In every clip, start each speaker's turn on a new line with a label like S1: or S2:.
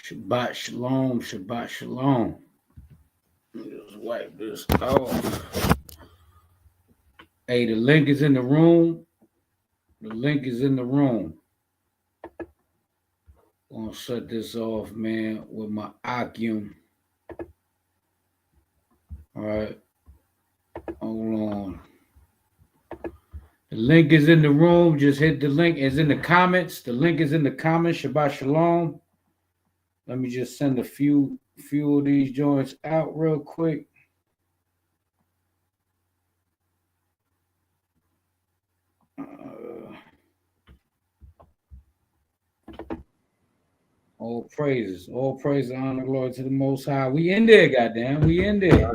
S1: Shabbat Shalom, Shabbat Shalom. Let me just wipe this off. Hey, the link is in the room. The link is in the room. I'm gonna shut this off, man, with my Akim. All right. Hold on. The link is in the room. Just hit the link. It's in the comments. The link is in the comments. Shabbat Shalom. Let me just send a few of these joints out real quick. All praises, honor, glory to the Most High. We in there, goddamn. We in there.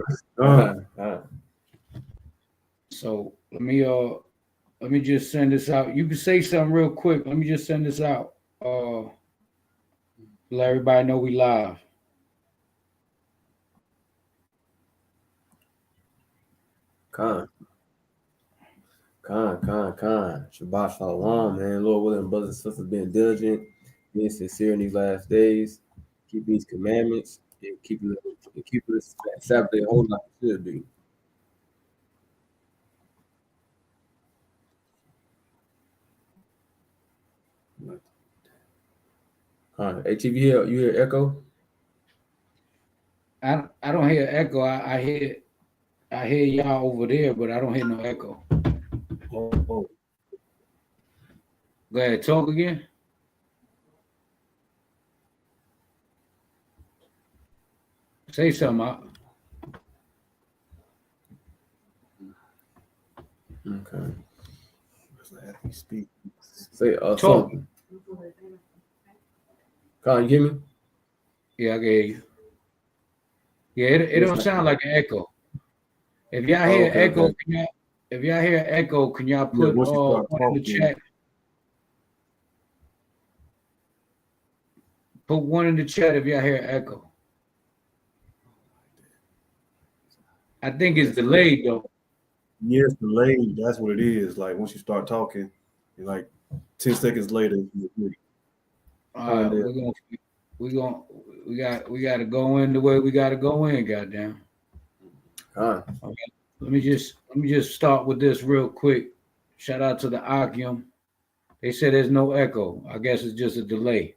S1: So let me just send this out. You can say something real quick. Let me just send this out. Let everybody know we live.
S2: Khan. Shabbat Shalom, man. Lord willing, brothers and sisters, being diligent, being sincere in these last days, keep these commandments, and keep this Sabbath day whole like it should be. ATV, you hear echo?
S1: I don't hear echo. I hear y'all over there, but I don't hear no echo.
S2: Oh.
S1: Go ahead, talk again. Say something.
S2: Okay.
S3: Speak.
S2: Say
S1: talk.
S2: Something. Colin, you hear me?
S1: Yeah, I can hear you. Yeah, it don't sound like an echo. If y'all hear echo, okay. If y'all hear echo, can y'all put one in the chat? Put one in the chat if y'all hear echo. I think it's delayed though.
S3: Yes, delayed. That's what it is. Like once you start talking, like 10 seconds later,
S1: we got to go in the way we got to go in. Goddamn. Okay. Let me just start with this real quick. Shout out to the Akim. They said there's no echo. I guess it's just a delay.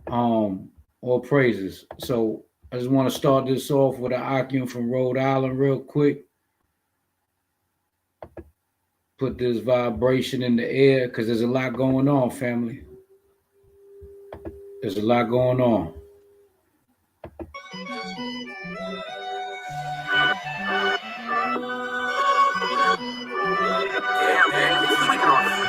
S1: All praises. So I just want to start this off with an Akim from Rhode Island real quick. Put this vibration in the air because there's a lot going on, family. There's a lot going on.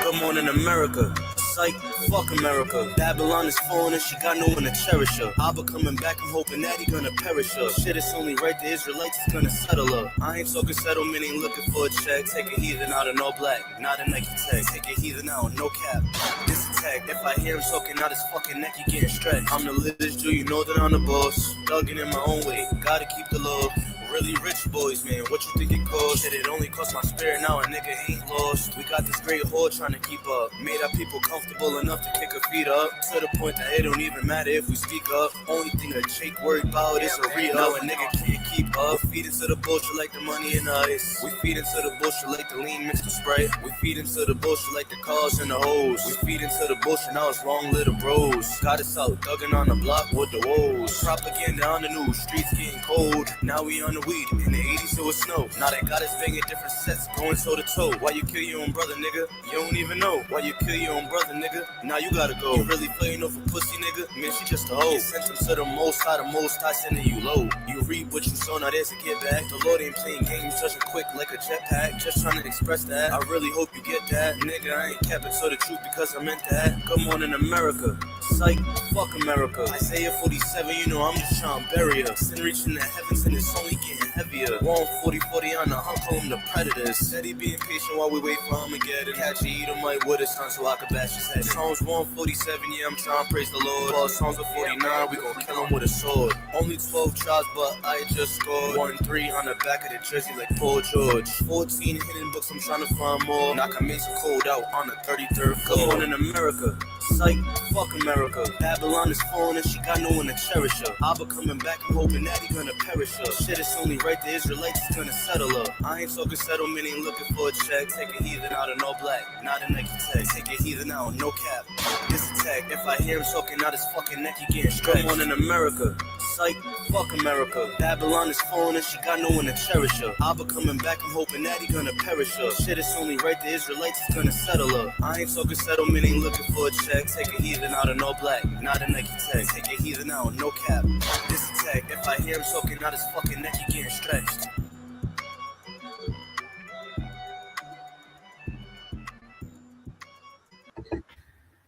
S4: Good morning, America. Psych, fuck America. Babylon is falling and she got no one to cherish her. I'll be coming back, I'm hoping that he gonna perish her. Shit, it's only right the Israelites is gonna settle her. I ain't talking settlement, ain't looking for a check. Take a heathen out in all black, not a Nike tag. Take a heathen out, no cap. This attack, if I hear him talking out his fucking neck, he getting stretched. I'm the littest Jew, you know that I'm the boss. Thugging in my own way, gotta keep the love. Really rich boys, man, what you think it cost? Shit, it only cost my spirit, now a nigga ain't lost. We got this great whore trying to keep up. Made our people comfortable enough to kick her feet up. To the point that it don't even matter if we speak up. Only thing a Jake worried about is a re-up. Now a nigga can't keep up. We feed into the bullshit like the money and ice. We feed into the bullshit like the lean mixed with Sprite. We feed into the bullshit like the cars and the hoes. We feed into the bullshit, now it's long little bros. Got us out, thugging on the block with the woes. Propaganda on the news, streets getting cold. Now we on the weed, in the 80s it was snow. Now they got us banging different sets, going toe to toe. Why you kill your own brother, nigga? You don't even know. Why you kill your own brother, nigga? Now you gotta go. You really playing off a pussy, nigga? Man, she just a hoe. You sent him to the most high sending you low. You reap what you sow, now there's a get back. The Lord ain't playing games, touching quick like a jetpack. Just trying to express that. I really hope you get that. Nigga, I ain't capping to the truth because I meant that. Good morning, America. Psych, fuck America. Isaiah 47, you know I'm just trying to bury her. Sin reaching the heavens and it's only getting heavier. 140-40 on the hump, call him the predators. Steady being patient while we wait for Armageddon. Catch a Edomite with his son so I can bash his head. Psalms 147, yeah, I'm trying to praise the Lord. While Psalms 49, we gon' kill him with a sword. Only 12 tribes, but I just scored 1-3 on the back of the jersey like Paul George. 14 hidden books, I'm trying to find more. Knock a Mason cold out on the 33rd floor. Good morning, America. Psych, fuck America. Babylon is falling and she got no one to cherish her. Abba coming back, I'm hoping that he gonna perish her. Shit, it's only right the Israelites is gonna settle her. I ain't talking settlement, ain't looking for a check. Take a heathen out of no black, not a Nike tag. Take a heathen out, no cap. This attack, if I hear him talking out his fucking neck, he getting stretched. Come on in America. Psych, fuck America. Babylon is falling and she got no one to cherish her. Abba coming back, I'm hoping that he gonna perish her. Shit, it's only right the Israelites is gonna settle her. I ain't talking settlement, ain't looking for a check. Take a heathen out of no black, not a Nike tag. Take a heathen out, no cap. This attack, if I hear him talking out his fucking neck, he getting stretched.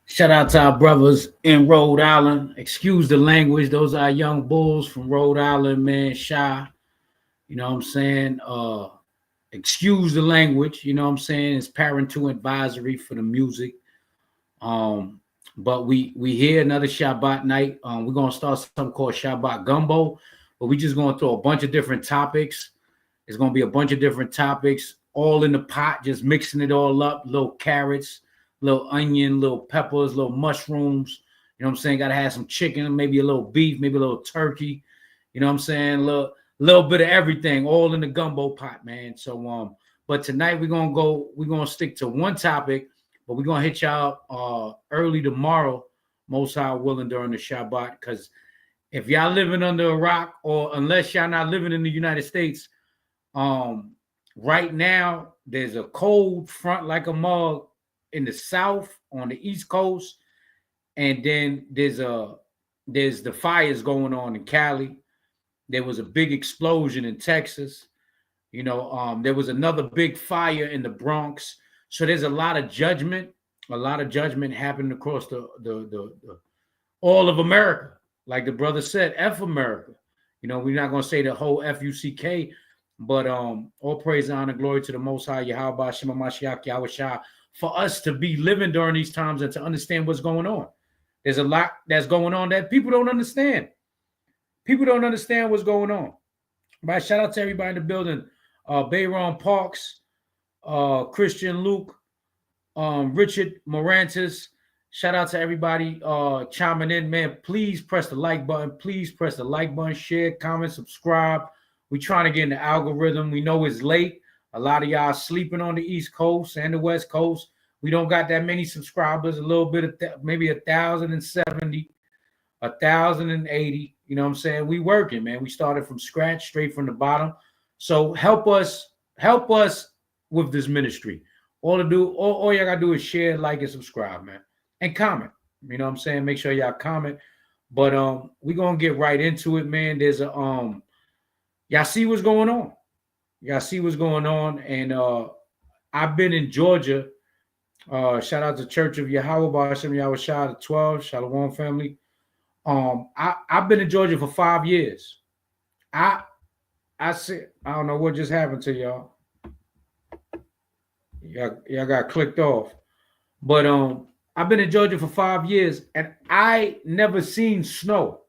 S1: Shout out to our brothers in Rhode Island. Excuse the language. Those are young bulls from Rhode Island, man. Shy. You know what I'm saying? Excuse the language. You know what I'm saying? It's parental advisory for the music. But we here another Shabbat night. We're gonna start something called Shabbat Gumbo, but we just gonna throw a bunch of different topics. It's gonna be a bunch of different topics all in the pot, just mixing it all up. Little carrots, little onion, little peppers, little mushrooms. You know what I'm saying? Gotta have some chicken, maybe a little beef, maybe a little turkey. You know what I'm saying? Little bit of everything, all in the gumbo pot, man. So but tonight we're gonna stick to one topic. But we're going to hit y'all early tomorrow, most high willing, during the Shabbat. Because if y'all living under a rock, or unless y'all not living in the United States, right now, there's a cold front like a mug in the south on the East Coast. And then there's the fires going on in Cali. There was a big explosion in Texas. You know, there was another big fire in the Bronx. So there's a lot of judgment happening across the all of America. Like the brother said, F America. You know, we're not gonna say the whole F-U-C-K, but all praise, honor, glory to the Most High, Yahweh, Shema Mashiach, Yahweh Shah, for us to be living during these times and to understand what's going on. There's a lot that's going on that people don't understand. People don't understand what's going on. Right? Shout out to everybody in the building. Bayron Parks, Christian Luke, Richard Morantis. Shout out to everybody chiming in, man. Please press the like button. Please press the like button, share, comment, subscribe. We're trying to get in the algorithm. We know it's late. A lot of y'all sleeping on the East Coast and the West Coast. We don't got that many subscribers. A little bit of maybe 1,070, 1,080. You know what I'm saying? We working, man. We started from scratch, straight from the bottom. So help us with this ministry. All y'all gotta do is share, like, and subscribe, man, and comment. You know what I'm saying? Make sure y'all comment. But we're gonna get right into it, man. There's a y'all see what's going on. Y'all see what's going on, and I've been in Georgia. Shout out to Church of Yahweh B'Hashem Yahweh Shah, the 12 Shalom family. I've been in Georgia for 5 years. I don't know what just happened to y'all. Y'all got clicked off. But I've been in Georgia for 5 years, and I never seen snow.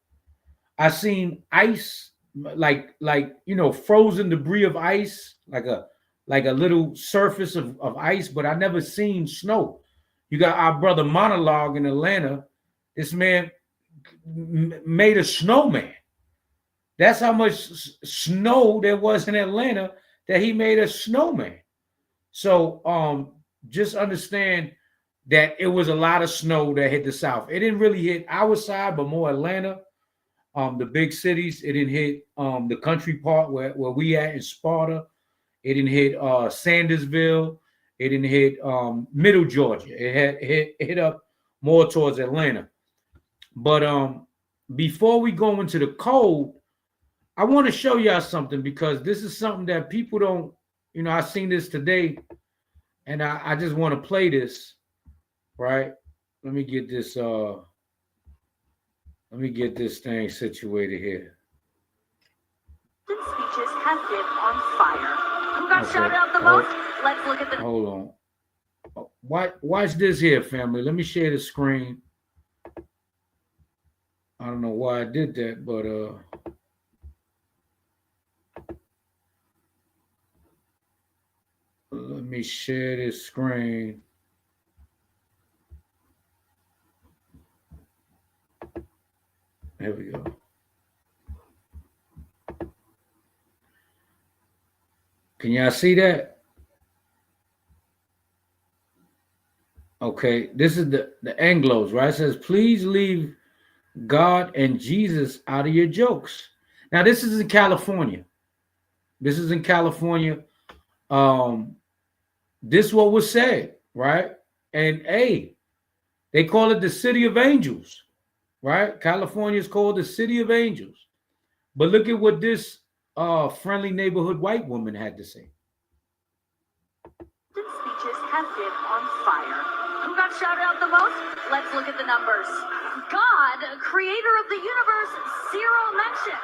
S1: I seen ice, like you know, frozen debris of ice, like a little surface of ice, but I never seen snow. You got our brother Monologue in Atlanta. This man made a snowman. That's how much snow there was in Atlanta that he made a snowman. So just understand that it was a lot of snow that hit the South. It didn't really hit our side, but more Atlanta, the big cities. It didn't hit the country part where we at in Sparta. It didn't hit Sandersville. It didn't hit middle Georgia. It hit up more towards Atlanta. But before we go into the cold, I want to show y'all something, because this is something that people don't, you know, I seen this today, and I just want to play this, right? Let me get this thing situated here.
S5: Speeches have been on fire. Who got shouted out the most? Let's look at the.
S1: Hold on. Watch this here, family. Let me share the screen. I don't know why I did that, but let me share this screen. Here we go. Can y'all see that? Okay, this is the Anglos, right? It says, please leave God and Jesus out of your jokes. Now, this is in California. This is in California. This is what was said, right? And hey, they call it the City of Angels, right? California is called the City of Angels. But look at what this friendly neighborhood white woman had to say.
S5: Speeches have been on fire. Who got shouted out the most? Let's look at the numbers. God, creator of the universe, 0 mentions.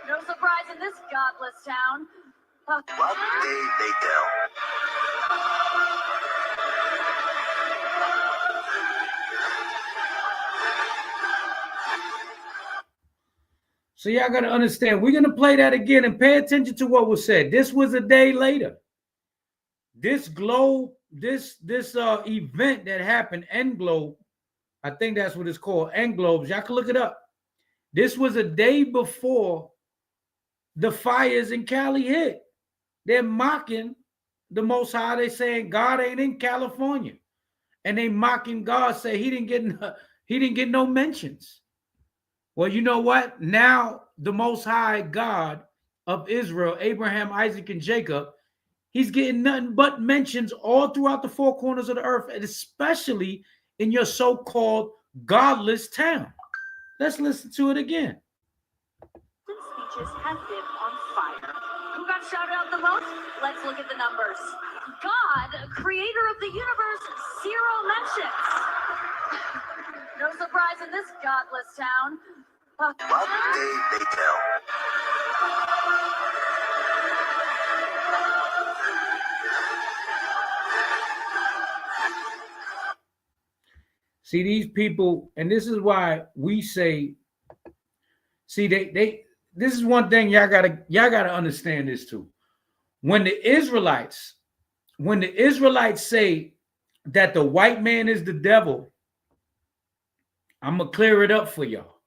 S5: No surprise in this godless town.
S4: What did they tell?
S1: So y'all got to understand, we're going to play that again and pay attention to what was said. This was a day later. This globe, this event that happened, Englobe, I think that's what it's called, Englobes. Y'all can look it up. This was a day before the fires in Cali hit. They're mocking the Most High. They saying God ain't in California, and they mocking God. Say he didn't get no mentions. Well, you know what? Now the Most High God of Israel, Abraham, Isaac, and Jacob, he's getting nothing but mentions all throughout the 4 corners of the earth, and especially in your so-called godless town. Let's listen to it again.
S5: Speeches have been on fire. Who got shouted out the most? Let's look at the numbers. God, creator of the universe, 0 mentions. No surprise in this godless town.
S4: What did they tell?
S1: See, these people, and this is why we say, see, this is one thing y'all gotta understand this too. When the Israelites say that the white man is the devil, I'm gonna clear it up for y'all.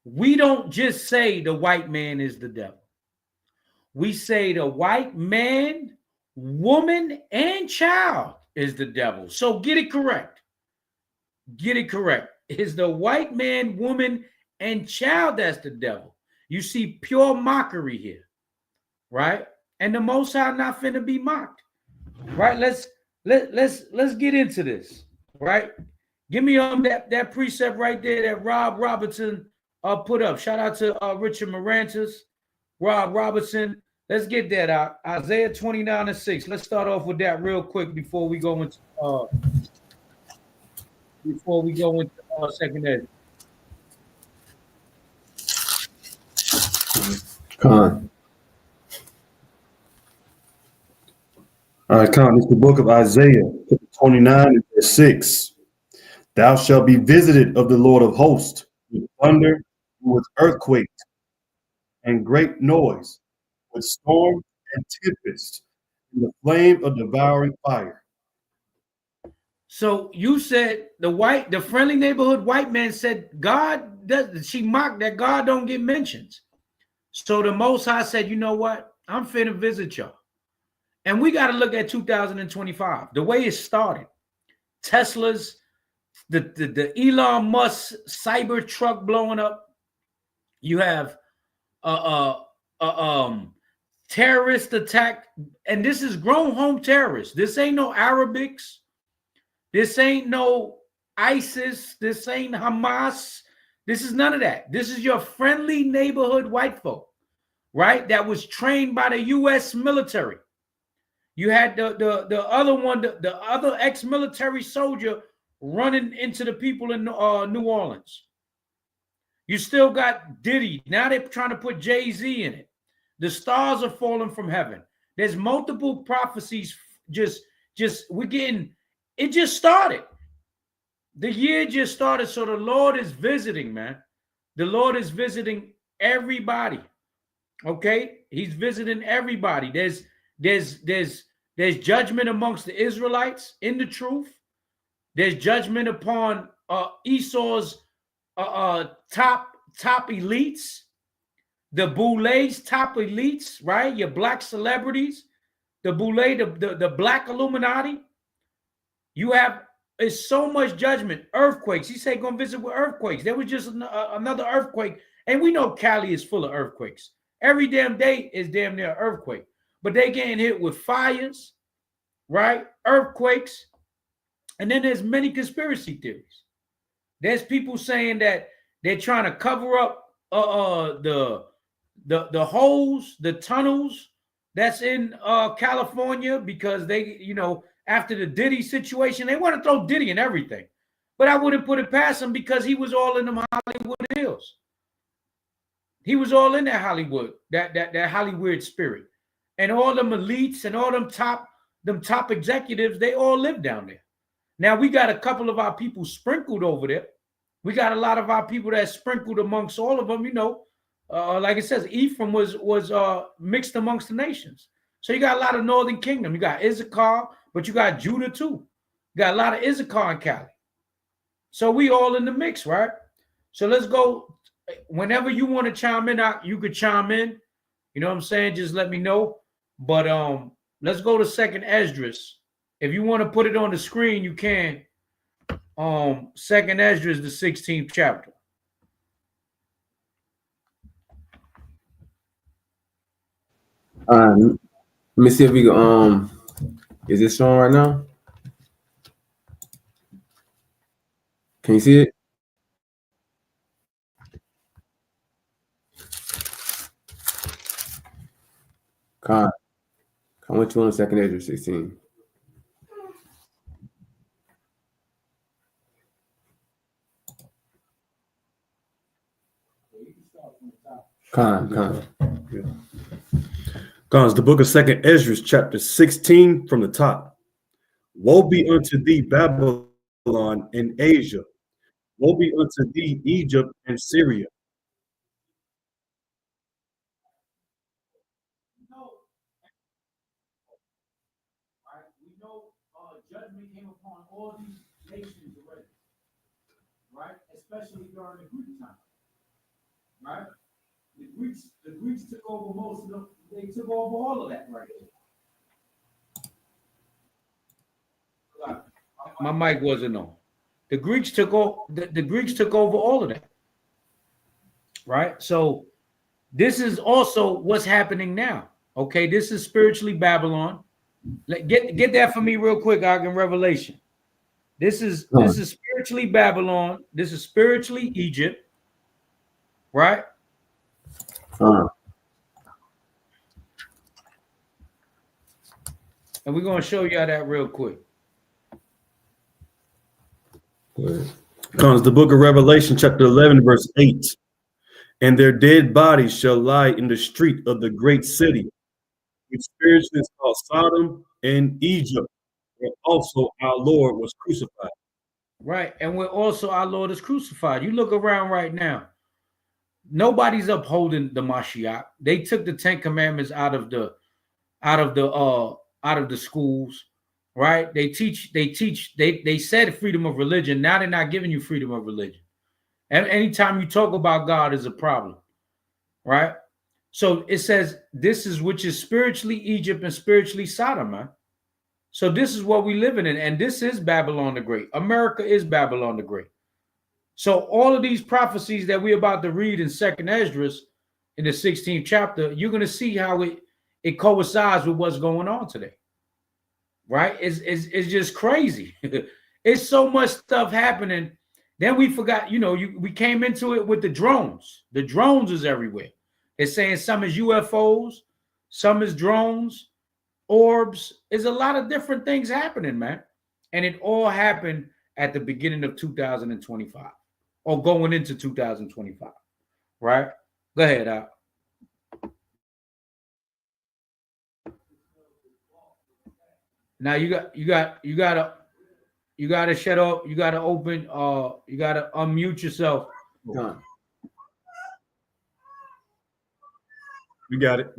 S1: We don't just say the white man is the devil. We say the white man, woman, and child is the devil. So get it correct. Get it correct. It's the white man, woman, and child that's the devil. You see pure mockery here, right? And the Most High not finna be mocked, right? Let's get into this, right? Give me that precept right there that Rob Robertson put up. Shout out to Richard Morantis, Rob Robertson. Let's get that out. Isaiah 29:6. Let's start off with that real quick before we go into second edge.
S3: Con. All right, Con. It's the book of Isaiah, 29:6. Thou shalt be visited of the Lord of hosts with thunder, with earthquake, and great noise, with storm and tempest, and the flame of devouring fire.
S1: So you said the friendly neighborhood white man said she mocked that God don't get mentions. So the Most High said, you know what? I'm finna visit y'all. And we got to look at 2025, the way it started. Tesla's, the Elon Musk cyber truck blowing up. You have terrorist attack, and this is grown home terrorists. This ain't no Arabics. This ain't no ISIS. This ain't Hamas. This is none of that. This is your friendly neighborhood white folk, right? That was trained by the U.S. military. You had the other one, the other ex-military soldier running into the people in New Orleans. You still got Diddy. Now they're trying to put Jay-Z in it. The stars are falling from heaven. There's multiple prophecies. We're getting, it just started. The year just started. So the Lord is visiting, man. The Lord is visiting everybody. Okay? He's visiting everybody. There's judgment amongst the Israelites in the truth. There's judgment upon Esau's top elites, the Boulets top elites, right? Your black celebrities, the Boulay, the black Illuminati. You have it's so much judgment. Earthquakes. He said gonna visit with earthquakes. There was just another earthquake, and we know Cali is full of earthquakes. Every damn day is damn near an earthquake, but they getting hit with fires, right? Earthquakes, and then there's many conspiracy theories. There's people saying that they're trying to cover up the holes, the tunnels that's in California because they, after the Diddy situation, they want to throw Diddy in everything. But I wouldn't put it past him because he was all in them Hollywood hills. He was all in that Hollywood, that Hollywood spirit. And all them elites and all them top executives, they all live down there. Now we got a couple of our people sprinkled over there. We got a lot of our people that sprinkled amongst all of them, like it says, Ephraim was mixed amongst the nations. So you got a lot of Northern Kingdom. You got Issachar, but you got Judah too. You got a lot of Issachar in Cali. So we all in the mix, right? So let's go. Whenever you want to chime in, you could chime in. You know what I'm saying? Just let me know. But let's go to Second Esdras. If you want to put it on the screen, you can. Second Esdras, the 16th chapter.
S2: Let me see if we can, is it showing right now? Can you see it? Con, what you on Second Esdras 16? Con.
S3: It's the book of Second Esdras, chapter 16 from the top. Woe be unto thee, Babylon and Asia. Woe be unto thee, Egypt and Syria.
S1: We know judgment came upon all these nations already, right? Especially during the Greek time, right? The Greeks took over most of them. They took over all of that right here. My mic wasn't on. The Greeks took over all of that, right? So this is also what's happening now. Okay, this is spiritually Babylon. Get that for me real quick, in Revelation. This is spiritually Babylon. This is spiritually Egypt, right? And we're going to show you that real quick.
S3: Comes the book of Revelation, chapter 11, verse 8. And their dead bodies shall lie in the street of the great city, which spiritually is called Sodom and Egypt, where also our Lord was crucified.
S1: Right. And where also our Lord is crucified. You look around right now. Nobody's upholding the Mashiach. They took the 10 Commandments out of the schools, right? They said freedom of religion. Now they're not giving you freedom of religion. And anytime you talk about God is a problem, right? So it says which is spiritually Egypt and spiritually Sodom, man. So this is what we living in, and this is Babylon the Great. America is Babylon the Great. So all of these prophecies that we're about to read in Second Esdras in the 16th chapter, you're going to see how it coincides with what's going on today, right? It's just crazy. It's so much stuff happening. Then we forgot, we came into it with the drones. The drones is everywhere. It's saying some is UFOs, some is drones, orbs. There's a lot of different things happening, man. And it all happened at the beginning of 2025 or going into 2025, right? Go ahead, Al. Now you gotta shut up. You gotta open. You gotta unmute yourself.
S3: You got it.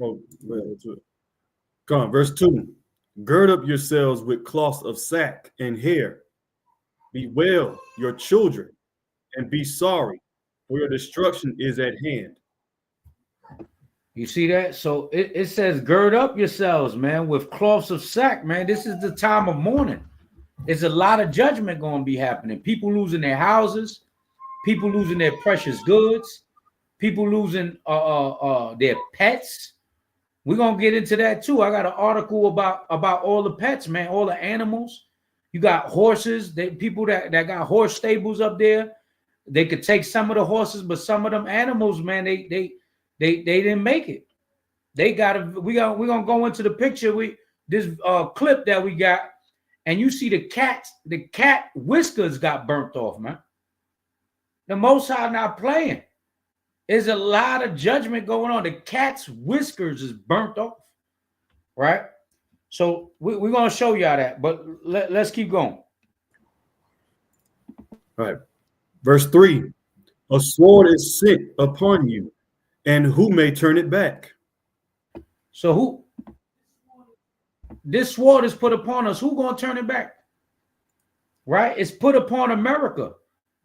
S3: Come on, verse 2. Gird up yourselves with cloths of sack and hair. Bewail your children and be sorry for your destruction is at hand.
S1: You see that? So it says, gird up yourselves, man, with cloths of sack, man. This is the time of mourning. There's a lot of judgment going to be happening. People losing their houses, people losing their precious goods, people losing their pets. We're going to get into that too. I got an article about all the pets, man, all the animals. You got horses, people that got horse stables up there. They could take some of the horses, but some of them animals, man, they didn't make it. We're gonna go into the picture. This clip that we got, and you see the cat whiskers got burnt off, man. The Most High not playing. There's a lot of judgment going on. The cat's whiskers is burnt off, right? So we're gonna show y'all that, but let's keep going.
S3: All right. Verse 3. A sword is sent upon you, and who may turn it back?
S1: So this sword is put upon us. Who gonna turn it back? Right? It's put upon America.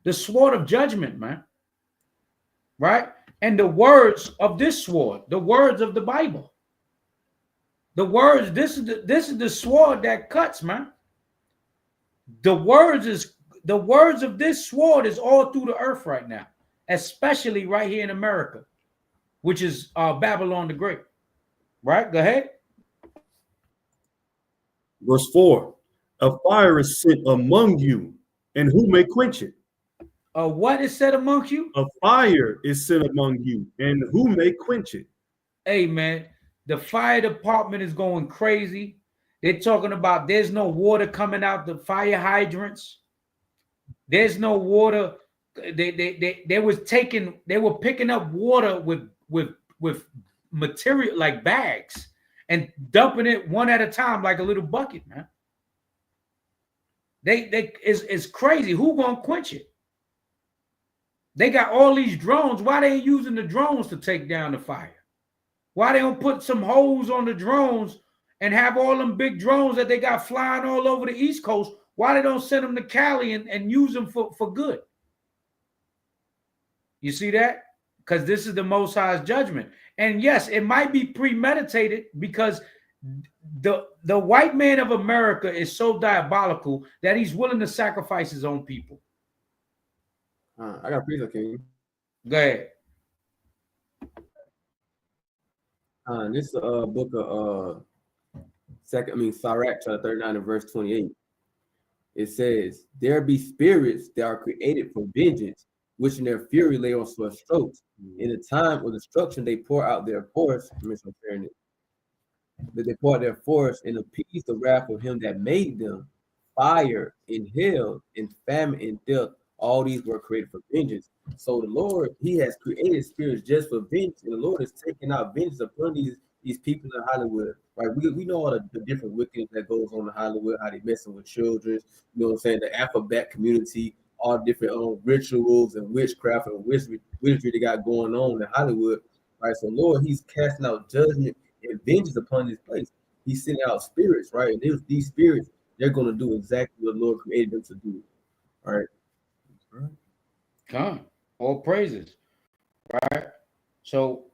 S1: The sword of judgment, man. Right? And the words of this sword, the words of the Bible. The words, this is the sword that cuts, man. The words of this sword is all through the earth right now, especially right here in America, which is Babylon the Great. Right? Go ahead.
S3: Verse 4. A fire is sent among you, and who may quench it?
S1: What is said among you?
S3: A fire is sent among you, and who may quench it?
S1: Hey, man, the fire department is going crazy. They're talking about there's no water coming out the fire hydrants. There's no water. They were picking up water with material like bags and dumping it one at a time like a little bucket, man. It's crazy. Who gonna quench it? They got all these drones. Why they ain't using the drones to take down the fire? Why they don't put some hose on the drones and have all them big drones that they got flying all over the East Coast? Why they don't send them to Cali and use them for good? You see that? Because this is the Most High's judgment. And yes, it might be premeditated because the white man of America is so diabolical that he's willing to sacrifice his own people.
S2: I got a piece of King.
S1: Go ahead.
S2: This book of Sirach chapter 39 and verse 28. It says, "There be spirits that are created for vengeance, which in their fury lay on sore strokes. In the time of destruction, they pour out their force." That they pour out their force and appease the wrath of him that made them. Fire and hell and famine and death. All these were created for vengeance. So the Lord, he has created spirits just for vengeance, and the Lord is taking out vengeance upon these people in Hollywood, right? We know all the different wickedness that goes on in Hollywood, how they messing with children, you know what I'm saying? The alphabet community, all different rituals and witchcraft and wizardry they got going on in Hollywood, right? So Lord, he's casting out judgment and vengeance upon this place. He's sending out spirits, right? And these spirits, they're going to do exactly what the Lord created them to do, all right?
S1: Come, all praises, right? So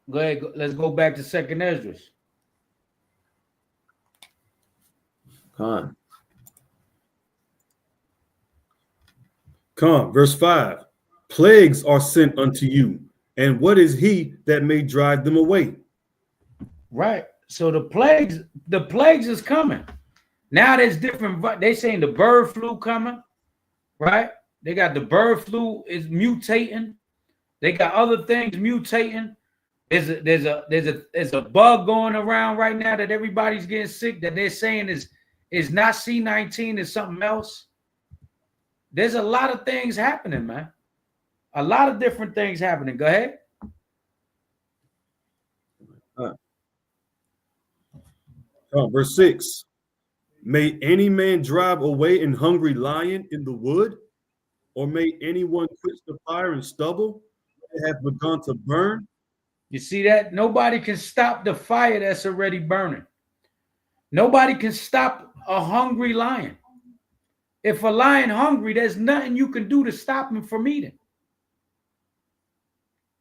S1: go ahead. Let's go back to Second Esdras.
S2: Come,
S3: verse 5. Plagues are sent unto you, and what is he that may drive them away?
S1: Right. So the plagues is coming. Now there's different. They saying the bird flu coming, right? They got the bird flu is mutating. They got other things mutating. There's a bug going around right now that everybody's getting sick that they're saying is not C-19, is something else. There's a lot of things happening, man. A lot of different things happening. Go ahead.
S3: Verse 6. May any man drive away an hungry lion in the wood? Or may anyone quench the fire and stubble that have begun to burn?
S1: You see that? Nobody can stop the fire that's already burning. Nobody can stop a hungry lion. If a lion hungry, there's nothing you can do to stop him from eating.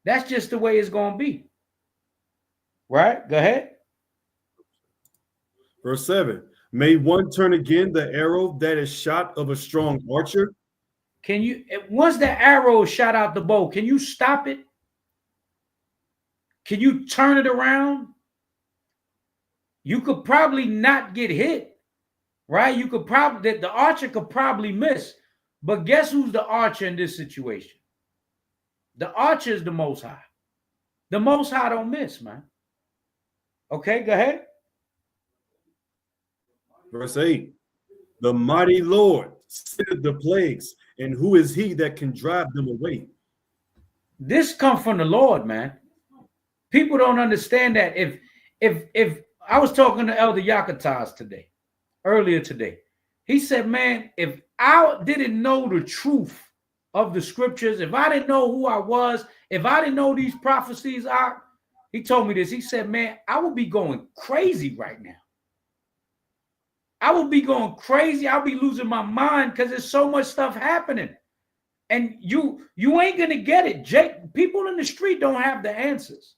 S1: That's just the way it's going to be. Right? Go ahead.
S3: Verse 7. May one turn again the arrow that is shot of a strong archer?
S1: Can you, once the arrow is shot out the bow, can you stop it? Can you turn it around? You could probably not get hit, right? You could probably, the archer could probably miss. But guess who's the archer in this situation? The archer is the Most High. The Most High don't miss, man. Okay, go ahead.
S3: Verse 8. The mighty Lord sendeth the plagues, and who is he that can drive them away?
S1: This comes from the Lord, man. People don't understand that. If I was talking to Elder Yakatas earlier today, he said, man, if I didn't know the truth of the scriptures, if I didn't know who I was, if I didn't know these prophecies are, he told me this. He said, man, I would be going crazy right now. I would be going crazy. I'll be losing my mind because there's so much stuff happening. And you ain't going to get it. Jake, people in the street don't have the answers.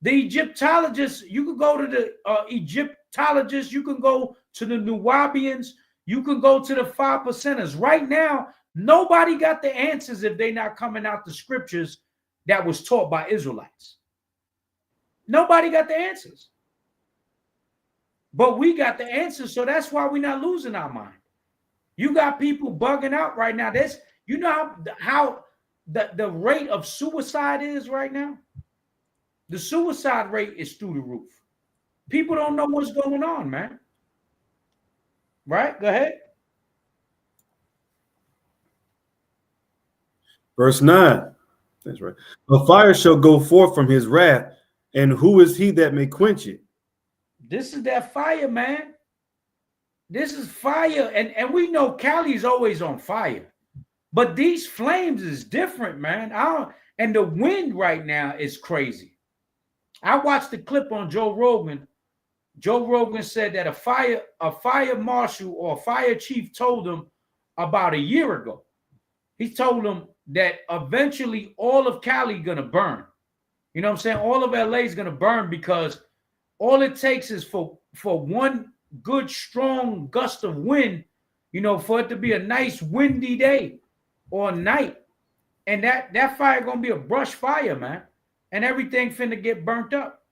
S1: The Egyptologists, you could go to the Egyptologists, you can go to the Nubians, you can go to the 5%ers. Right now, nobody got the answers if they're not coming out the scriptures that was taught by Israelites. Nobody got the answers. But we got the answers, so that's why we're not losing our mind. You got people bugging out right now. That's, you know how the rate of suicide is right now? The suicide rate is through the roof. People don't know what's going on, man. Right? Go ahead.
S3: Verse 9. That's right. A fire shall go forth from his wrath, and who is he that may quench it?
S1: This is that fire, man. This is fire. And we know Cali's always on fire. But these flames is different, man. And the wind right now is crazy. I watched the clip on Joe Rogan. Joe Rogan said that a fire marshal or a fire chief told him about a year ago. He told him that eventually all of Cali gonna burn. You know what I'm saying? All of LA is gonna burn because all it takes is for one good strong gust of wind, you know, for it to be a nice windy day or night, and that fire gonna be a brush fire, man, and everything finna get burnt up.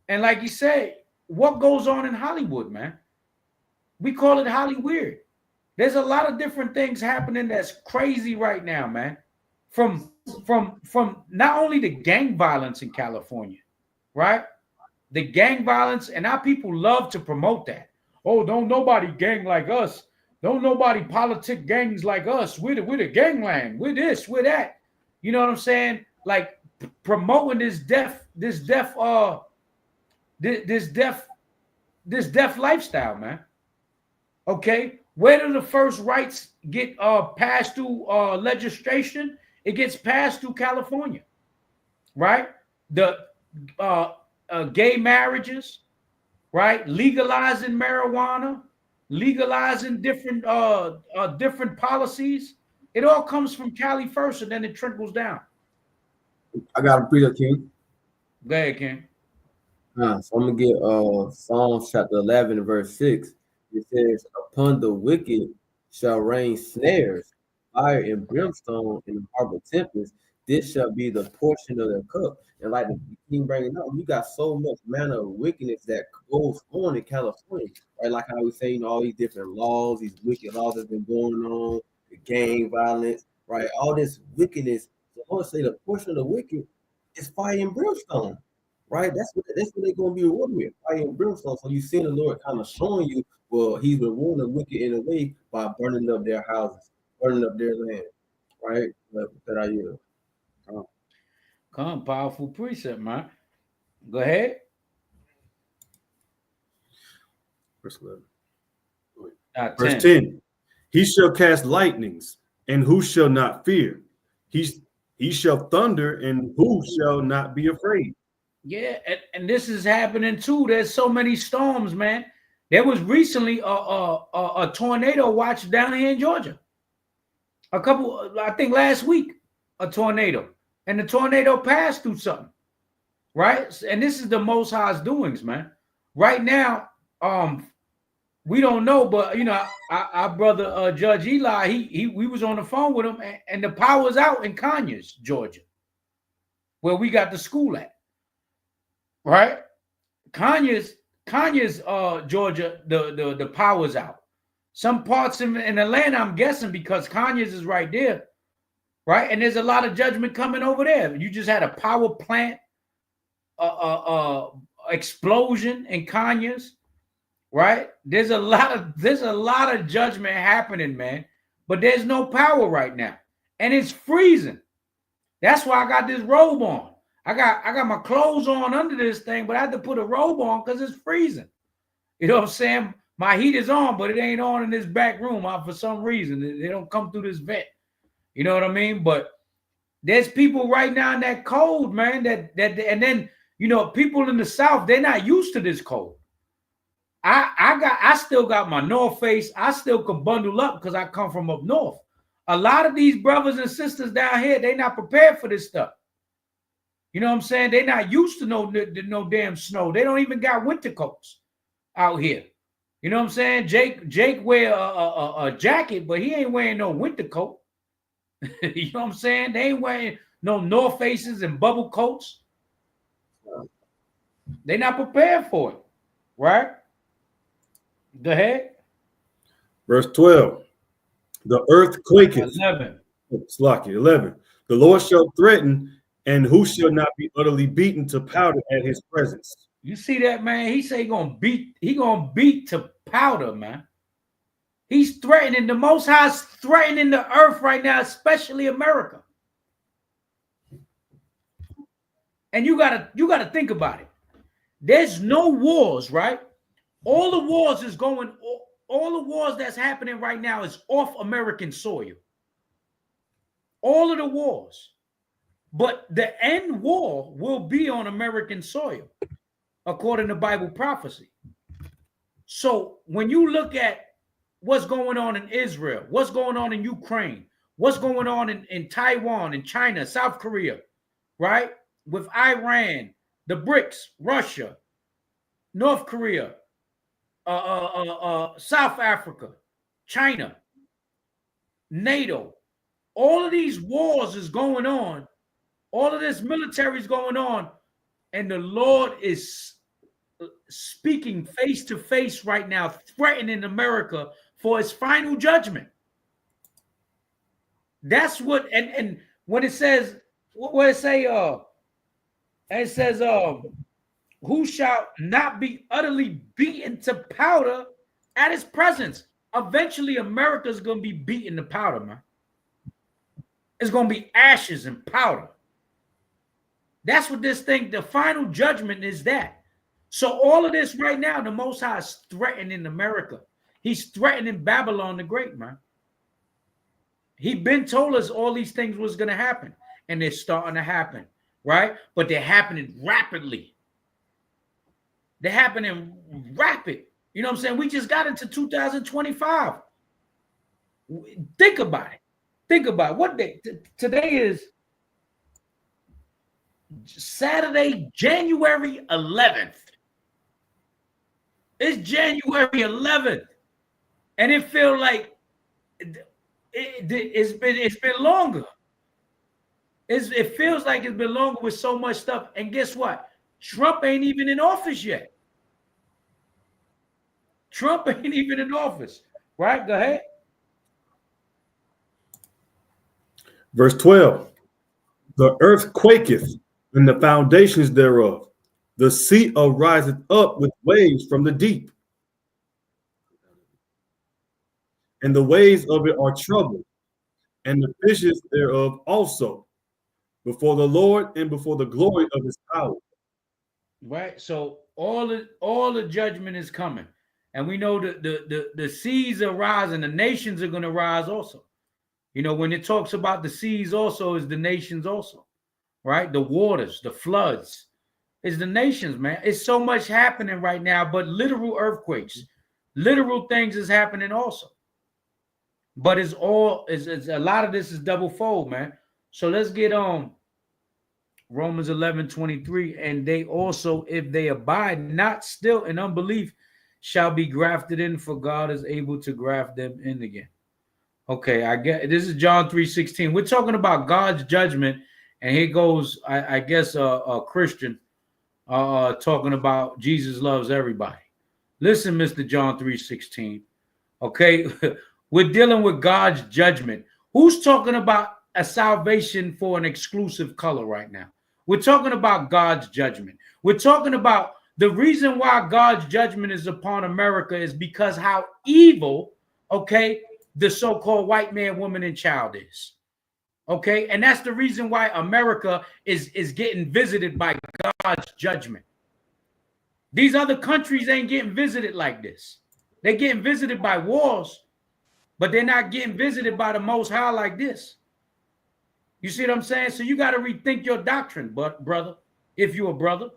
S1: And like you said, what goes on in Hollywood, man? We call it Hollyweird. There's a lot of different things happening that's crazy right now, man. From not only the gang violence in California, right? The gang violence, and our people love to promote that. Oh, don't nobody gang like us. Don't nobody politic gangs like us. We're the gangland. We're this, we're that. You know what I'm saying? Like promoting this deaf lifestyle, man. Okay, where do the first rights get passed through legislation? It gets passed through California, right? The gay marriages, right? Legalizing marijuana, legalizing different policies. It all comes from Cali first, and then it trickles down.
S2: I got a preacher, King.
S1: Go ahead, King.
S2: So I'm gonna get Psalms chapter 11 verse 6. It says, "Upon the wicked shall rain snares, fire and brimstone in the harbor tempest. This shall be the portion of their cup." And like the King bringing up, we got so much manner of wickedness that goes on in California, right? Like how we say, all these different laws, these wicked laws that's been going on, the gang violence, right? All this wickedness. So I want to say the portion of the wicked is fire and brimstone. Right, that's what they're gonna be rewarded with, fire and brimstone. So you see the Lord kind of showing you, well, He's rewarding the wicked in a way by burning up their houses, burning up their land, right? That I hear.
S1: Come, powerful precept, man. Go ahead.
S3: Verse 11.
S1: Verse
S3: 10. He shall cast lightnings, and who shall not fear? He shall thunder, and who shall not be afraid?
S1: Yeah, and this is happening too. There's so many storms, man. There was recently a tornado watch down here in Georgia. I think last week, a tornado. and the tornado passed through something, right? And this is the Most High's doings, man. Right now, we don't know, but you know, our brother Judge Eli, we was on the phone with him, and the power's out in Conyers, Georgia, where we got the school at, right? Conyers, Georgia, the power's out. Some parts in Atlanta, I'm guessing, because Conyers is right there, right? And there's a lot of judgment coming over there. You just had a power plant explosion in Conyers, right? There's a lot of judgment happening, man. But there's no power right now, and it's freezing. That's why I got this robe on. I got my clothes on under this thing, but I had to put a robe on because it's freezing. You know what I'm saying? My heat is on, but it ain't on in this back room. For some reason, they don't come through this vent. You know what I mean? But there's people right now in that cold, man. And then you know, people in the South, they're not used to this cold. I still got my North Face. I still can bundle up because I come from up north. A lot of these brothers and sisters down here, they're not prepared for this stuff. You know what I'm saying? They're not used to no damn snow. They don't even got winter coats out here. You know what I'm saying? Jake wear a jacket, but he ain't wearing no winter coat. You know what I'm saying? They ain't wearing no North Faces and bubble coats. They're not prepared for it, right? Go ahead.
S3: Verse 12. The earth quaketh.
S1: 11.
S3: It's lucky. 11. The Lord shall threaten, and who shall not be utterly beaten to powder at his presence?
S1: You see that, man? He say he gonna beat to powder, man. He's threatening. The Most High's threatening the earth right now, especially America. And you gotta think about it. There's no wars, right? All the wars is going. All the wars that's happening right now is off American soil. All of the wars. But the end war will be on American soil, according to Bible prophecy. So when you look at what's going on in Israel, what's going on in Ukraine, what's going on in Taiwan, in China, South Korea, right? With Iran, the BRICS, Russia, North Korea, South Africa, China, NATO, all of these wars is going on. All of this military is going on, and the Lord is speaking face to face right now, threatening America for his final judgment. That's what, and when it says, what it say, it says, who shall not be utterly beaten to powder at his presence. Eventually, America's going to be beaten to powder, man. It's going to be ashes and powder. That's what this thing, the final judgment is that. So all of this right now, the Most High is threatening America. He's threatening Babylon the Great, man. He been told us all these things was going to happen, and they're starting to happen, right? But they're happening rapidly. They're happening rapid. You know what I'm saying? We just got into 2025. Think about it. Think about it. What day? Today is Saturday, January 11th. It's January 11th. And it feels like it's been longer. It feels like it's been longer with so much stuff. And guess what? Trump ain't even in office yet. Trump ain't even in office. Right? Go ahead.
S3: Verse 12. The earth quaketh, and the foundations thereof. The sea ariseth up with waves from the deep. And the waves of it are troubled, and the fishes thereof also, before the Lord and before the glory of his power.
S1: Right. So all the judgment is coming. And we know that the seas are rising, the nations are going to rise also. You know, when it talks about the seas also is the nations also. Right? The waters, the floods is the nations, man. It's so much happening right now, but literal earthquakes, literal things is happening also. But it's a lot of this is double fold, man. So let's get on. Romans 11:23, and they also, if they abide not still in unbelief, shall be grafted in, for God is able to graft them in again. Okay, I get this is John 3:16. We're talking about God's judgment, and here goes, I guess, a Christian talking about Jesus loves everybody. Listen, Mr. John 3:16. Okay, we're dealing with God's judgment. Who's talking about a salvation for an exclusive color right now? We're talking about God's judgment. We're talking about the reason why God's judgment is upon America is because how evil, okay, the so-called white man, woman, and child is. Okay, and that's the reason why America is getting visited by God's judgment. These other countries ain't getting visited like this. They're getting visited by wars, but they're not getting visited by the Most High like this. You see what I'm saying? So you got to rethink your doctrine, brother, if you're a brother.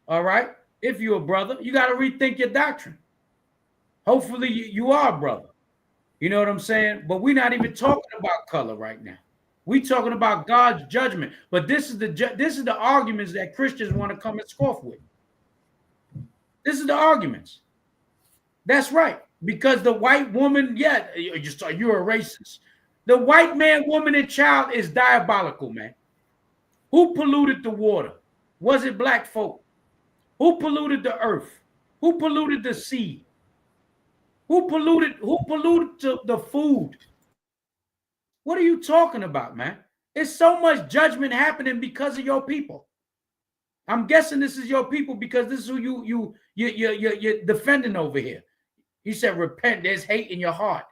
S1: All right? If you're a brother, you got to rethink your doctrine. Hopefully you are a brother. You know what I'm saying? But we're not even talking about color right now. We're talking about God's judgment. But this is the arguments that Christians want to come and scoff with. This is the arguments. That's right. Because the white woman, yeah, you're a racist. The white man, woman, and child is diabolical, man. Who polluted the water? Was it black folk? Who polluted the earth? Who polluted the sea? Who polluted the food? What are you talking about, man? It's so much judgment happening because of your people. I'm guessing this is your people because this is who you're defending over here. He said, repent, there's hate in your heart.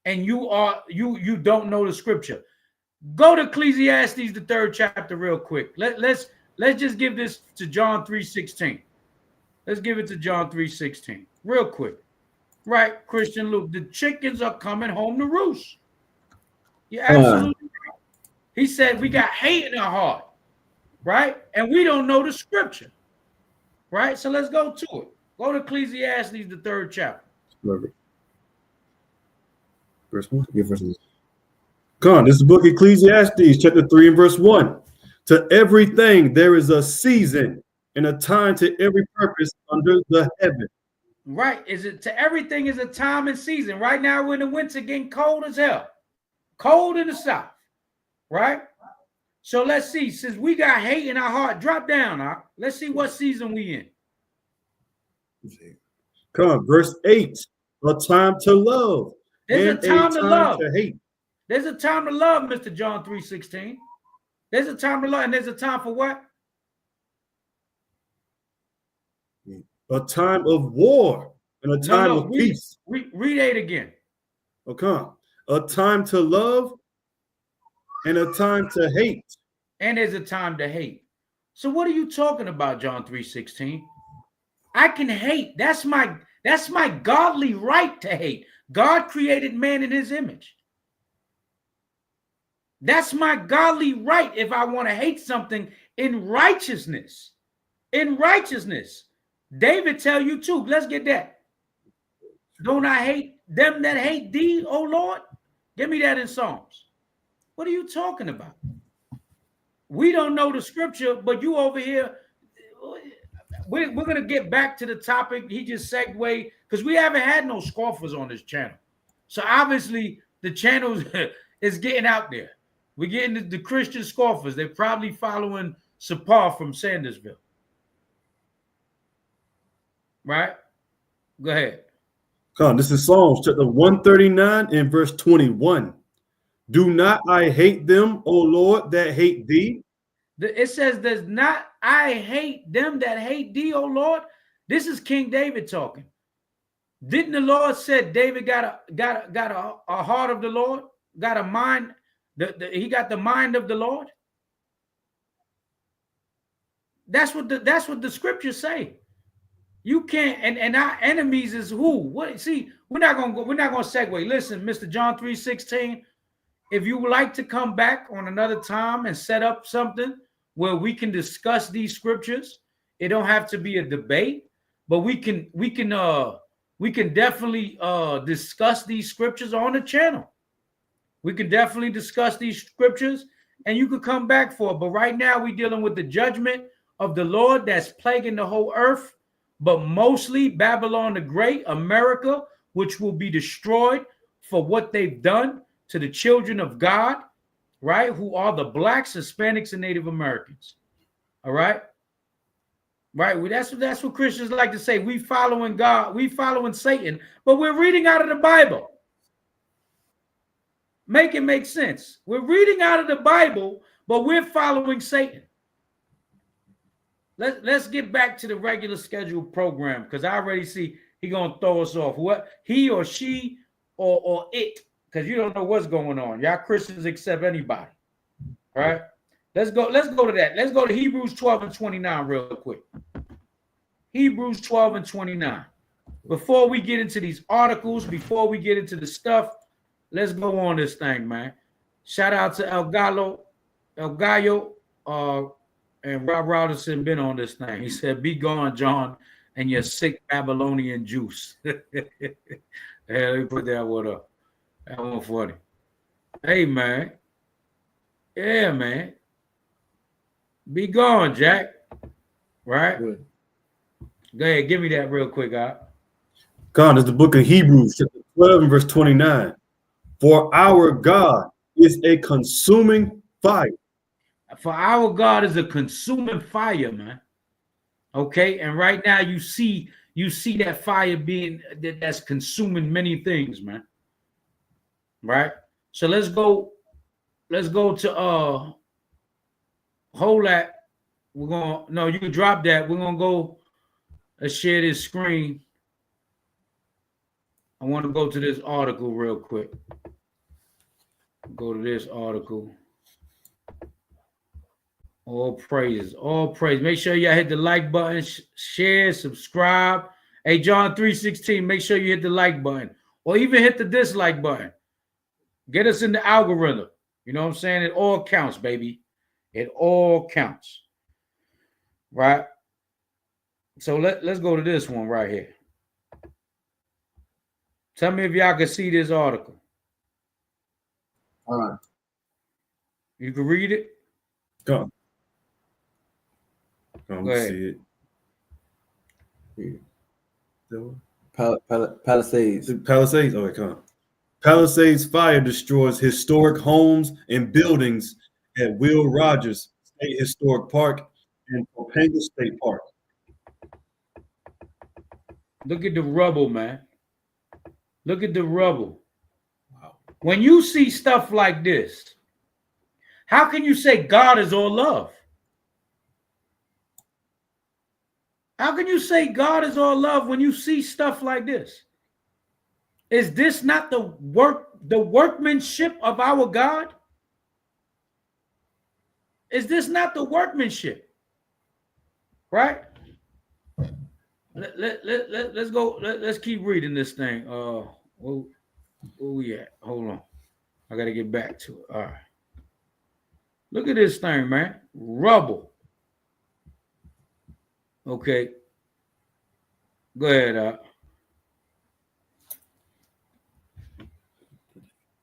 S1: And you don't know the scripture. Go to Ecclesiastes, the 3rd chapter, real quick. Let's just give this to John 3:16. Let's give it to John 3:16, real quick. Right, Christian Luke. The chickens are coming home to roost. Yeah, absolutely. Right. He said we got hate in our heart, right? And we don't know the scripture, right? So let's go to it. Go to Ecclesiastes, the 3rd chapter.
S3: Perfect. Verse 1. Give verse 1. Come on, this is the book of Ecclesiastes, chapter 3 and verse 1. To everything there is a season and a time to every purpose under the heaven.
S1: Right. Is it to everything is a time and season. Right now we're in the winter getting cold as hell. Cold in the south. Right? So let's see. Since we got hate in our heart, drop down. Huh? Let's see what season we in.
S3: Come on, verse 8. A time to love.
S1: There's
S3: and
S1: a time to love.
S3: To hate.
S1: There's a time to love, Mr. John 3:16. There's a time to love, and there's a time for what?
S3: A time of war and a time of peace.
S1: Read 8 again.
S3: Okay. A time to love and a time to hate.
S1: And there's a time to hate. So what are you talking about, John 3:16? I can hate. That's my godly right to hate. God created man in his image. That's my godly right if I want to hate something in righteousness. In righteousness. David tell you too. Let's get that. Don't I hate them that hate thee, O Lord? Give me that in Psalms. What are you talking about? We don't know the scripture, but you over here. We're going to get back to the topic. He just segued because we haven't had no scoffers on this channel. So obviously the channel is getting out there. We're getting the Christian scoffers. They're probably following Sapar from Sandersville. Right? Go ahead.
S3: Come on, this is Psalms chapter 139 and verse 21. Do not I hate them, O Lord, that hate thee?
S1: It says, "Does not I hate them that hate thee, O Lord?" This is King David talking. Didn't the Lord said David got a heart of the Lord, got a mind? He got the mind of the Lord. That's what the scriptures say. You can't, and our enemies is who? What? See, we're not gonna segue. Listen, Mr. John 3:16. If you would like to come back on another time and set up something where we can discuss these scriptures, it don't have to be a debate, but we can definitely discuss these scriptures on the channel. We can definitely discuss these scriptures and you could come back for it. But right now we're dealing with the judgment of the Lord that's plaguing the whole earth, but mostly Babylon the Great, America, which will be destroyed for what they've done to the children of God, right? Who are the blacks, Hispanics, and Native Americans. All right. Right. Well, that's what Christians like to say. We following God, we following Satan, but we're reading out of the Bible. Make it make sense. We're reading out of the Bible, but we're following Satan. Let's get back to the regular scheduled program, because I already see he gonna throw us off. What he or she or it, because you don't know what's going on. Y'all Christians accept anybody. All right. Let's go to that. Let's go to Hebrews 12 and 29 real quick. Hebrews 12 and 29. Before we get into these articles, before we get into the stuff, let's go on this thing, man. Shout out to El Gallo, and Rob Robertson been on this thing. He said, "Be gone, John, and your sick Babylonian juice." Yeah, let me put that one up. That one funny. Hey, man. Yeah, man. Be gone, Jack. Right?
S2: Good.
S1: Go ahead, give me that real quick,
S3: God is the book of Hebrews, chapter 12 and verse 29. For our God is a consuming fire.
S1: For our God is a consuming fire, man. Okay, and right now you see that fire being that's consuming many things, man. Right? So let's go to hold that. We're gonna no, you can drop that. We're gonna go share this screen. I want to go to this article real quick. Go to this article. All praises, all praise. Make sure y'all hit the like button, share, subscribe. Hey, John 3:16, make sure you hit the like button or even hit the dislike button. Get us in the algorithm. You know what I'm saying? It all counts, baby. It all counts. Right? So let's go to this one right here. Tell me if y'all can see this article.
S2: All right.
S1: You can read it?
S3: Come.
S1: Go ahead.
S3: See it.
S2: Palisades.
S3: Palisades. Oh, come on. Palisades fire destroys historic homes and buildings at Will Rogers State Historic Park and Topanga State Park.
S1: Look at the rubble, man. Look at the rubble. Wow. When you see stuff like this, how can you say God is all love? How can you say God is all love when you see stuff like this? Is this not the workmanship of our God? Is this not the workmanship? Right? Let's go. Let's keep reading this thing. Where we at? Hold on. I got to get back to it. All right. Look at this thing, man. Rubble. Okay. Go ahead.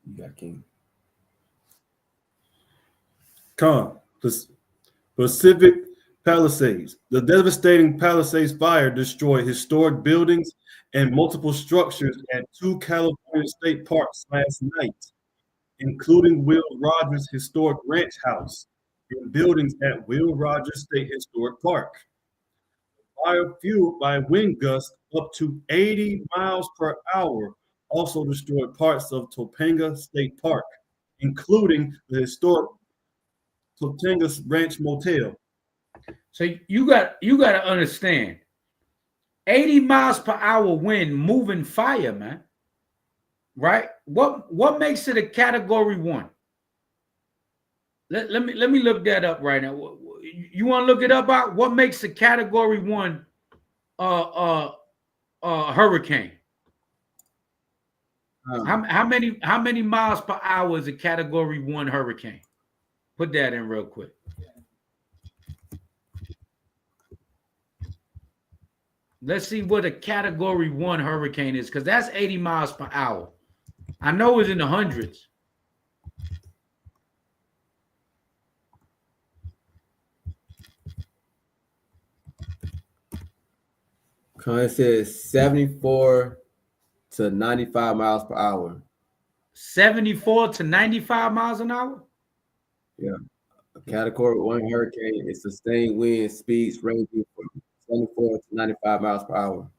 S2: You got King.
S3: Come. Pacific Palisades. The devastating Palisades fire destroyed historic buildings and multiple structures at 2 California state parks last night, including Will Rogers Historic Ranch House and buildings at Will Rogers State Historic Park. Fire fueled by wind gusts up to 80 miles per hour also destroyed parts of Topanga State Park, including the historic Topanga Ranch Motel.
S1: So you got to understand, 80 miles per hour wind moving fire, man. Right? What makes it a category 1? Let me look that up right now. You want to look it up out? What makes a category 1 hurricane? How many miles per hour is a category 1 hurricane? Put that in real quick. Let's see what a category 1 hurricane is, because that's 80 miles per hour. I know it's in the hundreds.
S2: It says 74 to 95 miles per hour.
S1: 74 to 95 miles an hour?
S2: Yeah. A Category 1 hurricane is sustained wind speeds ranging from 74 to 95 miles per hour.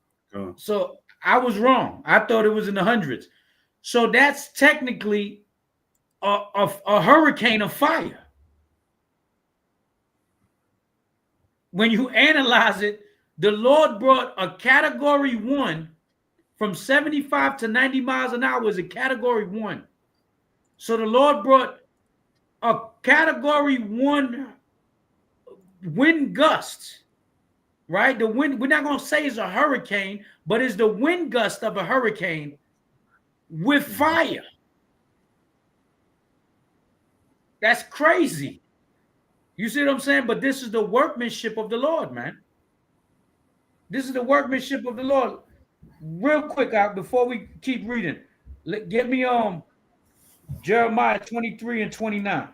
S1: So I was wrong. I thought it was in the hundreds. So that's technically a hurricane of fire. When you analyze it, the Lord brought a Category 1 from 75 to 90 miles an hour is a Category 1. So the Lord brought a Category 1 wind gust, right? The wind, we're not going to say it's a hurricane, but it's the wind gust of a hurricane with fire. That's crazy. You see what I'm saying? But this is the workmanship of the Lord, man. This is the workmanship of the Lord. Real quick, before we keep reading, get me Jeremiah 23 and 29.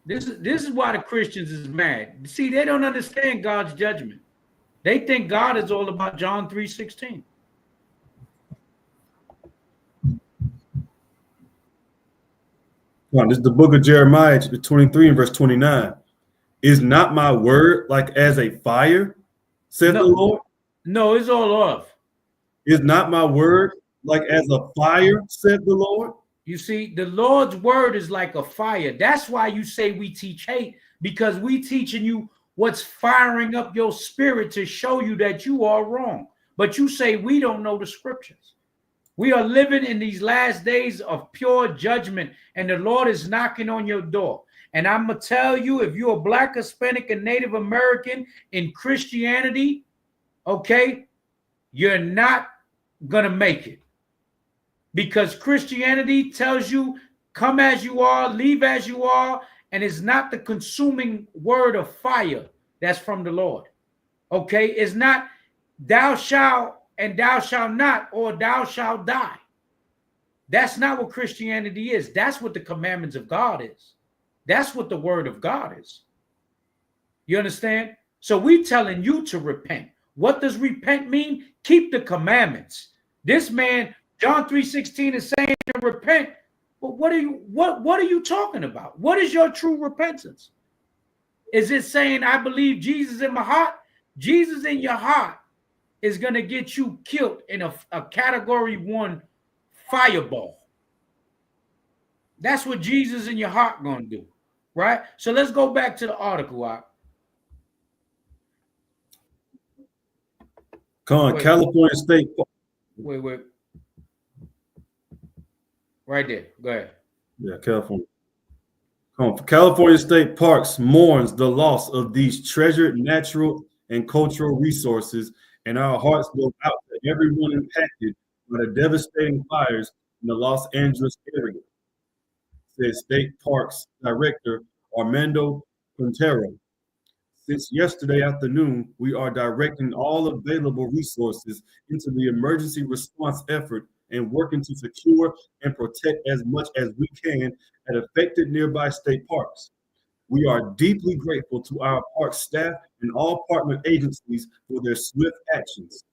S1: This is why the Christians is mad. See, they don't understand God's judgment. They think God is all about John 3:16.
S3: This is the book of Jeremiah, chapter 23 and verse 29. Is not my word like as a fire, said the Lord?
S1: No, it's all off.
S3: Is not my word like as a fire, said the Lord?
S1: You see, the Lord's word is like a fire. That's why you say we teach hate, because we teaching you what's firing up your spirit to show you that you are wrong. But you say we don't know the scriptures. We are living in these last days of pure judgment, and the Lord is knocking on your door. And I'm going to tell you, if you're a Black, Hispanic, and Native American in Christianity, okay, you're not going to make it. Because Christianity tells you, come as you are, leave as you are, and it's not the consuming word of fire that's from the Lord. Okay, it's not thou shalt and thou shalt not, or thou shalt die. That's not what Christianity is. That's what the commandments of God is. That's what the word of God is. You understand? So we telling you to repent. What does repent mean? Keep the commandments. This man, John 3:16, is saying to repent. But what are you talking about? What is your true repentance? Is it saying I believe Jesus in my heart? Jesus in your heart is going to get you killed in a Category 1 fireball. That's what Jesus in your heart going to do, right? So let's go back to the article.
S3: California State.
S1: Wait. Right there. Go ahead.
S3: Yeah, California. California State Parks mourns the loss of these treasured natural and cultural resources, and our hearts go out to everyone impacted by the devastating fires in the Los Angeles area, said State Parks Director Armando Quintero. Since yesterday afternoon, we are directing all available resources into the emergency response effort and working to secure and protect as much as we can at affected nearby state parks. We are deeply grateful to our park staff and all partner agencies for their swift actions.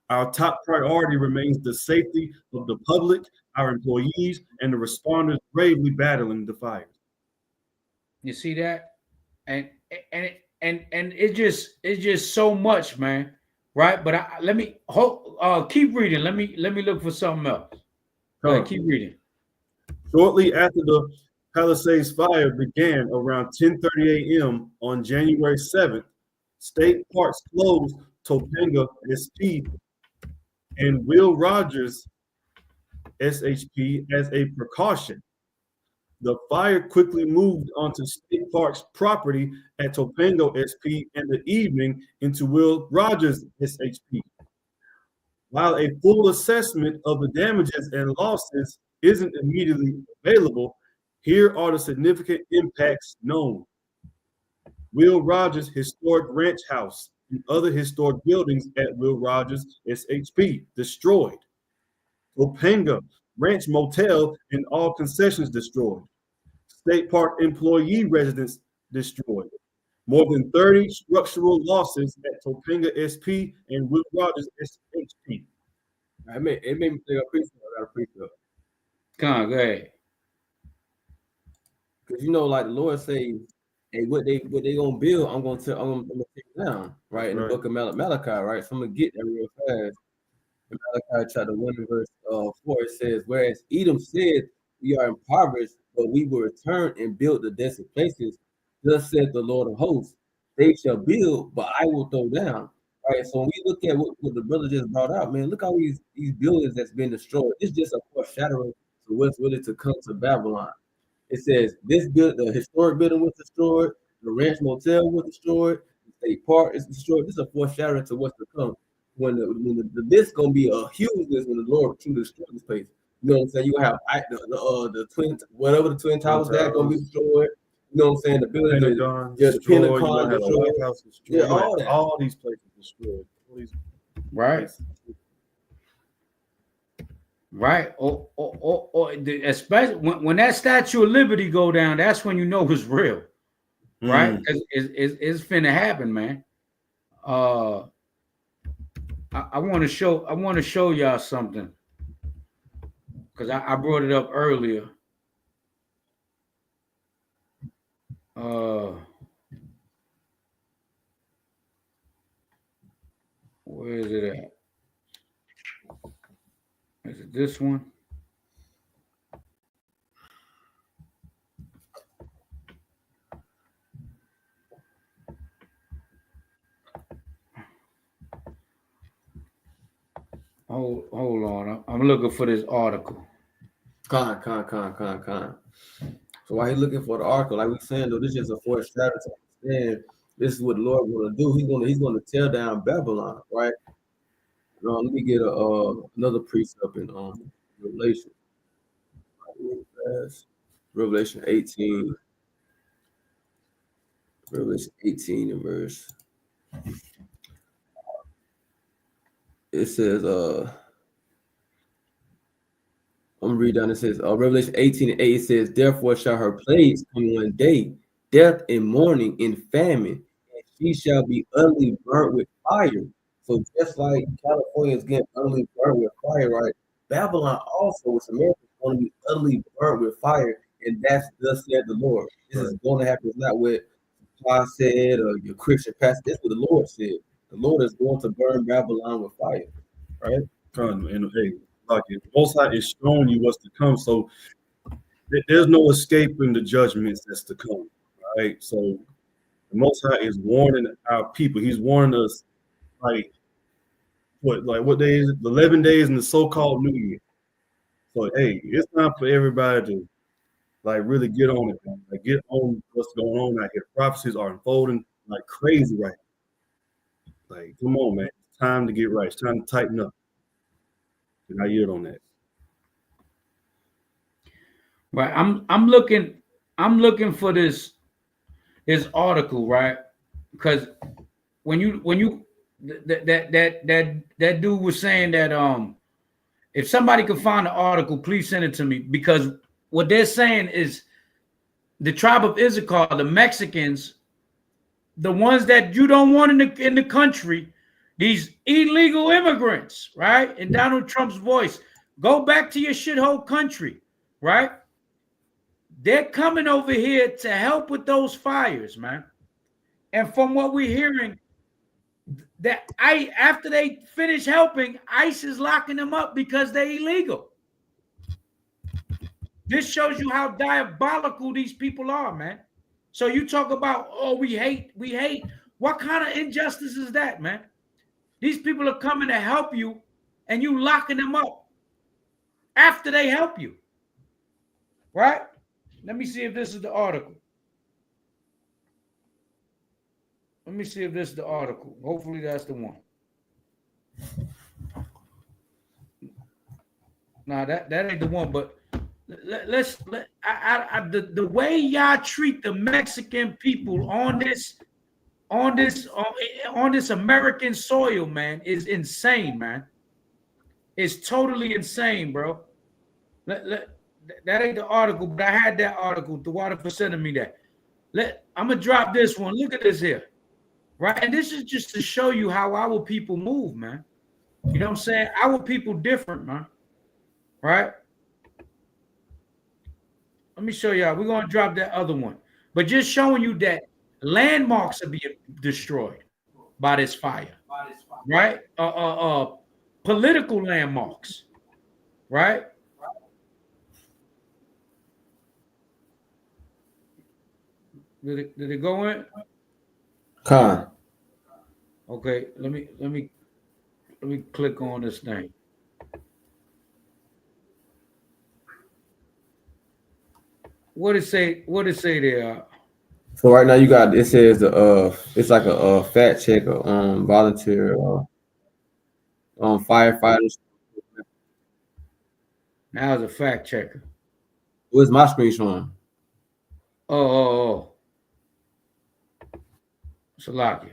S3: Our top priority remains the safety of the public, our employees, and the responders bravely battling the fires.
S1: You see that? And it's just so much, man. Right? But let me keep reading. Let me look for something else. Keep reading.
S3: Shortly after the Palisades fire began around 10:30 a.m. on January 7th, state parks closed Topanga SP and Will Rogers SHP as a precaution. The fire quickly moved onto state parks property at Topanga SP in the evening into Will Rogers SHP. While a full assessment of the damages and losses isn't immediately available, here are the significant impacts known. Will Rogers Historic Ranch House and other historic buildings at Will Rogers SHP destroyed. Topanga ranch motel, and all concessions destroyed. State park employee residence destroyed. More than 30 structural losses at Topanga SP and Will Rogers SHP.
S2: It made me think of precept. I got a precept.
S1: Come on, go ahead.
S2: Because like the Lord say, hey, what they gonna build, I'm gonna take it down, right? In the book of Malachi, right? So I'm gonna get that real fast. In Malachi chapter 1 and verse 4, it says, whereas Edom said, we are impoverished, but we will return and build the desolate places. Thus said the Lord of hosts, they shall build, but I will throw down. All right, so when we look at what the brother just brought out, man, look how these buildings that's been destroyed. It's just a foreshadowing to what's really to come to Babylon. It says the historic building was destroyed, the ranch motel was destroyed, the state park is destroyed. This is a foreshadowing to what's to come. When this gonna be a huge list when the Lord truly destroys this place. You know what I'm saying? You have the twin, whatever the twin towers that gonna be destroyed. You know what I'm saying? The building, the Pentagon destroyed.
S3: All these places destroyed.
S1: Right. Right. Or especially when that Statue of Liberty go down, that's when you know it's real. Right? It's finna happen, man. I want to show y'all something because I brought it up earlier. Where is it at? Is it this one? Hold on. I'm looking for this article.
S2: Con. So while he's looking for the article, like we saying though, this is a foreshadow to understand this is what the Lord gonna do. He's gonna tear down Babylon, right? Let me get another precept in Revelation. Revelation 18. Revelation 18 and verse. It says, I'm gonna read down. It says, Revelation 18 and 8, it says, therefore shall her plagues come one day, death and mourning and famine, and she shall be utterly burnt with fire. So just like California is getting utterly burnt with fire, right? Babylon also, which America, is going to be utterly burnt with fire, and that's thus said the Lord. This is going to happen. It's not what God said or your Christian pastor. That's what the Lord said. The Lord is going to burn Babylon with fire, right?
S3: And hey, like it, Most High is showing you what's to come. So there's no escaping the judgments that's to come, right? So the Most High is warning our people. He's warning us, what day is it? 11 days in the so-called New Year. So hey, it's time for everybody to really get on it, man. Get on what's going on out here. Prophecies are unfolding like crazy right now. Come on, man. It's time to get right. It's time to tighten up. And I yield on that.
S1: Right. I'm looking for this article, right? Because when you that dude was saying that if somebody could find the article, please send it to me, because what they're saying is the tribe of Issachar, the Mexicans, the ones that you don't want in the country, these illegal immigrants, right? In Donald Trump's voice, go back to your shithole country, right? They're coming over here to help with those fires, man. And from what we're hearing, that after they finish helping, ICE is locking them up because they're illegal. This shows you how diabolical these people are, man. So you talk about, we hate. What kind of injustice is that, man? These people are coming to help you, and you locking them up after they help you, right? Let me see if this is the article. Hopefully that's the one. Nah, that ain't the one, but the way y'all treat the Mexican people on this American soil, man, is insane, man. It's totally insane, bro. That ain't the article, but I had that article. The water for sending me that. I'm gonna drop this one. Look at this here, right? And this is just to show you how our people move, man. You know what I'm saying? Our people different, man. Right? Let me show y'all. We're gonna drop that other one, but just showing you that landmarks are being destroyed by this fire, right? Political landmarks, right? Did it go in?
S2: Con.
S1: Okay, let me click on this thing. What it say there?
S2: So right now you got, it says it's like a fact checker volunteer firefighters.
S1: Now it's a fact checker.
S2: Where's my screen showing?
S1: Oh. Salakia.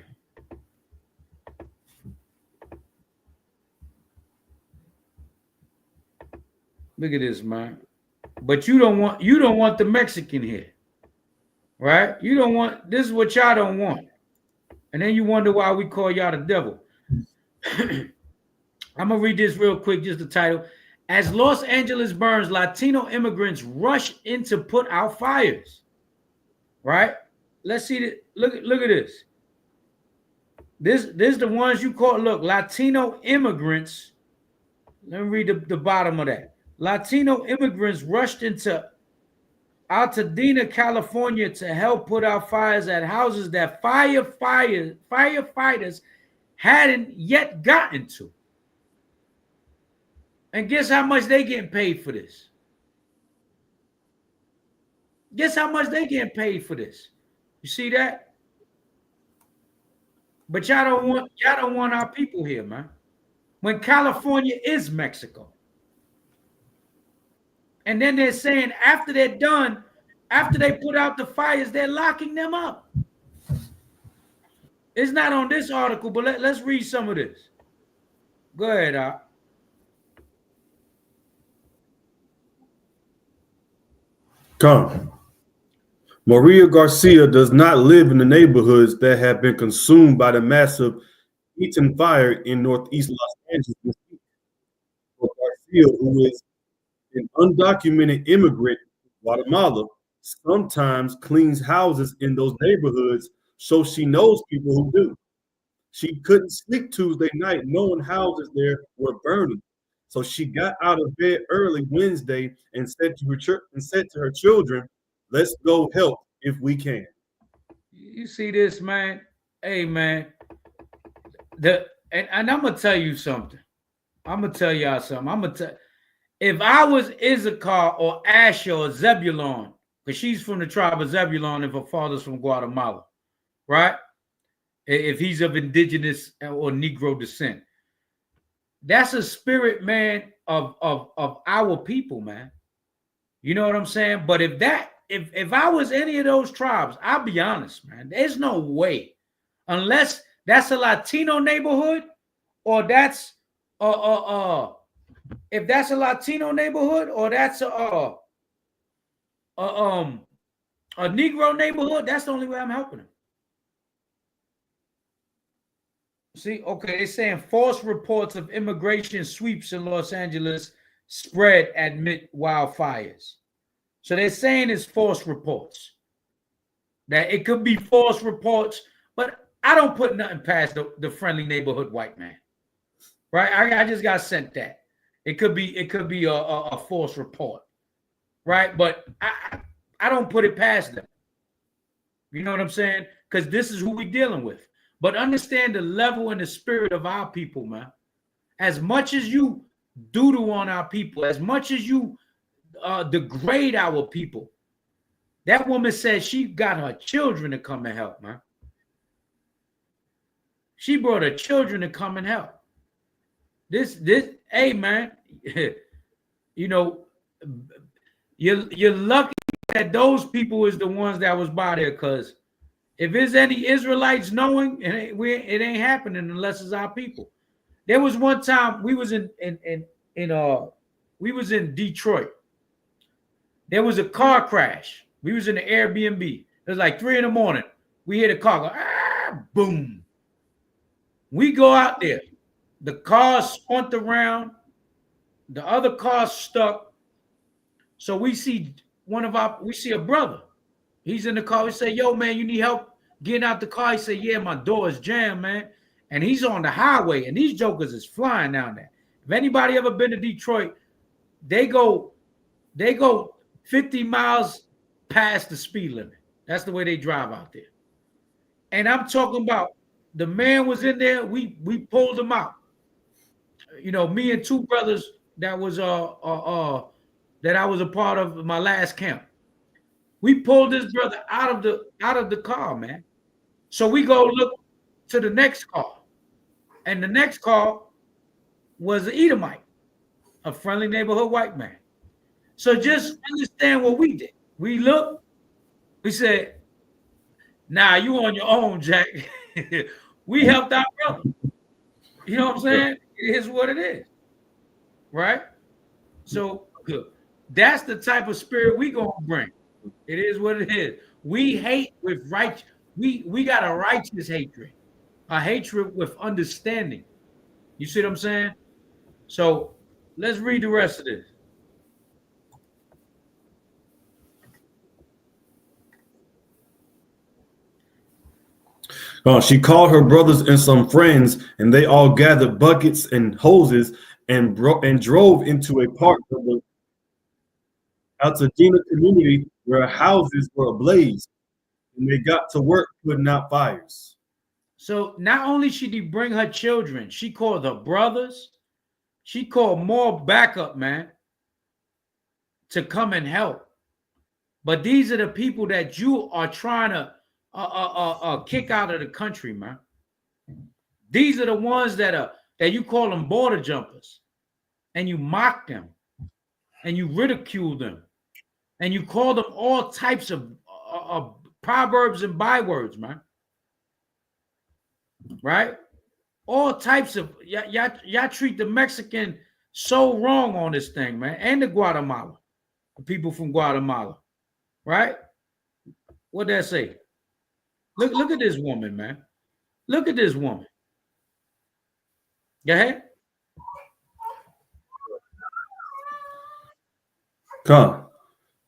S1: Look at this, man. But you don't want the Mexican here. Right? You don't want, this is what y'all don't want. And then you wonder why we call y'all the devil. I'm gonna read this real quick, just the title. As Los Angeles burns, Latino immigrants rush in to put out fires. Right? Let's see that. Look at this. This the ones you call, look, Latino immigrants. Let me read the bottom of that. Latino immigrants rushed into Altadena, California to help put out fires at houses that firefighters hadn't yet gotten to. And guess how much they getting paid for this? Guess how much they getting paid for this? You see that? But y'all don't want our people here, man. When California is Mexico. And then they're saying after they're done, after they put out the fires, they're locking them up. It's not on this article, but let's read some of this. Go ahead, Al.
S3: Come. Maria Garcia does not live in the neighborhoods that have been consumed by the massive Eaton fire in northeast Los Angeles. For Garcia, who is an undocumented immigrant from Guatemala, sometimes cleans houses in those neighborhoods, so she knows people who do. She couldn't sleep Tuesday night knowing houses there were burning. So she got out of bed early Wednesday and said to her children, "Let's go help if we can."
S1: You see this, man? Hey, man. And I'm gonna tell you something. I'm gonna tell y'all something. If I was Issachar or Asher or Zebulon, because she's from the tribe of Zebulon and her father's from Guatemala, right? If he's of indigenous or Negro descent, that's a spirit, man, of our people, man. You know what I'm saying? But if I was any of those tribes, I'll be honest, man, there's no way, unless that's a Latino neighborhood, or that's if that's a Latino neighborhood, or that's a Negro neighborhood, that's the only way I'm helping them. See, okay, they're saying false reports of immigration sweeps in Los Angeles spread amid wildfires. So they're saying it's false reports. That it could be false reports, but I don't put nothing past the friendly neighborhood white man. Right? I just got sent that. It could be a false report. Right? But I don't put it past them. You know what I'm saying? Because this is who we're dealing with. But understand the level and the spirit of our people, man. As much as you doodle on our people, as much as you degrade our people, that woman said she got her children to come and help, man. She brought her children to come and help. This, hey, man, you know, you're lucky that those people is the ones that was by there, because if there's any Israelites knowing, it ain't happening unless it's our people. There was one time we was in Detroit, There was a car crash. We was in the Airbnb. It was like 3 a.m. We hear the car go, boom. We go out there. The car spun around. The other car stuck. So we see a brother. He's in the car. We say, yo, man, you need help getting out the car? He said, yeah, my door is jammed, man. And he's on the highway, and these jokers is flying down there. If anybody ever been to Detroit, they go 50 miles past the speed limit. That's the way they drive out there. And I'm talking about the man was in there. We pulled him out. You know, me and two brothers that was that I was a part of my last camp. We pulled this brother out of the car, man. So we go look to the next car. And the next car was an Edomite, a friendly neighborhood white man. So just understand what we did. We looked, we said, nah, you on your own, Jack. We helped our brother. You know what I'm saying? It is what it is. Right? So that's the type of spirit we gonna bring. It is what it is. We hate with right. We got a righteous hatred, a hatred with understanding. You see what I'm saying? So let's read the rest of this.
S3: She called her brothers and some friends, and they all gathered buckets and hoses and drove into a part of the Altadena community where houses were ablaze, and they got to work putting out fires.
S1: So not only should he bring her children, she called her brothers. She called more backup, man, to come and help. But these are the people that you are trying to kick out of the country, man. These are the ones that you call them border jumpers, and you mock them, and you ridicule them, and you call them all types of proverbs and bywords, man. Right? All types of y'all treat the Mexican so wrong on this thing, man, and the Guatemala, the people from Guatemala, right? What that say? Look at this woman, man. Look at this woman. Go ahead.
S3: Come.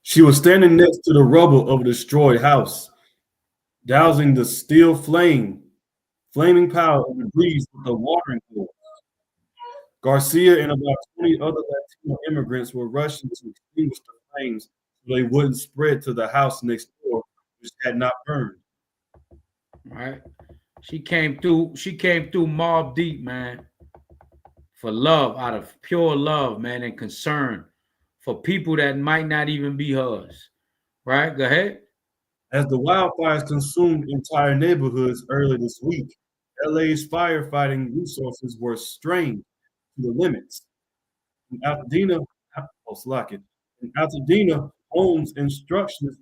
S3: She was standing next to the rubble of a destroyed house, dousing the still flaming pile of debris with a watering hole. Garcia and about 20 other Latino immigrants were rushing to extinguish the flames so they wouldn't spread to the house next door, which had not burned.
S1: Right. She came through mob deep, man, for love, out of pure love, man, and concern for people that might not even be hers. Right? Go ahead.
S3: As the wildfires consumed entire neighborhoods earlier this week, LA's firefighting resources were strained to the limits. In Altadena, homes and structures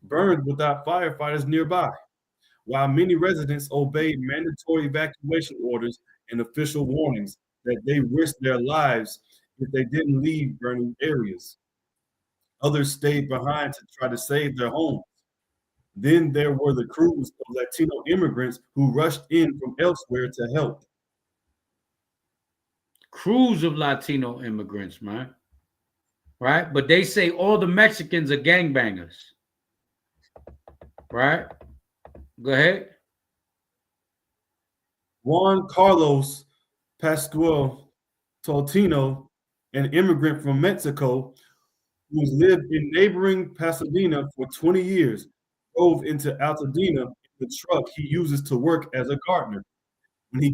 S3: burned without firefighters nearby, while many residents obeyed mandatory evacuation orders and official warnings that they risked their lives if they didn't leave burning areas. Others stayed behind to try to save their homes. Then there were the crews of Latino immigrants who rushed in from elsewhere to help.
S1: Crews of Latino immigrants, man. Right? But they say all the Mexicans are gangbangers. Right? Go ahead.
S3: Juan Carlos Pascual Toltino, an immigrant from Mexico who's lived in neighboring Pasadena for 20 years, drove into Altadena in the truck he uses to work as a gardener. When he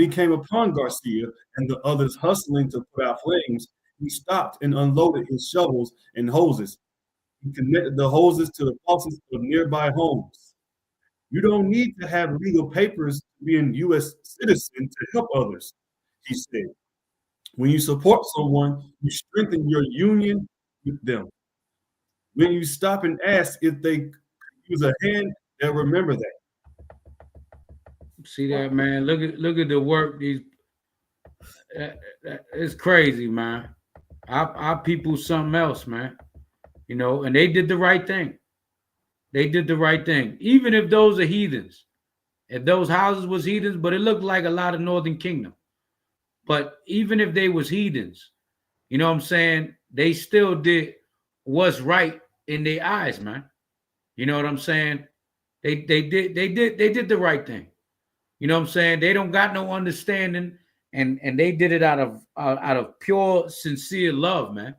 S3: came upon Garcia and the others hustling to put out flames, he stopped and unloaded his shovels and hoses. He connected the hoses to the faucets of nearby homes. You don't need to have legal papers to be a U.S. citizen to help others, he said. When you support someone, you strengthen your union with them. When you stop and ask if they could use a hand, they'll remember that.
S1: See that, man? Look at the work. It's crazy, man. Our people something else, man. You know, and they did the right thing. They did the right thing. Even if those are heathens. If those houses was heathens, but it looked like a lot of Northern Kingdom. But even if they was heathens, you know what I'm saying? They still did what's right in their eyes, man. You know what I'm saying? They did the right thing. You know what I'm saying? They don't got no understanding, and they did it out of pure, sincere love, man.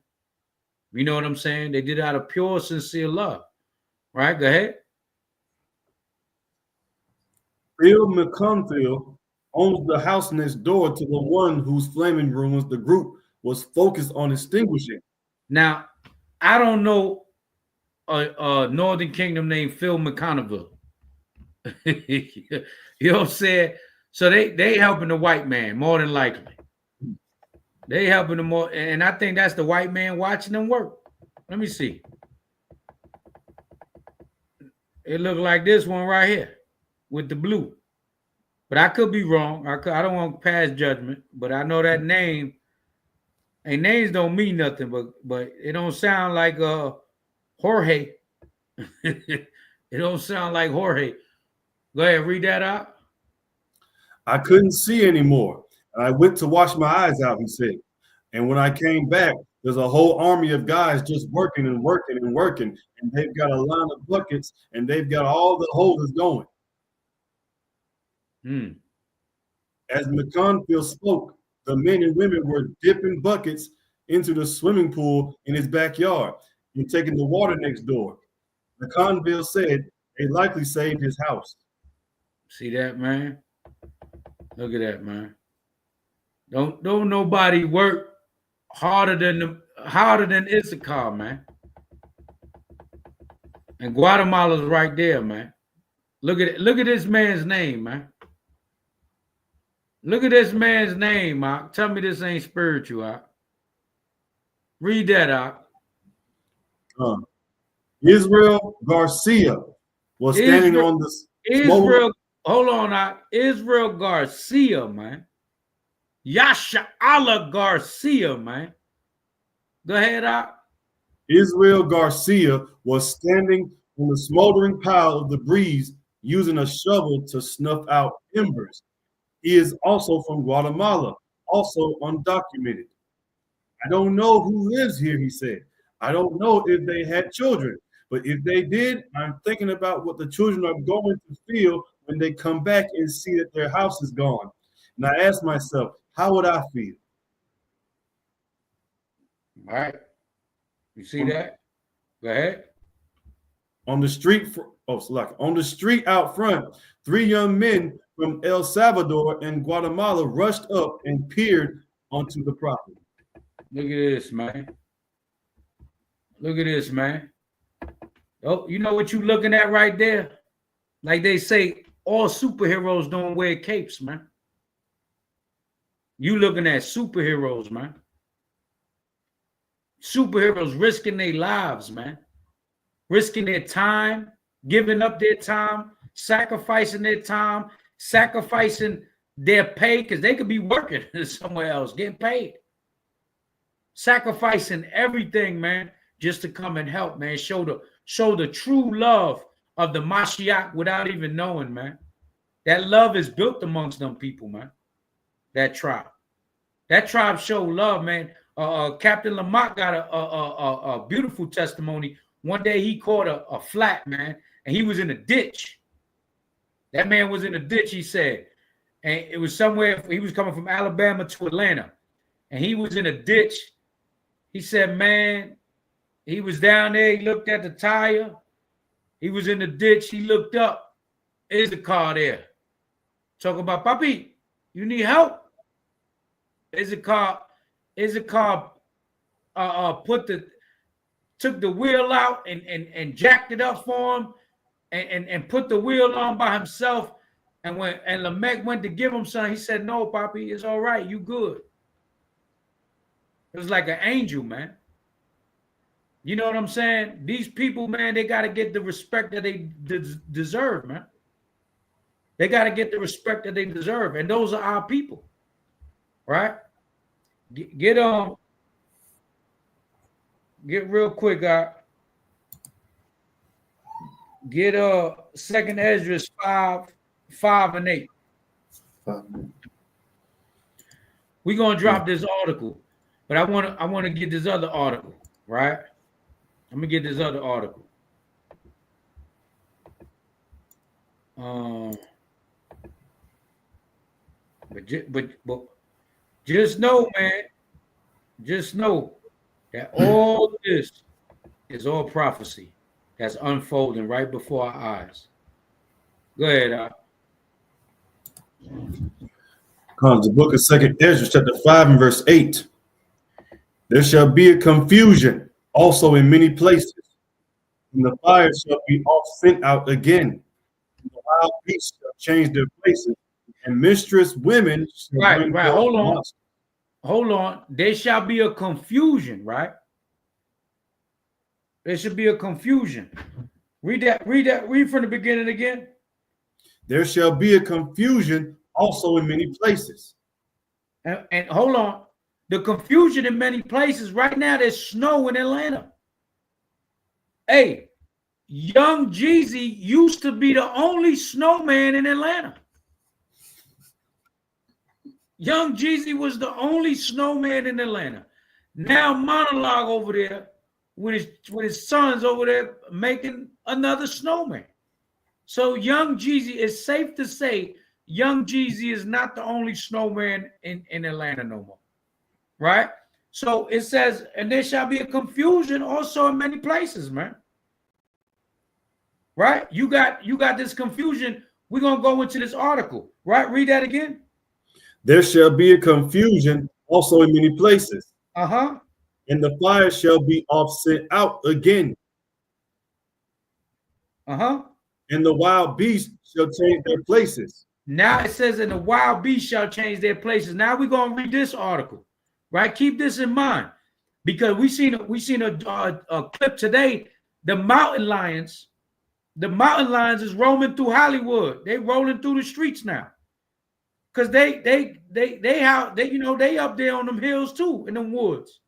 S1: You know what I'm saying? They did it out of pure, sincere love. Right? Go ahead.
S3: Phil McConville owns the house next door to the one whose flaming ruins the group was focused on extinguishing.
S1: Now, I don't know a Northern Kingdom named Phil McConville. You know what I'm saying? So they helping the white man more than likely. They helping them more, and I think that's the white man watching them work. Let me see. It looked like this one right here with the blue, but I could be wrong. I don't want to pass judgment, but I know that name. And names don't mean nothing, but it don't sound like Jorge. It don't sound like Jorge. Go ahead, read that out.
S3: I couldn't see anymore, and I went to wash my eyes out, he said. And when I came back, there's a whole army of guys just working and working and working, and they've got a line of buckets, and they've got all the hoses going. As McConville spoke, the men and women were dipping buckets into the swimming pool in his backyard and taking the water next door. McConville said they likely saved his house.
S1: See that, man? Look at that, man. Don't nobody work harder than Issachar, man. And Guatemala's right there, man. Look at this man's name, man. Look at this man's name, Mark. Tell me this ain't spiritual, Mark. Read that out.
S3: Israel Garcia was standing on the
S1: Israel. Hold on, Mark. Israel Garcia, man. Yasha Allah Garcia, man. Go ahead, Mark.
S3: Israel Garcia was standing on the smoldering pile of debris using a shovel to snuff out embers. He is also from Guatemala, also undocumented. I don't know who lives here, he said. I don't know if they had children, but if they did, I'm thinking about what the children are going to feel when they come back and see that their house is gone. And I asked myself, how would I feel?
S1: All right. You see that? Go ahead.
S3: On the street out front, 3 young men from El Salvador and Guatemala rushed up and peered onto the property.
S1: Look at this, man. Look at this, man. Oh, you know what you looking at right there? Like they say, all superheroes don't wear capes, man. You looking at superheroes, man. Superheroes risking their lives, man. Risking their time, giving up their time, sacrificing their time, sacrificing their pay, because they could be working somewhere else, getting paid. Sacrificing everything, man, just to come and help, man. Show the true love of the Mashiach without even knowing, man. That love is built amongst them people, man. That tribe. That tribe showed love, man. Captain Lamont got a beautiful testimony. One day he caught a flat, man, and he was in a ditch. That man was in a ditch, he said. And it was somewhere, he was coming from Alabama to Atlanta. And he was in a ditch. He said, man, he was down there. He looked at the tire. He was in the ditch. He looked up. There's a car there. Talking about, Papi, you need help? There's a car took the wheel out and jacked it up for him and put the wheel on by himself. And when Lamech went to give him something, he said, no, Papi, it's all right. You good. It was like an angel, man. You know what I'm saying? These people, man, they got to get the respect that they deserve, man. They got to get the respect that they deserve. And those are our people, right? Get on. Get real quick, get 2nd Esdras 5 and 8. We're gonna drop this article, but I want to get this other article, right? Let me get this other article. But just know, man, just know that all this is all prophecy that's unfolding right before our eyes. Go ahead,
S3: Comes the book of 2nd Ezra, chapter 5 and verse 8. There shall be a confusion also in many places, and the fire shall be oft sent out again. And the wild beasts shall change their places, and mistress women shall bring
S1: Right.
S3: forth
S1: Hold
S3: monsters.
S1: on. There shall be a confusion, right? There should be a confusion. Read from the beginning again.
S3: There shall be a confusion also in many places.
S1: And hold on. The confusion in many places right now, there's snow in Atlanta. Hey, Young Jeezy used to be the only snowman in Atlanta. Young Jeezy was the only snowman in Atlanta. Now Monologue over there with his sons over there making another snowman. So Young Jeezy, is safe to say Young Jeezy is not the only snowman in Atlanta no more. Right? So it says, and there shall be a confusion also in many places, man. Right? You got this confusion. We're gonna go into this article, right? Read that again.
S3: There shall be a confusion also in many places.
S1: Uh-huh.
S3: And the fire shall be oft sent out again.
S1: Uh-huh.
S3: And the wild beasts shall change their places.
S1: Now it says, and the wild beasts shall change their places. Now we're gonna read this article, right? Keep this in mind, because we seen a clip today. The mountain lions is roaming through Hollywood. They rolling through the streets now, because they up there on them hills too, in them woods.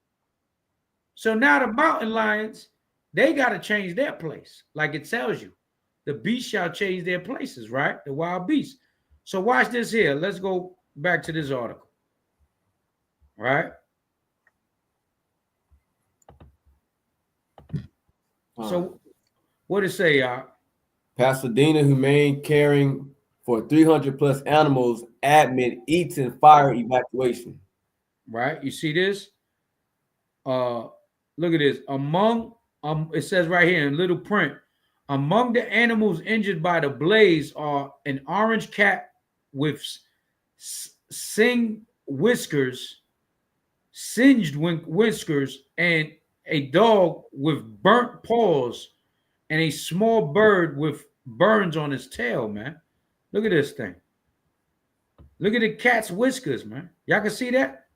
S1: So now the mountain lions, they got to change their place, like it tells you. The beasts shall change their places, right? The wild beasts. So watch this here. Let's go back to this article. Right? So what did it say, y'all?
S2: Pasadena humane caring for 300 plus animals admit Eaton fire evacuation.
S1: Right? You see this? Look at this. Among it says right here in little print, among the animals injured by the blaze are an orange cat with singed whiskers, and a dog with burnt paws, and a small bird with burns on his tail, man. Look at this thing. Look at the cat's whiskers, man. Y'all can see that?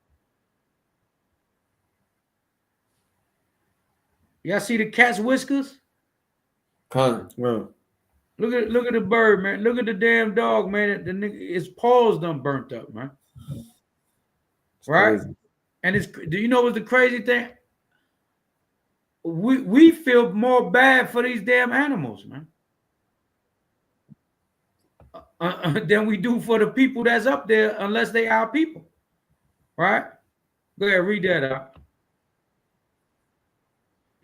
S1: Y'all see the cat's whiskers?
S2: Well,
S1: Look at the bird, man. Look at the damn dog, man. The nigga, his paws done burnt up, man. Right? Crazy. And do you know what's the crazy thing? We feel more bad for these damn animals, man, than we do for the people that's up there, unless they our people. Right? Go ahead, read that out.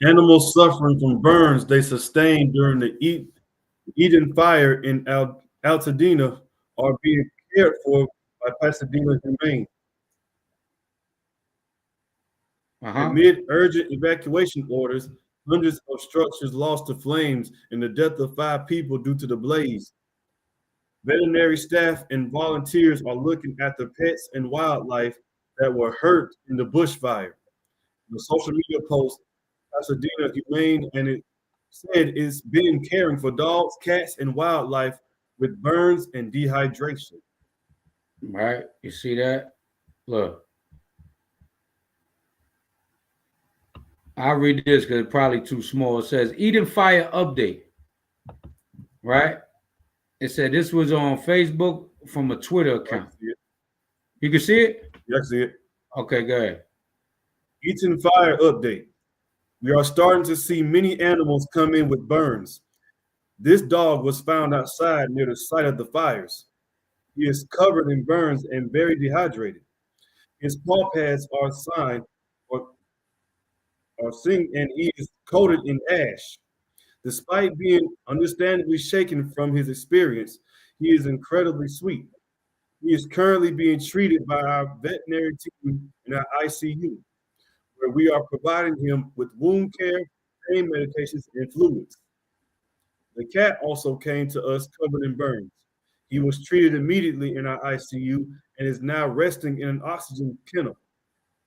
S3: Animals suffering from burns they sustained during the Eden fire in Altadena are being cared for by Pasadena Humane. Amid urgent evacuation orders, hundreds of structures lost to flames and the death of 5 people due to the blaze. Veterinary staff and volunteers are looking at the pets and wildlife that were hurt in the bushfire. The social media post, Pasadena Humane, and it said it's been caring for dogs, cats, and wildlife with burns and dehydration.
S1: Right, you see that? Look. I'll read this because it's probably too small. It says Eden Fire update. Right? It said this was on Facebook from a Twitter account. You can see it?
S3: Yeah, I see it.
S1: Okay, go ahead.
S3: Eden Fire update. We are starting to see many animals come in with burns. This dog was found outside near the site of the fires. He is covered in burns and very dehydrated. His paw pads are signed or are seen, and he is coated in ash. Despite being understandably shaken from his experience, he is incredibly sweet. He is currently being treated by our veterinary team in our ICU, where we are providing him with wound care, pain medications, and fluids. The cat also came to us covered in burns. He was treated immediately in our ICU and is now resting in an oxygen kennel.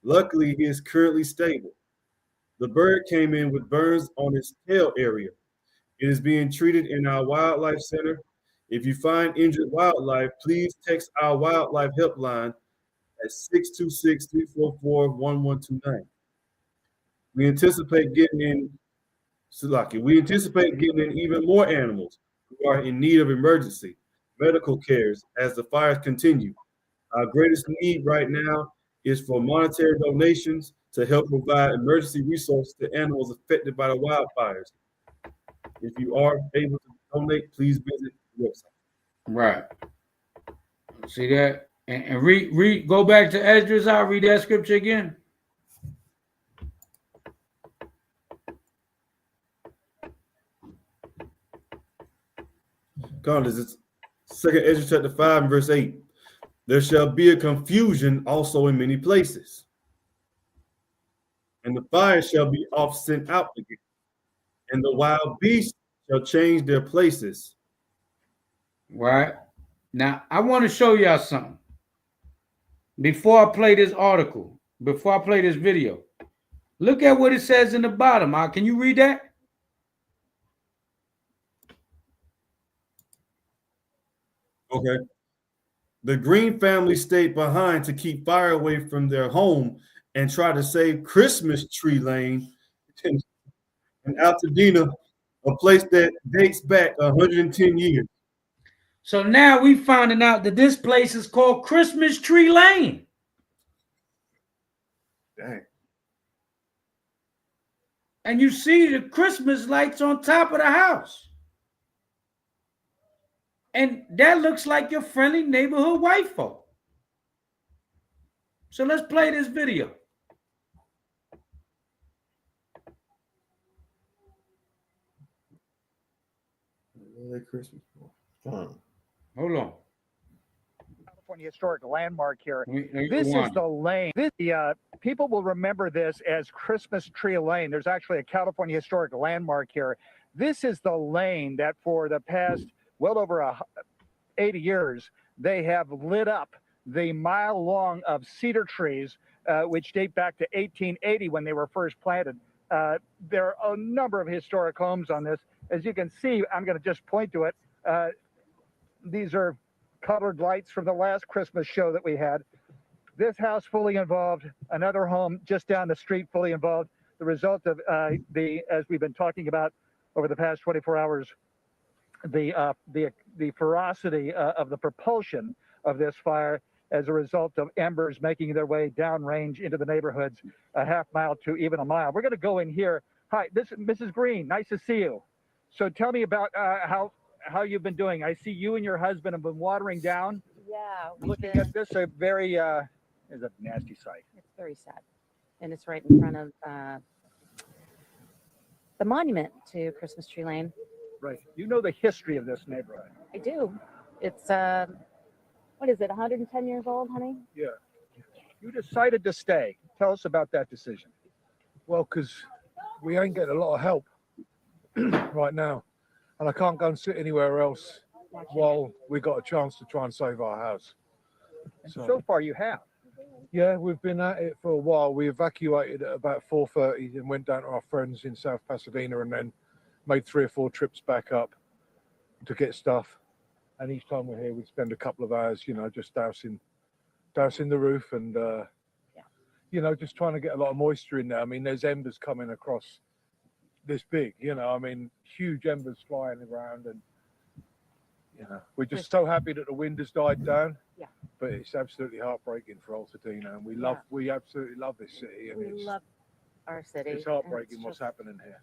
S3: Luckily, he is currently stable. The bird came in with burns on its tail area. It is being treated in our wildlife center. If you find injured wildlife, please text our wildlife helpline at 626-344-1129. We anticipate getting in even more animals who are in need of emergency medical cares as the fires continue. Our greatest need right now is for monetary donations to help provide emergency resources to animals affected by the wildfires. If you are able to donate, please visit the website.
S1: Right. See that? And read go back to Esdras. I'll read that scripture again.
S3: This is 2 Esdras chapter 5 and verse 8. There shall be a confusion also in many places, and the fire shall be oft sent out again, and the wild beasts shall change their places.
S1: Right. Now, I want to show y'all something. Before I play this article, before I play this video, look at what it says in the bottom. Can you read that?
S3: Okay. The Green family stayed behind to keep fire away from their home and try to save Christmas Tree Lane in Altadena, a place that dates back 110 years.
S1: So now we finding out that this place is called Christmas Tree Lane.
S3: Dang.
S1: And you see the Christmas lights on top of the house. And that looks like your friendly neighborhood white folk. So let's play this video.
S2: Christmas.
S1: Hold on.
S6: California historic landmark here. This is the lane. People will remember this as Christmas Tree Lane. There's actually a California historic landmark here. This is the lane that for the past well over 80 years, they have lit up the mile long of cedar trees, which date back to 1880 when they were first planted. There are a number of historic homes on this. As you can see, I'm going to just point to it. These are colored lights from the last Christmas show that we had. This house fully involved, another home just down the street fully involved. The result of as we've been talking about over the past 24 hours, the ferocity of the propulsion of this fire as a result of embers making their way downrange into the neighborhoods, a half mile to even a mile. We're going to go in here. Hi, this is Mrs. Green. Nice to see you. So tell me about how you've been doing. I see you and your husband have been watering down.
S7: Yeah.
S6: Looking at this, a very is a nasty sight.
S7: It's very sad. And it's right in front of the monument to Christmas Tree Lane.
S6: Right. You know the history of this neighborhood.
S7: I do. It's, what is it, 110 years old, honey?
S6: Yeah. You decided to stay. Tell us about that decision.
S8: Well, because we ain't getting a lot of help right now. And I can't go and sit anywhere else while we got a chance to try and save our house.
S6: And so far you have.
S8: Yeah, we've been at it for a while. We evacuated at about 4:30 and went down to our friends in South Pasadena and then made 3 or 4 trips back up to get stuff. And each time we're here, we spend a couple of hours, just dousing the roof and, just trying to get a lot of moisture in there. I mean, there's embers coming across this big, huge embers flying around. And, we're just so happy that the wind has died down.
S7: Yeah.
S8: But it's absolutely heartbreaking for Altadena. And we absolutely love this city. And
S7: our city.
S8: It's
S7: and
S8: heartbreaking what's
S7: just
S8: happening here.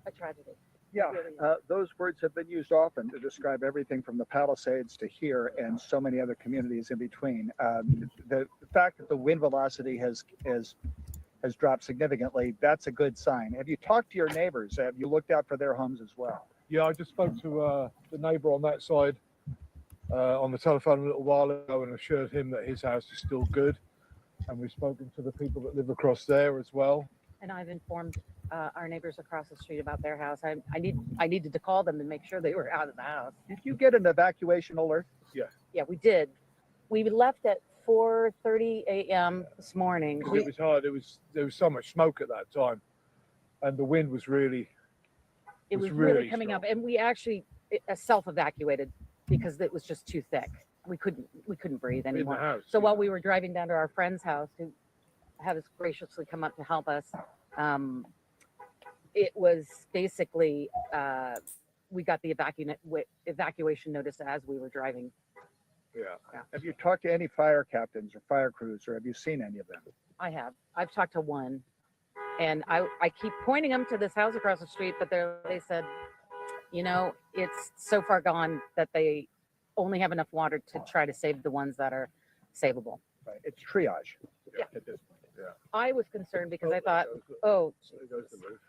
S7: a tragedy.
S6: Yeah,
S7: Really.
S6: those words have been used often to describe everything from the Palisades to here and so many other communities in between. The fact that the wind velocity has dropped significantly, that's a good sign. Have you talked to your neighbors? Have you looked out for their homes as well?
S8: Yeah, I just spoke to the neighbour on that side on the telephone a little while ago and assured him that his house is still good. And we've spoken to the people that live across there as well.
S7: And I've informed our neighbors across the street about their house. I needed to call them and make sure they were out of the house.
S6: Did you get an evacuation alert?
S7: Yeah, we did. We left at 4:30 a.m. this morning.
S8: Because it was hard. There was so much smoke at that time, and the wind was really.
S7: It was really coming
S8: strong.
S7: up, and we actually self-evacuated because it was just too thick. We couldn't breathe
S8: In the
S7: anymore.
S8: house.
S7: So while we were driving down to our friend's house, who had us graciously come up to help us, it was basically we got the evacuation notice as we were driving.
S8: Yeah.
S6: Have you talked to any fire captains or fire crews, or have you seen any of them?
S7: I have. I've talked to one, and I keep pointing them to this house across the street, but they said, you know, it's so far gone that they only have enough water to try to save the ones that are savable.
S6: Right. It's triage.
S7: Yeah.
S8: At this point, yeah.
S7: I was concerned because I thought, oh,
S8: There goes the roof.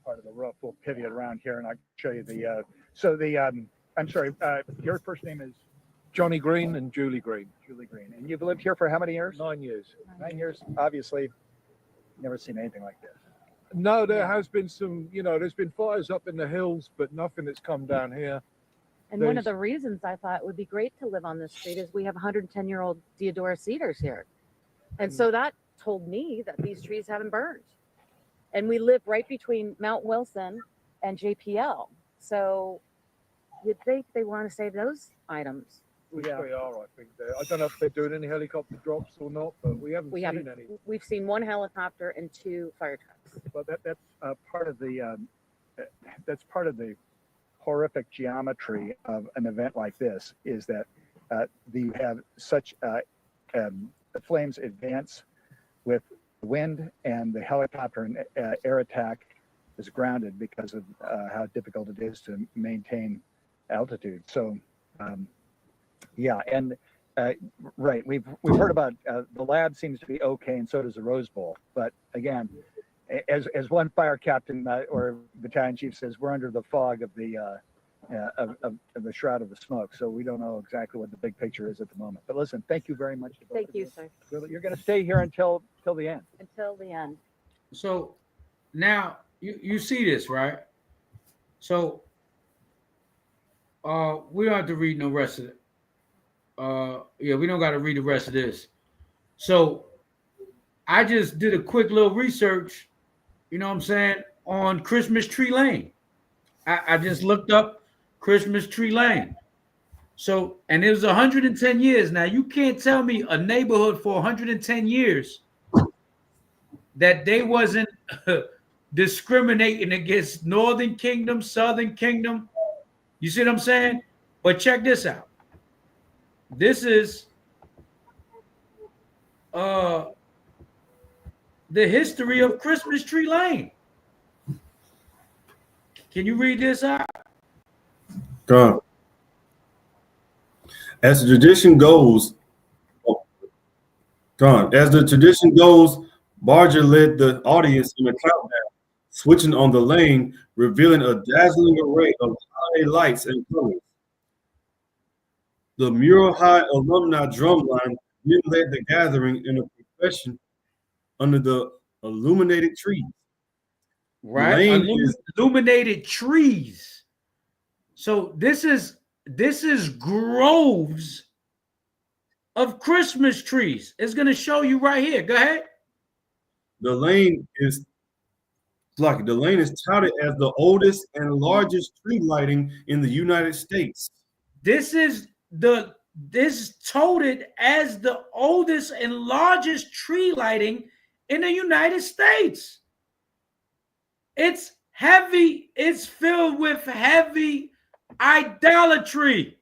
S6: Part of the roof. We'll pivot around here, and I'll show you the. I'm sorry. Your first name is
S8: Johnny Green and Julie Green.
S6: Julie Green, and you've lived here for how many years?
S8: 9 years.
S6: 9 years. Obviously, never seen anything like this.
S8: No, there has been some, there's been fires up in the hills, but nothing that's come down here.
S7: and one of the reasons I thought it would be great to live on this street is we have 110-year-old deodora cedars here. And so that told me that these trees haven't burned. And we live right between Mount Wilson and JPL. So you'd think they want to save those items.
S8: Which they are, I think. I don't know if they're doing any helicopter drops or not, but we haven't seen any.
S7: We've seen one helicopter and 2 fire trucks.
S6: Well, that's part of the horrific geometry of an event like this is that you have such the flames advance with wind, and the helicopter and air attack is grounded because of how difficult it is to maintain altitude. So, right. We've heard about the lab seems to be okay, and so does the Rose Bowl. But again, as one fire captain or battalion chief says, we're under the fog of the shroud of the smoke, so we don't know exactly what the big picture is at the moment. But listen, thank you very much.
S7: Thank you, sir.
S6: You're going to stay here until the end.
S7: Until the end.
S1: So now you see this, right? So we don't have to read no rest of it. We don't got to read the rest of this. So I just did a quick little research, you know what I'm saying, on Christmas Tree Lane. I just looked up Christmas Tree Lane. So, and it was 110 years. Now, you can't tell me a neighborhood for 110 years that they wasn't discriminating against Northern Kingdom, Southern Kingdom. You see what I'm saying? But check this out. This is the history of Christmas Tree Lane. Can you read this out?
S3: God. As the tradition goes, Barger led the audience in a countdown, switching on the lane, revealing a dazzling array of holiday lights and colors. The Mural High alumni drumline then led the gathering in a procession under the illuminated trees.
S1: Right, illuminated trees. So this is groves of Christmas trees. It's going to show you right here. Go ahead.
S3: The lane is touted as the oldest and largest tree lighting in the United States.
S1: This touted as the oldest and largest tree lighting in the United States. It's heavy. It's filled with heavy idolatry.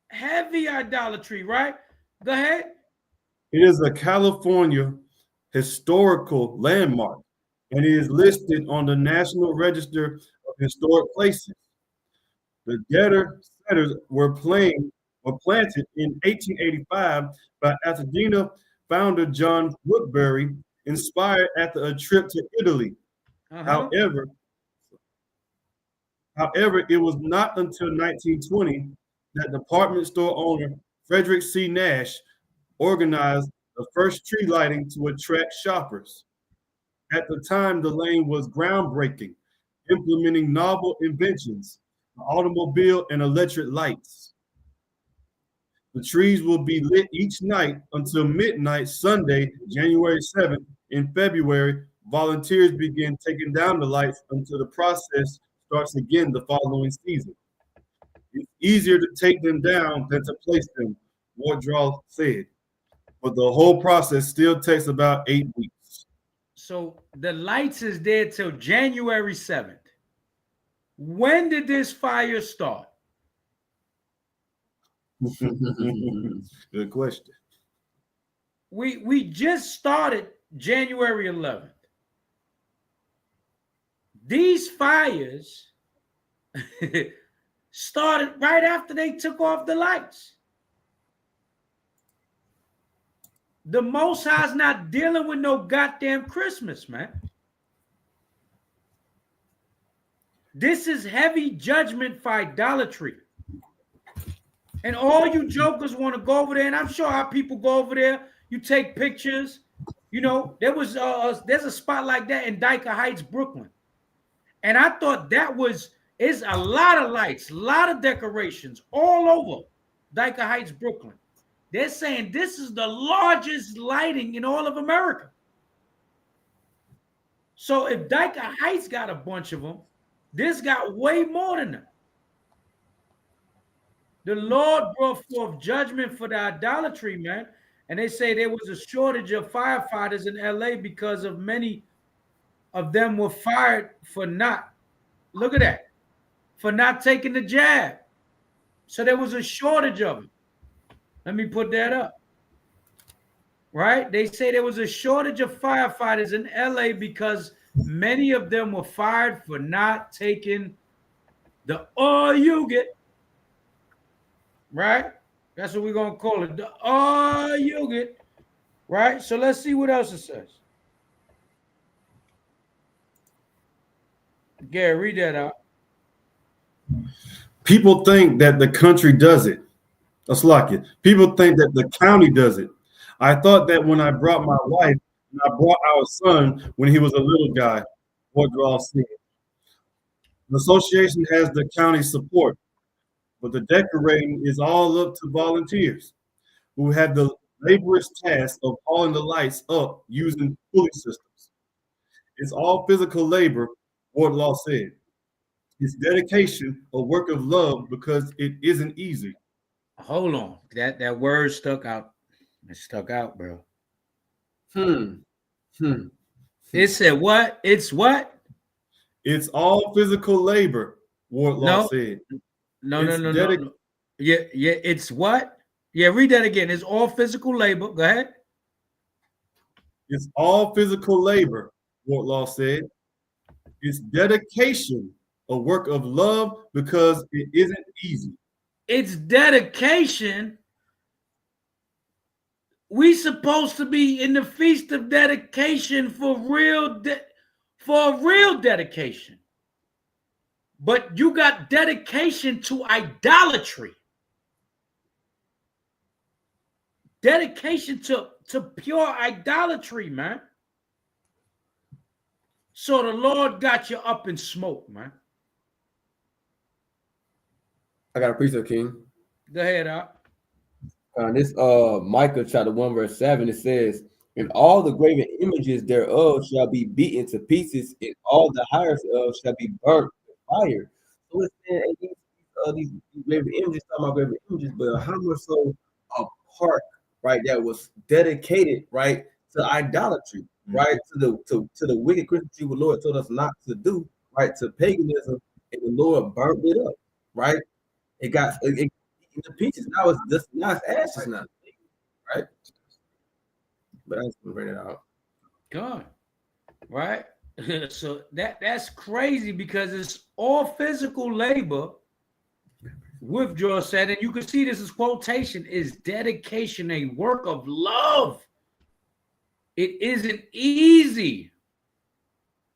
S1: Heavy idolatry, right? Go ahead.
S3: It is a California historical landmark, and it is listed on the National Register of Historic Places. The Getter setters were planted in 1885 by Altadena founder John Woodbury, inspired after a trip to Italy. However, it was not until 1920 that department store owner Frederick C. Nash organized the first tree lighting to attract shoppers. At the time, the lane was groundbreaking, implementing novel inventions, an automobile and electric lights. The trees will be lit each night until midnight Sunday, January 7th. In February, volunteers begin taking down the lights until the process starts again the following season. It's easier to take them down than to place them, Wardrow said. But the whole process still takes about 8 weeks.
S1: So the lights is there till January 7th. When did this fire start?
S3: Good question.
S1: We just started January 11th. These fires started right after they took off the lights. The Most High's not dealing with no goddamn Christmas, man. This is heavy judgment for idolatry. And all you jokers want to go over there, and I'm sure our people go over there, you take pictures. You know, there's a spot like that in Dyker Heights, Brooklyn. And I thought it's a lot of lights, a lot of decorations all over Dyker Heights, Brooklyn. They're saying this is the largest lighting in all of America. So if Dyker Heights got a bunch of them, this got way more than that. The Lord brought forth judgment for the idolatry, man. And they say there was a shortage of firefighters in LA because of many of them were fired for not, look at that, for not taking the jab. So there was a shortage of them. Let me put that up. Right? They say there was a shortage of firefighters in LA because many of them were fired for not taking the all you get. Right? That's what we're going to call it. The all you get. Right? So let's see what else it says. Gary, read that out.
S3: People think that the country does it. That's like it. People think that the county does it. I thought that when I brought my wife and I brought our son when he was a little guy, Wardrow said. The association has the county support, but the decorating is all up to volunteers who have the laborious task of hauling the lights up using pulley systems. It's all physical labor, Wardlaw said. It's dedication, a work of love, because it isn't easy.
S1: Hold on. That word stuck out. It stuck out, bro. It said what? It's what?
S3: It's all physical labor, Wardlaw said.
S1: No. Yeah, it's what? Yeah, read that again. It's all physical labor. Go ahead.
S3: It's all physical labor, Wardlaw said. It's dedication, a work of love, because it isn't easy.
S1: It's dedication. We supposed to be in the feast of dedication for real dedication. But you got dedication to idolatry. Dedication to pure idolatry, man. So the Lord got you up in smoke, man.
S2: I got a precept, King.
S1: Go ahead, Al.
S2: This Micah chapter 1 verse 7, it says, "And all the graven images thereof shall be beaten to pieces, and all the hires of shall be burnt with fire." So it's saying these graven images, talking about graven images, but how much so a park, right, that was dedicated, right, to idolatry, right, to the wicked Christianity what the Lord told us not to do, right, to paganism, and the Lord burnt it up, right? It got the pieces. Now it's ashes now, right? But I just want to bring it out.
S1: God, right? So that's crazy because it's all physical labor. Withdraw said, and you can see this is quotation, is dedication, a work of love. It isn't easy.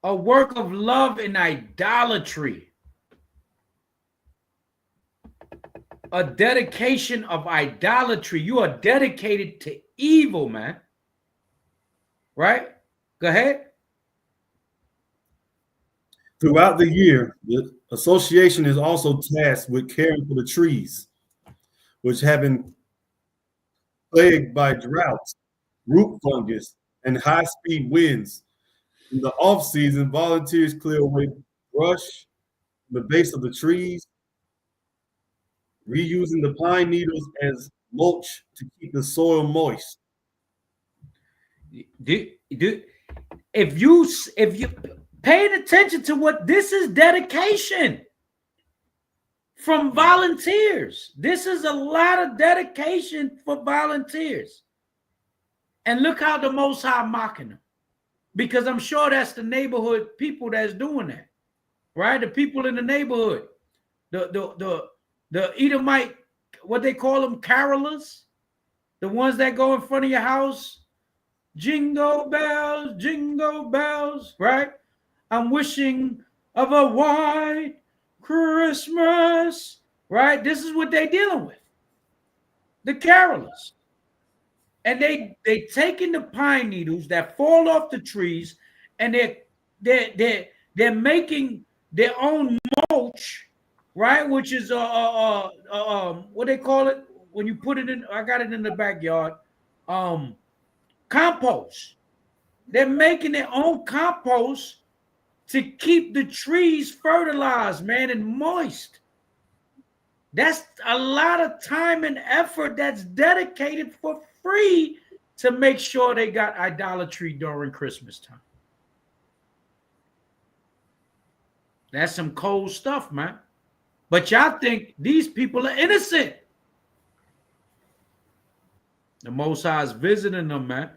S1: A work of love and idolatry. A dedication of idolatry. You are dedicated to evil, man. Right? Go ahead.
S3: Throughout the year, the association is also tasked with caring for the trees, which have been plagued by droughts, root fungus, and high-speed winds. In the off-season, volunteers clear away brush from the base of the trees, reusing the pine needles as mulch to keep the soil moist.
S1: If you paying attention to what this is, dedication from volunteers. This is a lot of dedication for volunteers. And look how the Most High mocking them. Because I'm sure that's the neighborhood people that's doing that. Right? The people in the neighborhood. The Edomite, what they call them, carolers. The ones that go in front of your house. Jingle bells, right? I'm wishing of a white Christmas, right? This is what they're dealing with. The carolers. And they taking the pine needles that fall off the trees and they're making their own mulch, right? Which is what they call it when you put it in. I got it in the backyard. Compost. They're making their own compost to keep the trees fertilized, man, and moist. That's a lot of time and effort that's dedicated for free to make sure they got idolatry during Christmas time. That's some cold stuff, man. But y'all think these people are innocent. The Most High is visiting them, man.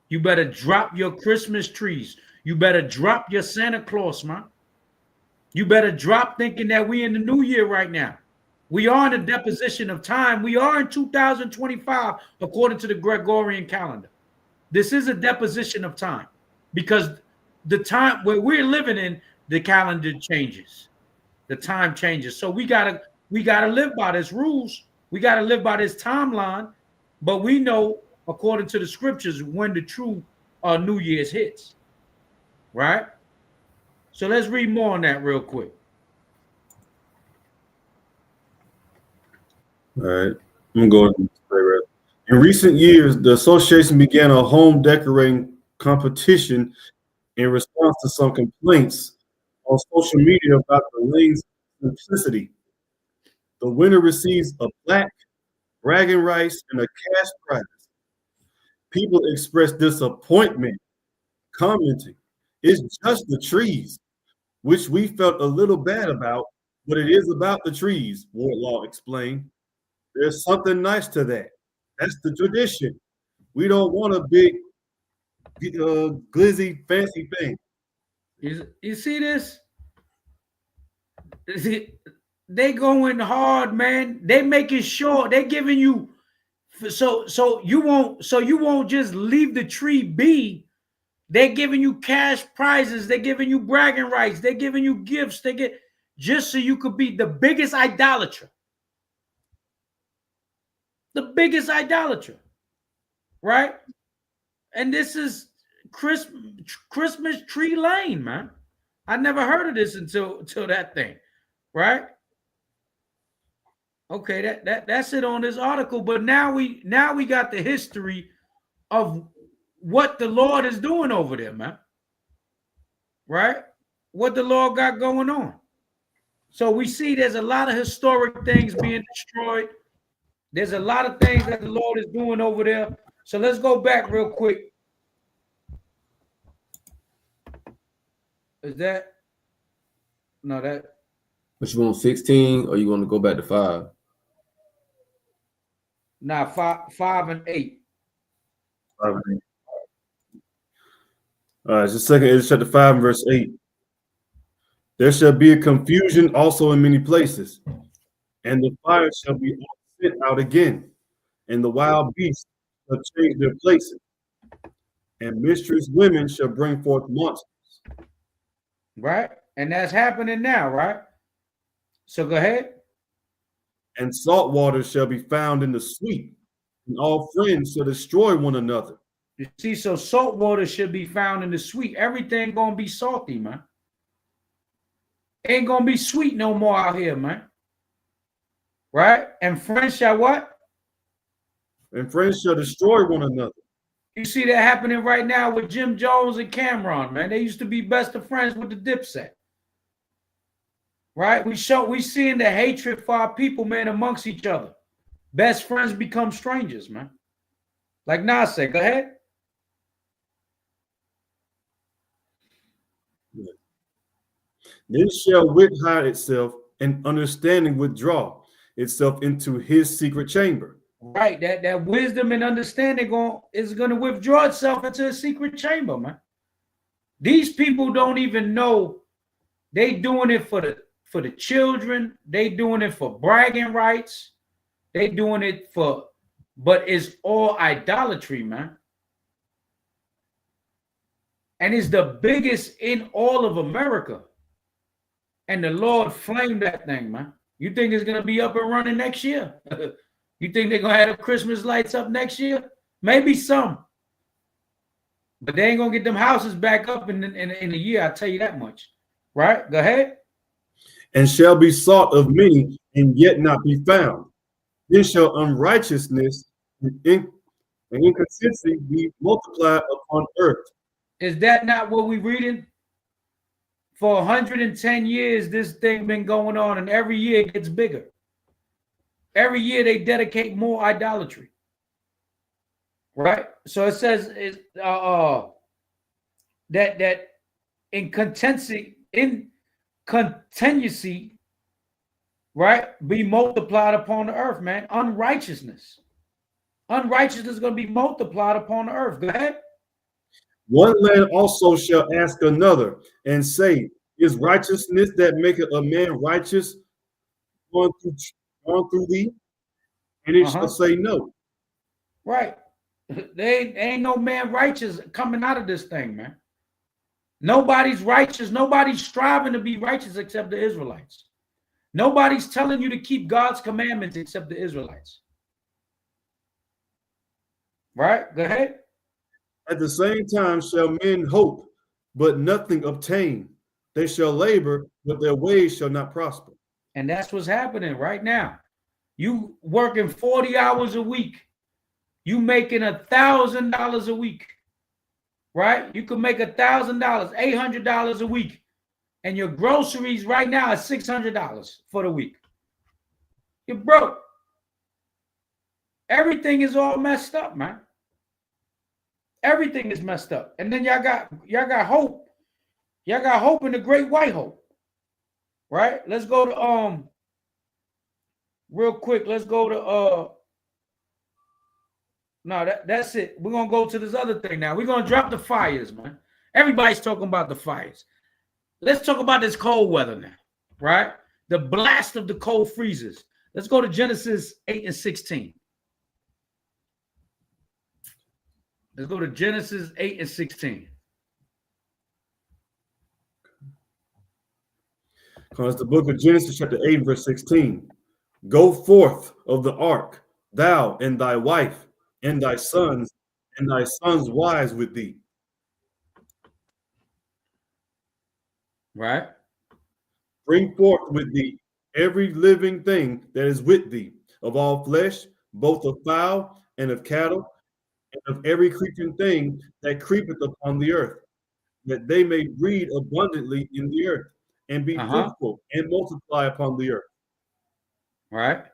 S1: You better drop your Christmas trees. You better drop your Santa Claus, man. You better drop thinking that we in the new year right now. We are in a deposition of time. We are in 2025, according to the Gregorian calendar. This is a deposition of time because the time where we're living in, the calendar changes. The time changes. So we gotta live by this rules. We gotta live by this timeline. But we know, according to the scriptures, when the true New Year's hits. Right? So let's read more on that real quick.
S3: All right. I'm going to pray. In recent years, the association began a home decorating competition in response to some complaints on social media about the lane's simplicity. The winner receives a plaque, bragging rights, and a cash prize. People expressed disappointment, commenting, "It's just the trees," which we felt a little bad about, but it is about the trees, Wardlaw explained. There's something nice to that. That's the tradition. We don't want a big, glizzy, fancy thing.
S1: You see this? They going hard, man. They making sure they giving you so you won't just leave the tree be. They're giving you cash prizes. They're giving you bragging rights. They're giving you gifts. They get just so you could be the biggest idolater. The biggest idolater, right? And this is Christmas Tree Lane, man. I never heard of this until that thing, right? Okay, that's it on this article. But now we got the history of what the Lord is doing over there, man. Right? What the Lord got going on. So we see there's a lot of historic things being destroyed. There's a lot of things that the Lord is doing over there. So let's go back real quick. Is that? No, that.
S2: But you want 16 or you want to go back to 5?
S1: Nah, 5 and 8.
S3: 5 and 8. All right, it's second Ezra chapter 5 and verse 8. There shall be a confusion also in many places, and the fire shall be sent out again, and the wild beasts shall change their places, and mistress women shall bring forth monsters.
S1: Right? And that's happening now, right? So go ahead.
S3: And salt water shall be found in the sweet, and all friends shall destroy one another.
S1: You see, so salt water should be found in the sweet. Everything gonna be salty, man. Ain't gonna be sweet no more out here, man. Right? And friends shall what?
S3: And friends shall destroy one another.
S1: You see that happening right now with Jim Jones and Cameron, man. They used to be best of friends with the Dipset. Right? We seeing the hatred for our people, man, amongst each other. Best friends become strangers, man. Like Nas said, go ahead.
S3: Then shall wit hide itself, and understanding withdraw itself into his secret chamber.
S1: Right, that wisdom and understanding is going to withdraw itself into a secret chamber, man. These people don't even know they doing it for the children. They doing it for bragging rights. They doing it but it's all idolatry, man. And it's the biggest in all of America. And the Lord flamed that thing, man. You think it's going to be up and running next year? You think they're going to have the Christmas lights up next year? Maybe some. But they ain't going to get them houses back up in a year, I'll tell you that much. Right? Go ahead.
S3: And shall be sought of many, and yet not be found. Then shall unrighteousness and inconsistency be multiplied upon earth.
S1: Is that not what we're reading? For 110 years, this thing been going on, and every year it gets bigger. Every year they dedicate more idolatry. Right? So it says that in continuity, right, be multiplied upon the earth, man. Unrighteousness is going to be multiplied upon the earth. Go ahead.
S3: One land also shall ask another, and say, is righteousness that maketh a man righteous going through thee? And it shall say no.
S1: Right. They ain't no man righteous coming out of this thing, man. Nobody's righteous. Nobody's striving to be righteous except the Israelites. Nobody's telling you to keep God's commandments except the Israelites. Right? Go ahead.
S3: At the same time shall men hope, but nothing obtain. They shall labor, but their ways shall not prosper.
S1: And that's what's happening right now. You working 40 hours a week. You making $1,000 a week. Right? You can make $1,000, $800 a week. And your groceries right now are $600 for the week. You're broke. Everything is all messed up, man. Everything is messed up. And then y'all got hope. Y'all got hope in the great white hope. Right? Let's go to real quick. Let's go to no, that's it. We're gonna go to this other thing now. We're gonna drop the fires, man. Everybody's talking about the fires. Let's talk about this cold weather now, right? The blast of the cold freezes. Let's go to Genesis 8 and 16. Let's go to Genesis 8 and 16.
S3: Because the book of Genesis, chapter 8, verse 16. Go forth of the ark, thou and thy wife, and thy sons wives with thee.
S1: Right.
S3: Bring forth with thee every living thing that is with thee, of all flesh, both of fowl and of cattle, and of every creeping thing that creepeth upon the earth, that they may breed abundantly in the earth, and be fruitful and multiply upon the earth.
S1: Right.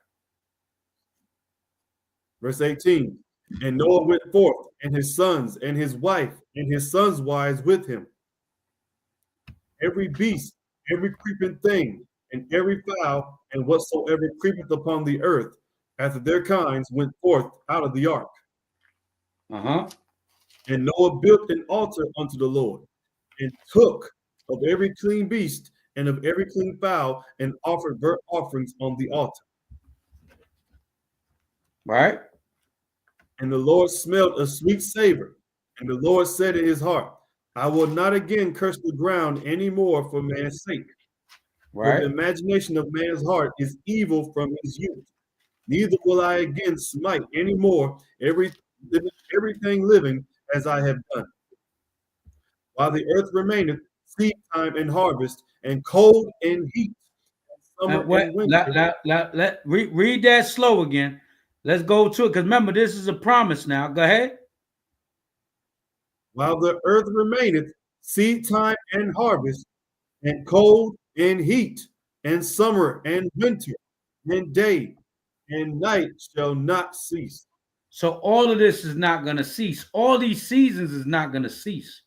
S3: Verse 18. And Noah went forth, and his sons, and his wife, and his sons' wives with him. Every beast, every creeping thing, and every fowl, and whatsoever creepeth upon the earth, after their kinds, went forth out of the ark. And Noah built an altar unto the Lord, and took of every clean beast and of every clean fowl, and offered burnt offerings on the altar.
S1: Right?
S3: And the Lord smelled a sweet savor. And the Lord said in his heart, I will not again curse the ground any more for man's sake. For the
S1: Right?
S3: imagination of man's heart is evil from his youth. Neither will I again smite any more everything living as I have done. While the earth remaineth, seed time and harvest, and cold and heat, and summer and winter.
S1: Read that slow again. Let's go to it, because remember, this is a promise now. Go ahead.
S3: While the earth remaineth, seed time and harvest, and cold and heat, and summer and winter, and day and night shall not cease.
S1: So all of this is not going to cease. All these seasons is not going to cease.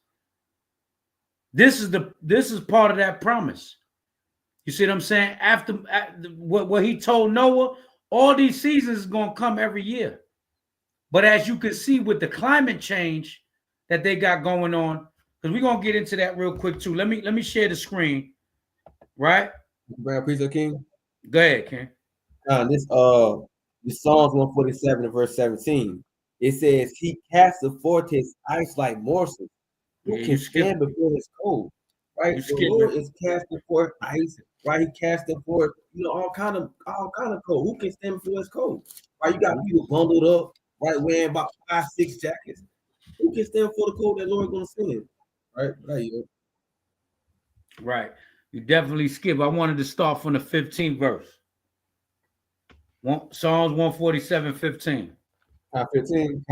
S1: This is part of that promise. You see what I'm saying? After what he told Noah, all these seasons is going to come every year. But as you can see with the climate change that they got going on, because we're gonna get into that real quick too. Let me share the screen. Right?
S2: Bring up Priest King.
S1: Go ahead, Ken.
S2: This Psalms 147 and verse 17. It says, He casteth forth his ice like morsels. Who can stand before his cold? Right? The Lord is casting forth ice, right? He casting forth, all kind of cold. Who can stand before his cold? Right? You got people bundled up, right, wearing about 5-6 jackets. Who can stand for the cold that Lord gonna send? Right?
S1: Right. You definitely skip. I wanted to start from the 15th verse. Psalms 147, 15.
S2: 15.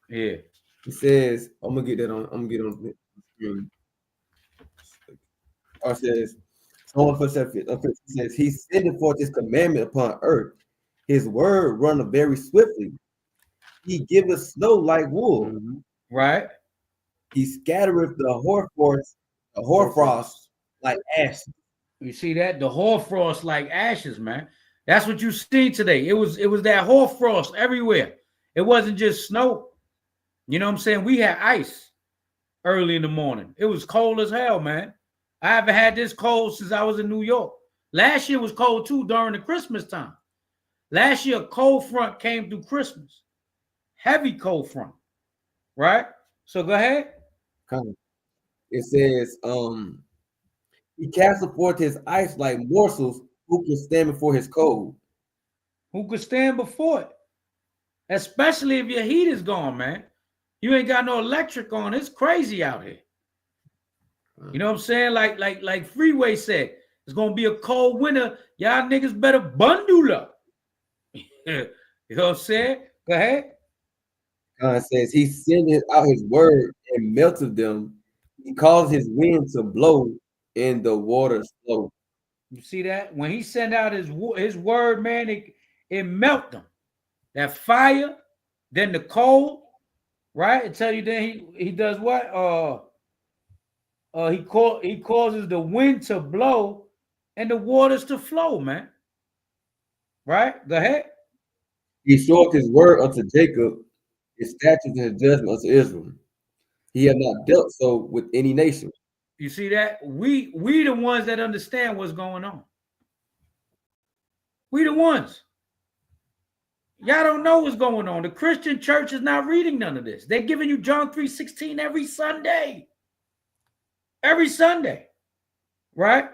S1: Yeah.
S2: It says, I'm gonna get on the screen. It says, Psalm 147, it says, He sendeth forth his commandment upon earth. His word runneth very swiftly. He giveth snow like wool.
S1: Mm-hmm. Right.
S2: He scattereth the hoarfrost like ashes.
S1: You see that? The hoarfrost like ashes, man. That's what you see today. It was that hoarfrost everywhere. It wasn't just snow. You know what I'm saying? We had ice early in the morning. It was cold as hell, man. I haven't had this cold since I was in New York. Last year was cold too during the Christmas time. Last year, a cold front came through Christmas. Heavy cold front. Right? So go ahead.
S2: It says, He casteth forth his ice like morsels. Who can stand before his cold?
S1: Who could stand before it? Especially if your heat is gone, man. You ain't got no electric on. It's crazy out here. You know what I'm saying? Like Freeway said, it's gonna be a cold winter. Y'all niggas better bundle up. You know what I'm saying? Go ahead.
S2: God says he sendeth out his word and melted them. He caused his wind to blow and the waters flow.
S1: You see that? When he sent out his word, man, it melt them. That fire, then the cold, right? It tell you then he does what? He causes the wind to blow and the waters to flow, man. Right? Go ahead.
S2: He showeth his word unto Jacob, his statutes and his judgment unto Israel. He had not dealt so with any nation.
S1: You see that? We the ones that understand what's going on. We the ones. Y'all don't know what's going on. The Christian church is not reading none of this. They're giving you John 3:16 every Sunday. Every Sunday. Right?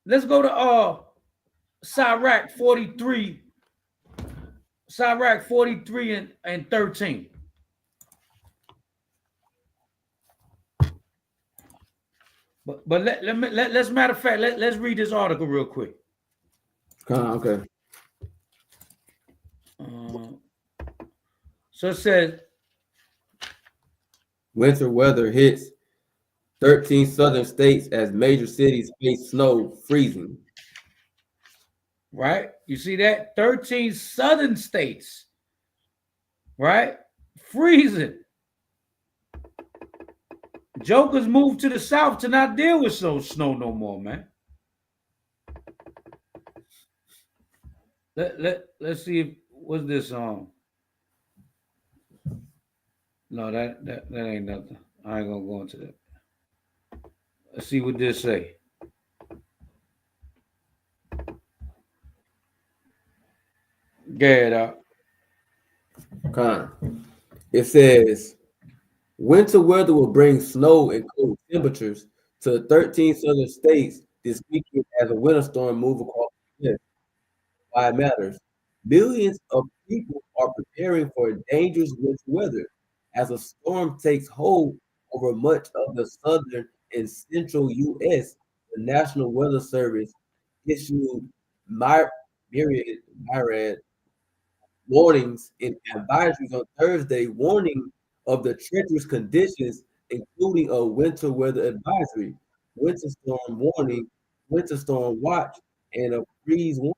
S1: Let's go to Sirach 43. Sirach 43 and 13. But let's matter of fact, let's read this article real quick.
S2: Okay.
S1: So it says,
S2: winter weather hits 13 southern states as major cities face snow freezing.
S1: Right? You see that? 13 southern states, right? Freezing. Jokers moved to the south to not deal with snow no more, man. Let's see if what's this No, that ain't nothing. I ain't gonna go into that. Let's see what this say. Get up.
S2: It says winter weather will bring snow and cold temperatures to 13 southern states this weekend as a winter storm moves across the West. Why it matters. Millions of people are preparing for dangerous winter weather as a storm takes hold over much of the southern and central U.S. The National Weather Service issued myriad warnings and advisories on Thursday, warning of the treacherous conditions, including a winter weather advisory, winter storm warning, winter storm watch, and a freeze warning.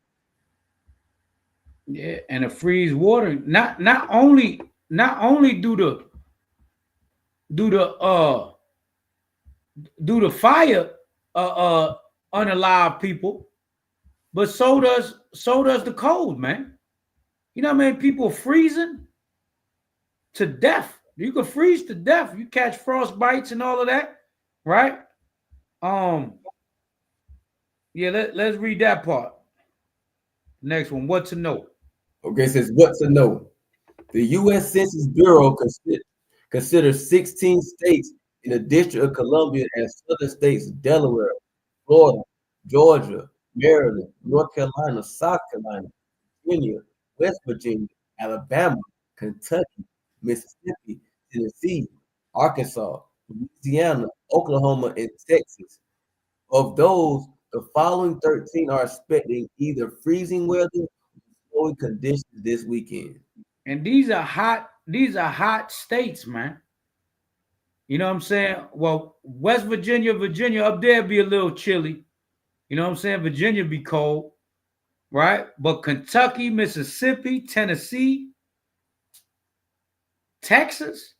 S1: Yeah, and a freeze water. Not only do the fire unalive people, but so does the cold, man. You know what I mean? People freezing to death. You can freeze to death. You catch frost bites and all of that, right? Um, yeah, let's read that part. Next one, what to know.
S2: Okay, it says what to know. The U.S. Census Bureau considers 16 states in the District of Columbia as southern states: Delaware, Florida, Georgia, Maryland, North Carolina, South Carolina, Virginia, West Virginia, Alabama, Kentucky, Mississippi, Tennessee, Arkansas, Louisiana, Oklahoma, and Texas. Of those, the following 13 are expecting either freezing weather or snowy conditions this weekend.
S1: And these are hot states, man. You know what I'm saying? Well, West Virginia, Virginia up there be a little chilly. You know what I'm saying? Virginia be cold, right? But Kentucky, Mississippi, Tennessee, Texas,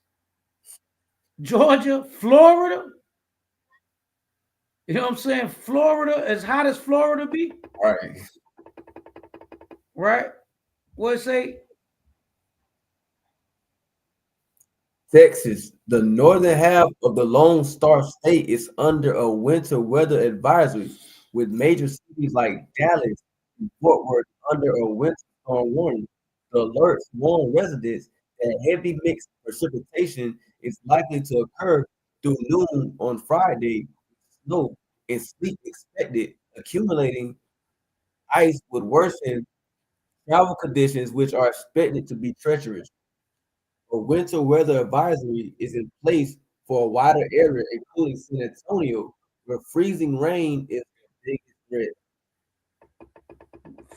S1: Georgia, Florida. You know what I'm saying? Florida, as hot as Florida be,
S2: All right.
S1: right? What it say?
S2: Texas, the northern half of the Lone Star State, is under a winter weather advisory, with major cities like Dallas and Fort Worth under a winter storm warning. The alerts warn residents that heavy mixed precipitation is likely to occur through noon on Friday, with snow and sleet expected. Accumulating ice would worsen travel conditions, which are expected to be treacherous. A winter weather advisory is in place for a wider area, including San Antonio, where freezing rain is the biggest threat.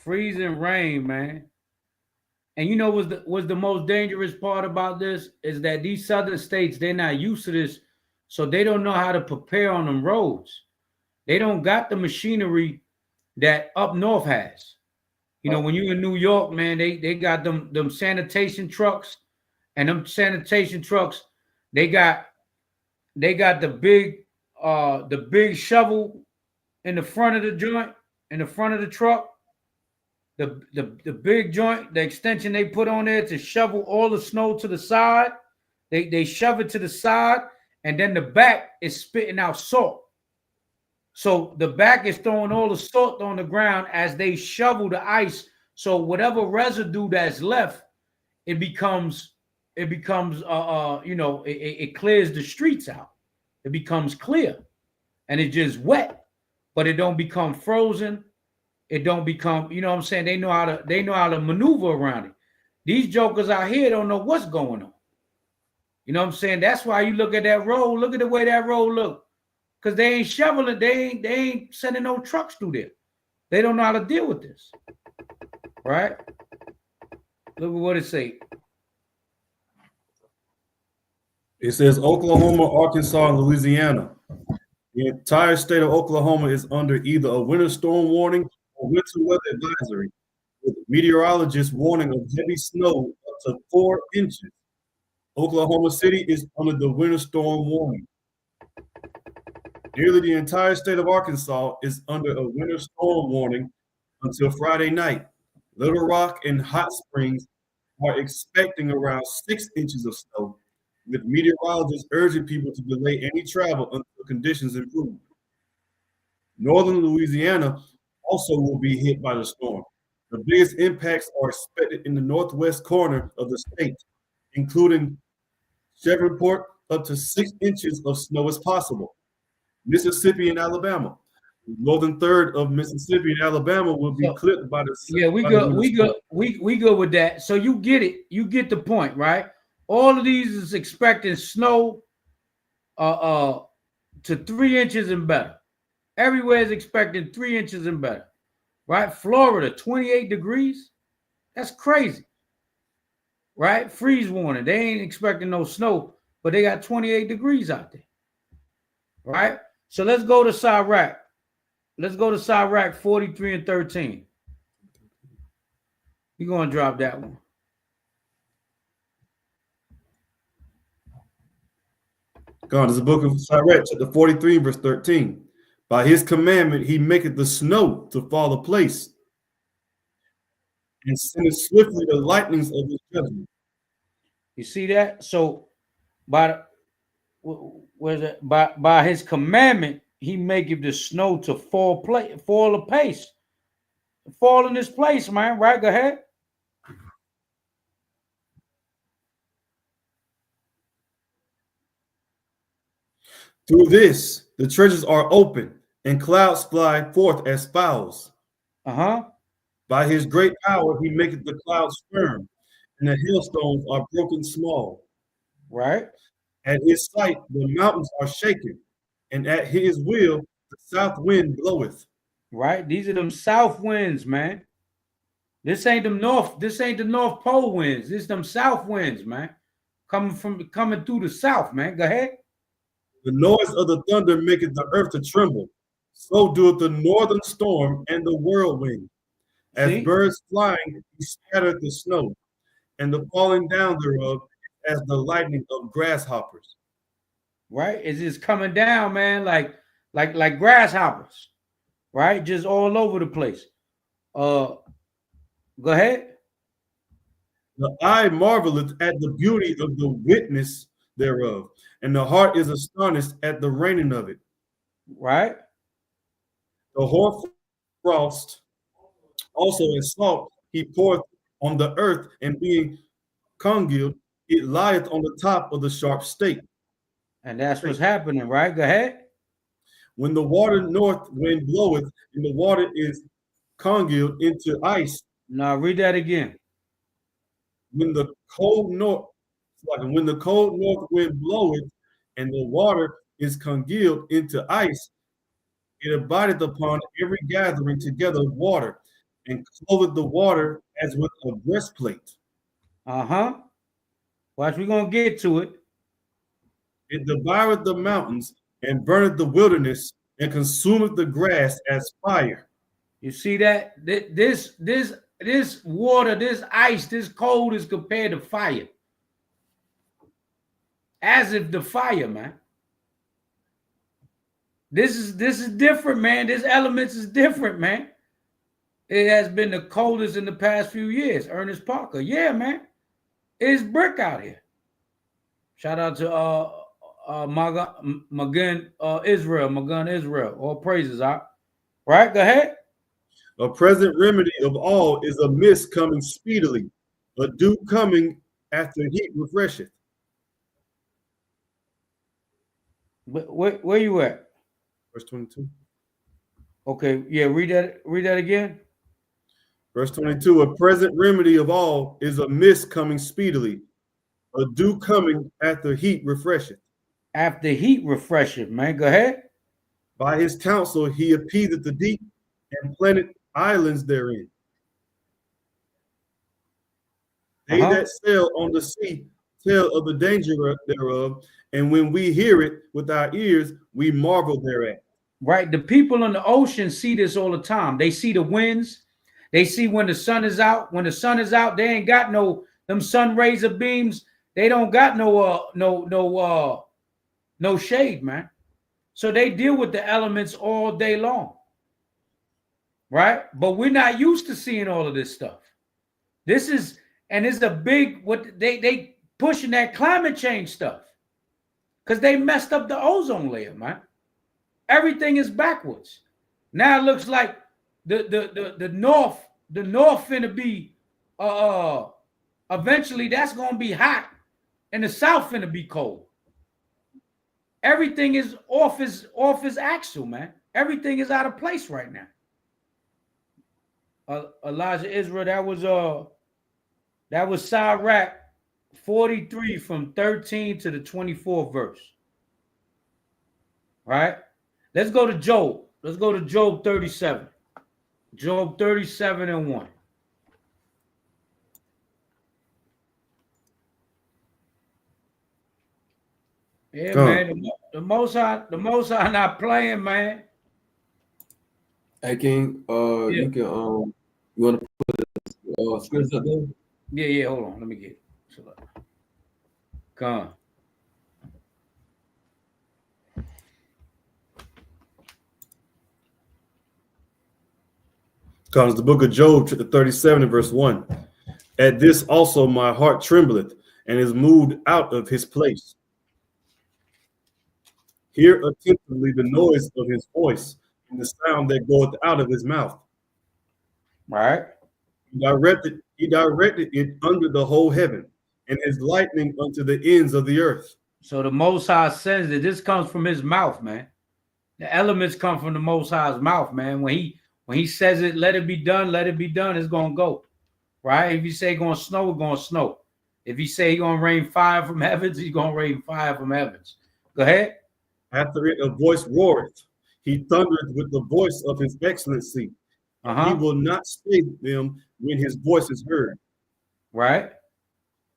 S1: Freezing rain, man. And you know what's the most dangerous part about this is that these southern states, they're not used to this, so they don't know how to prepare on them roads. They don't got the machinery that up north has. You know, when you're in New York, man, they got them sanitation trucks, and them sanitation trucks, they got the big shovel in the front of the joint, in the front of the truck, the big joint, the extension they put on there to shovel all the snow to the side. They shove it to the side, and then the back is spitting out salt. So the back is throwing all the salt on the ground as they shovel the ice. So whatever residue that's left, it clears the streets out. It becomes clear, and it's just wet, but it don't become frozen. It don't become, you know what I'm saying? They know how to maneuver around it. These jokers out here don't know what's going on. You know what I'm saying? That's why you look at that road. Look at the way that road look. Because they ain't shoveling, they ain't sending no trucks through there. They don't know how to deal with this. Right? Look at what it say.
S3: It says Oklahoma, Arkansas, and Louisiana. The entire state of Oklahoma is under either a winter storm warning or winter weather advisory, with meteorologists warning of heavy snow up to 4 inches. Oklahoma City is under the winter storm warning. Nearly the entire state of Arkansas is under a winter storm warning until Friday night. Little Rock and Hot Springs are expecting around 6 inches of snow, with meteorologists urging people to delay any travel until conditions improve. Northern Louisiana also will be hit by the storm. The biggest impacts are expected in the northwest corner of the state, including Shreveport, up to 6 inches of snow is possible. Mississippi and Alabama. The northern third of Mississippi and Alabama will be clipped by the
S1: we go with that. So you get it. You get the point, right? All of these is expecting snow to 3 inches and better. Everywhere is expecting 3 inches and better. Right? Florida, 28 degrees. That's crazy. Right? Freeze warning. They ain't expecting no snow, but they got 28 degrees out there. Right? So let's go to Iraq. Let's go to Iraq 43 and 13. You're going to drop that one.
S3: God, this is the book of Sirach, chapter 43, verse 13. By his commandment, he maketh the snow to fall a place, and sendeth swiftly the lightnings of his judgment.
S1: You see that? So by his commandment, he maketh the snow to fall apace. Fall in this place, man. Right? Go ahead.
S3: Through this, the treasures are open, and clouds fly forth as fowls. By his great power, he maketh the clouds firm, and the hailstones are broken small.
S1: Right.
S3: At his sight, the mountains are shaken, and at his will, the south wind bloweth.
S1: Right. These are them south winds, man. This ain't the North Pole winds. This them south winds, man. Coming through the south, man. Go ahead.
S3: The noise of the thunder maketh the earth to tremble. So doeth the northern storm and the whirlwind. As birds flying, he scattereth the snow, and the falling down thereof as the lightning of grasshoppers.
S1: Right? It's just coming down, man, like grasshoppers. Right? Just all over the place. Go ahead.
S3: The eye marveleth at the beauty of the witness thereof, and the heart is astonished at the raining of it.
S1: Right.
S3: The hoarfrost also as salt he poureth on the earth, and being congealed, it lieth on the top of the sharp stake.
S1: And that's what's happening, right? Go ahead.
S3: When the water north wind bloweth, and the water is congealed into ice.
S1: Now read that again.
S3: When the cold north wind bloweth, and the water is congealed into ice, it abideth upon every gathering together of water, and clotheth the water as with a breastplate.
S1: Watch, we're gonna get to it.
S3: It devoureth the mountains, and burneth the wilderness, and consumeth the grass as fire.
S1: You see that? This water, this ice, this cold is compared to fire. As if the fire, man. This is different, man. This elements is different, man. It has been the coldest in the past few years. Ernest Parker. Yeah, man. It's brick out here. Shout out to Magun Israel. All praises out. Right? Go ahead.
S3: A present remedy of all is a mist coming speedily, a dew coming after heat refresheth.
S1: Where you at?
S3: Verse 22.
S1: Okay, yeah, read that again.
S3: Verse 22, a present remedy of all is a mist coming speedily, a dew coming after heat refresheth.
S1: After heat refresheth, man. Go ahead.
S3: By his counsel he appeaseth the deep, and planted islands therein. They that sail on the sea tell of the danger thereof, and when we hear it with our ears, we marvel thereat.
S1: Right. The people on the ocean see this all the time. They see the winds. They see when the sun is out. When the sun is out, they ain't got them sun razor beams. They don't got no shade, man. So they deal with the elements all day long. Right? But we're not used to seeing all of this stuff. This is, and it's a big, what they pushing that climate change stuff because they messed up the ozone layer, man. Everything is backwards. Now it looks like the north finna be eventually that's gonna be hot and the south finna be cold. Everything is off his axle, man. Everything is out of place right now. Elijah Israel, that was Sirach 43 from 13 to the 24th verse. Right? Let's go to Job. Let's go to Job 37. Job 37 and 1. Yeah, man. The Most High not playing, man.
S2: Hey, King, you can you want to put the scripts up there?
S1: Yeah. Hold on, let me get it. Come on.
S3: Comes the book of Job, chapter 37 and verse 1. At this also my heart trembleth and is moved out of his place. Hear attentively the noise of his voice and the sound that goeth out of his mouth.
S1: Right.
S3: He directed it under the whole heaven, and his lightning unto the ends of the earth.
S1: So the Most High sends it. This comes from his mouth, man. The elements come from the Most High's mouth, man. When he says it, let it be done, it's gonna go. Right? If you say gonna snow, it's gonna snow. If you say he's gonna rain fire from heavens, he's gonna rain fire from heavens. Go ahead.
S3: After it a voice roareth, he thundereth with the voice of his excellency. He will not stay them when his voice is heard.
S1: Right.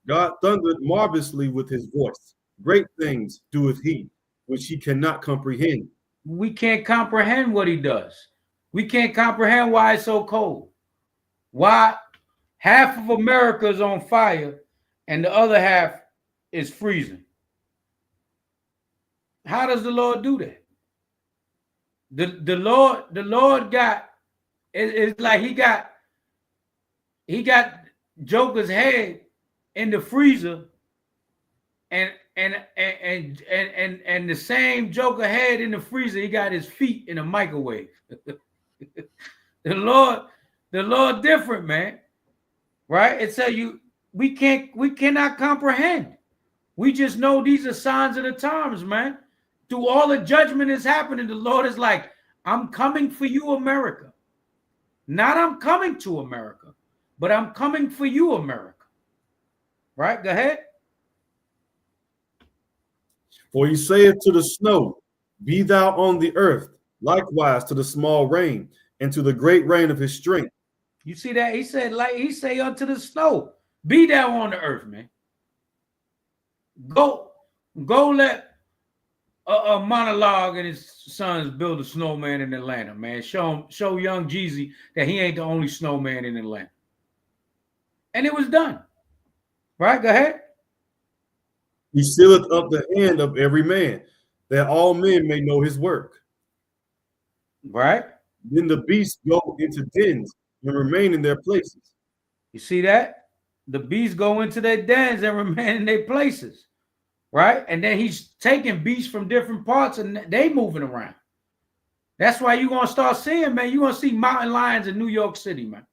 S3: God thundereth marvelously with his voice. Great things doeth he, which he cannot comprehend.
S1: We can't comprehend what he does. We can't comprehend why it's so cold. Why half of America is on fire and the other half is freezing. How does the Lord do that? The Lord got, it's like he got Joker's head in the freezer and the same Joker head in the freezer, he got his feet in a microwave. The Lord different, man. Right? It tell you we cannot comprehend. We just know these are signs of the times, man. Through all the judgment is happening, the Lord is like, I'm coming for you, America. Not I'm coming to America, but I'm coming for you, America. Right? Go ahead.
S3: For he saith to the snow, be thou on the earth, likewise to the small rain, and to the great rain of his strength.
S1: You see that? He say unto the snow, be thou on the earth, man. Go let a monologue and his sons build a snowman in Atlanta, man. Show young Jeezy that he ain't the only snowman in Atlanta. And it was done. Right? Go ahead.
S3: He sealeth up the hand of every man, that all men may know his work.
S1: Right?
S3: Then the beasts go into dens and remain in their places.
S1: You see that? The beasts go into their dens and remain in their places. Right? And then he's taking beasts from different parts and they moving around. That's why you're going to start seeing, man, you're going to see mountain lions in New York City, man.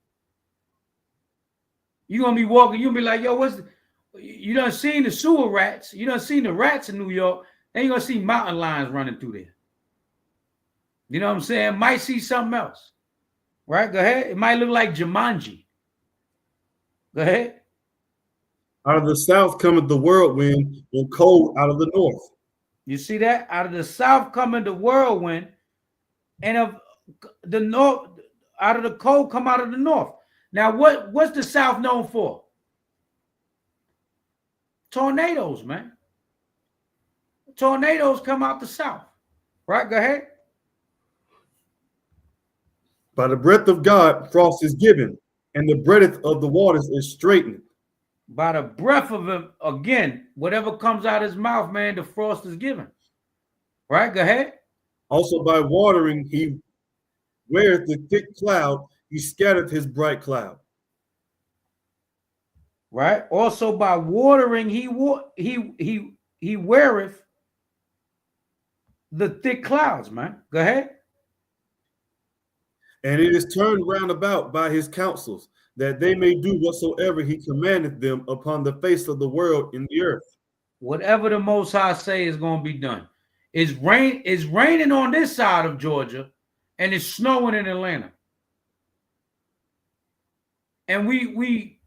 S1: You're going to be walking, you'll be like, yo, you done seen the sewer rats. You done seen the rats in New York. Then you're going to see mountain lions running through there. You know what I'm saying? Might see something else. Right? Go ahead. It might look like Jumanji. Go ahead.
S3: Out of the south cometh the whirlwind, and cold out of the north.
S1: You see that? Out of the south cometh the whirlwind, and of the north, out of the cold come out of the north. Now, what's the south known for? Tornadoes, man. Tornadoes come out the south. Right? Go ahead.
S3: By the breath of God, frost is given, and the breadth of the waters is straightened.
S1: By the breath of him, again, whatever comes out of his mouth, man, the frost is given. Right? Go ahead.
S3: Also by watering, he weareth the thick cloud, he scattereth his bright cloud.
S1: Right? Also by watering, he weareth the thick clouds, man. Go ahead.
S3: And it is turned round about by his counsels, that they may do whatsoever he commandeth them upon the face of the world in the earth.
S1: Whatever the Most High say is going to be done. It's raining on this side of Georgia, and it's snowing in Atlanta. And we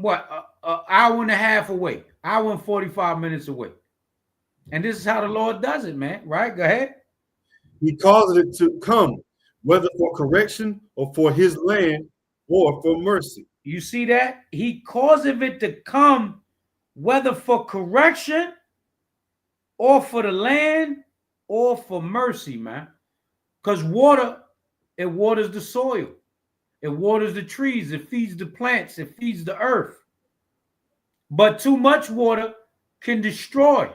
S1: what, an hour and a half away, hour and 45 minutes away. And this is how the Lord does it, man. Right? Go ahead.
S3: He causes it to come, whether for correction or for his land or for mercy.
S1: You see that? He causeth it to come, whether for correction or for the land or for mercy, man. Because water, it waters the soil. It waters the trees. It feeds the plants. It feeds the earth. But too much water can destroy.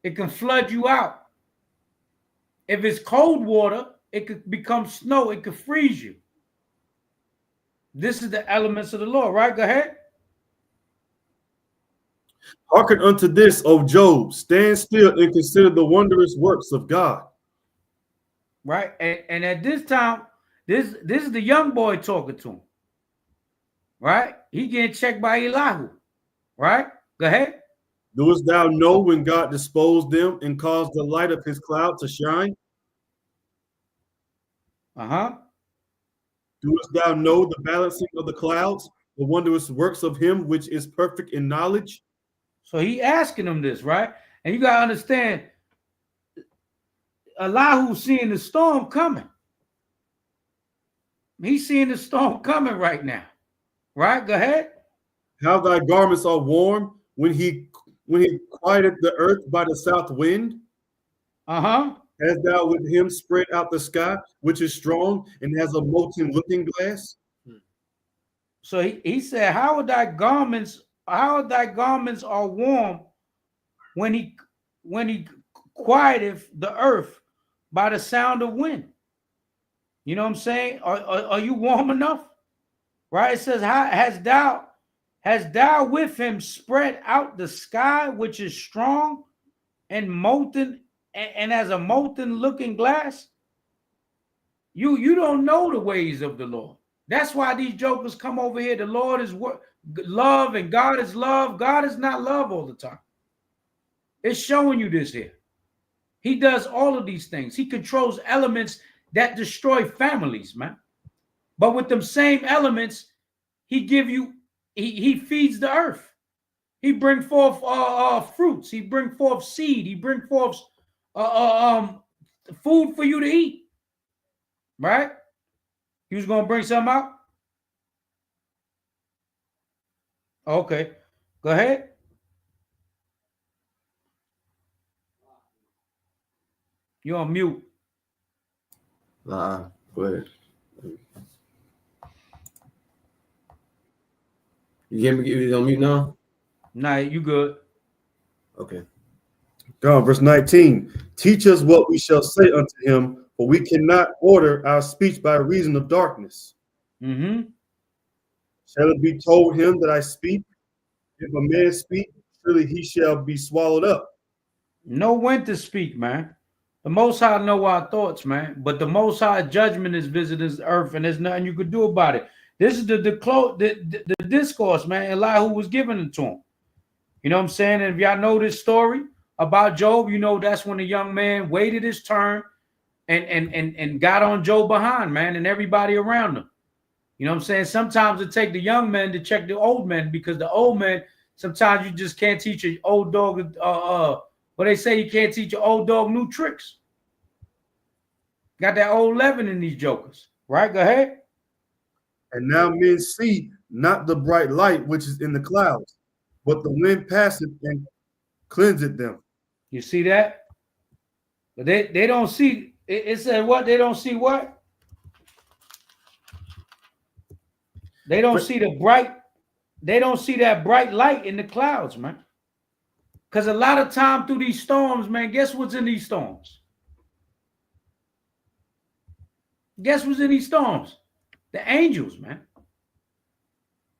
S1: It can flood you out. If it's cold water, it could become snow. It could freeze you. This is the elements of the Lord, right? Go ahead.
S3: Hearken unto this, O Job. Stand still and consider the wondrous works of God.
S1: Right? And at this time, this is the young boy talking to him. Right? He getting checked by Elihu. Right? Go ahead.
S3: Doest thou know when God disposed them and caused the light of his cloud to shine? Doest thou know the balancing of the clouds, the wondrous works of him which is perfect in knowledge?
S1: So he asking him this, right? And you got to understand, Elihu's seeing the storm coming. He's seeing the storm coming right now. Right? Go ahead.
S3: How thy garments are warm when he quieted the earth by the south wind? Hast thou with him spread out the sky, which is strong and has a molten looking glass?
S1: So he said, how are thy garments are warm when he quieteth the earth by the sound of wind? You know what I'm saying? Are you warm enough? Right? It says, has thou with him spread out the sky, which is strong and molten and as a molten looking glass? You don't know the ways of the Lord. That's why these jokers come over here. The Lord is love and God is love. God is not love all the time. It's showing you this here. He does all of these things. He controls elements that destroy families, man. But with them same elements, he feeds the earth. He bring forth fruits. He bring forth seed. He bring forth food for you to eat. Right? He was going to bring something out? Okay. Go ahead. You're on mute.
S2: Go ahead. You on mute now?
S1: Nah, you good.
S2: Okay.
S3: God, verse 19. Teach us what we shall say unto him, for we cannot order our speech by reason of darkness. Shall it be told him that I speak? If a man speak, surely he shall be swallowed up.
S1: Know when to speak, man. The Most High know our thoughts, man. But the Most High judgment is visiting this earth, and there's nothing you could do about it. This is the discourse, man. Elihu was giving it to him. You know what I'm saying? And if y'all know this story about Job, you know that's when the young man waited his turn and got on Job behind, man, and everybody around him. You know what I'm saying? Sometimes it take the young men to check the old men, because the old men, sometimes you just can't teach an old dog. What they say, you can't teach an old dog new tricks. Got that old leaven in these jokers, right? Go ahead.
S3: And now men see not the bright light which is in the clouds, but the wind passeth and cleanseth them.
S1: You see that? But they don't see. It said what? They don't see what? They don't see the bright. They don't see that bright light in the clouds, man. Because a lot of time through these storms, man, guess what's in these storms? Guess what's in these storms? The angels, man.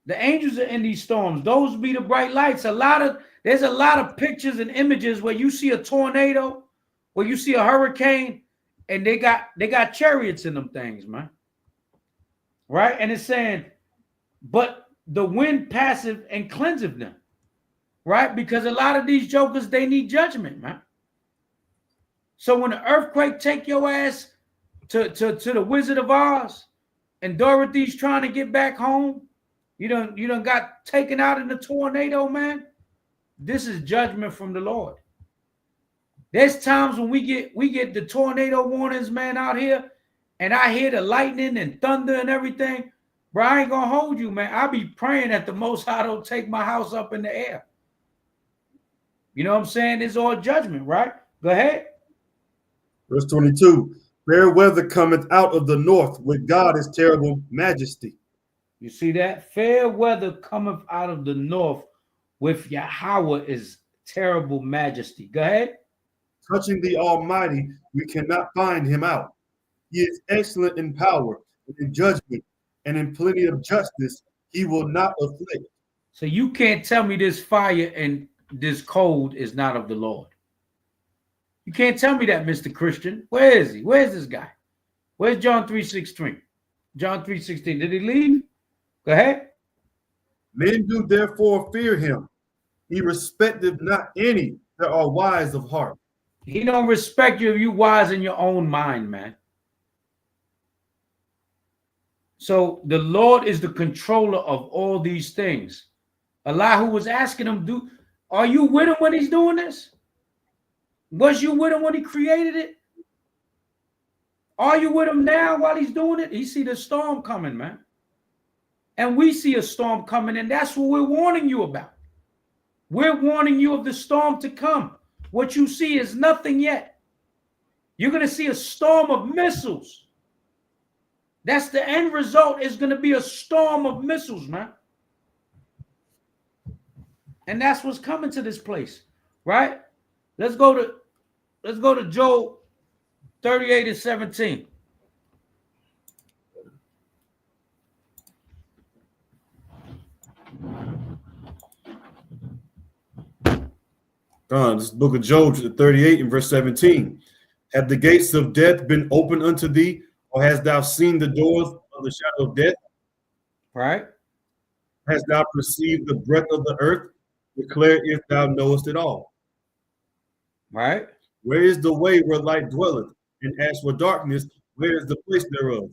S1: The angels are in these storms. Those be the bright lights. There's a lot of pictures and images where you see a tornado, where you see a hurricane, and they got chariots in them things, man. Right? And it's saying, but the wind passeth and cleanseth them. Right? Because a lot of these jokers, they need judgment, man. So when the earthquake take your ass to the Wizard of Oz, and Dorothy's trying to get back home, you done got taken out in the tornado, man. This is judgment from the Lord. There's times when we get the tornado warnings, man, out here, and I hear the lightning and thunder and everything. Bro, I ain't gonna hold you, man. I be praying that the Most High don't take my house up in the air. You know what I'm saying? It's all judgment, right? Go ahead.
S3: Verse 22. Fair weather cometh out of the north, with God is terrible majesty.
S1: You see that? Fair weather cometh out of the north, with Yahweh is terrible majesty. Go ahead.
S3: Touching the Almighty, we cannot find him out. He is excellent in power, and in judgment, and in plenty of justice. He will not afflict.
S1: So you can't tell me this fire and this cold is not of the Lord. You can't tell me that, Mr. Christian. Where is he? Where's this guy? Where's John 3:16? John 3:16. Did he leave? Go ahead.
S3: Men do therefore fear him. He respecteth not any that are wise of heart.
S1: He don't respect you if you wise in your own mind, man. So the Lord is the controller of all these things. Allah who was asking him, are you with him when he's doing this? Was you with him when he created it? Are you with him now while he's doing it? He see the storm coming, man. And we see a storm coming, and that's what we're warning you about. We're warning you of the storm to come. What you see is nothing yet. You're going to see a storm of missiles. That's the end result, is going to be a storm of missiles, man. And that's what's coming to this place, right? Let's go to Job 38:17.
S3: This book of Job, 38 and verse 17. Have the gates of death been opened unto thee, or hast thou seen the doors of the shadow of death?
S1: Right.
S3: Hast thou perceived the breadth of the earth? Declare if thou knowest it all.
S1: Right.
S3: Where is the way where light dwelleth? And as for darkness, where is the place thereof?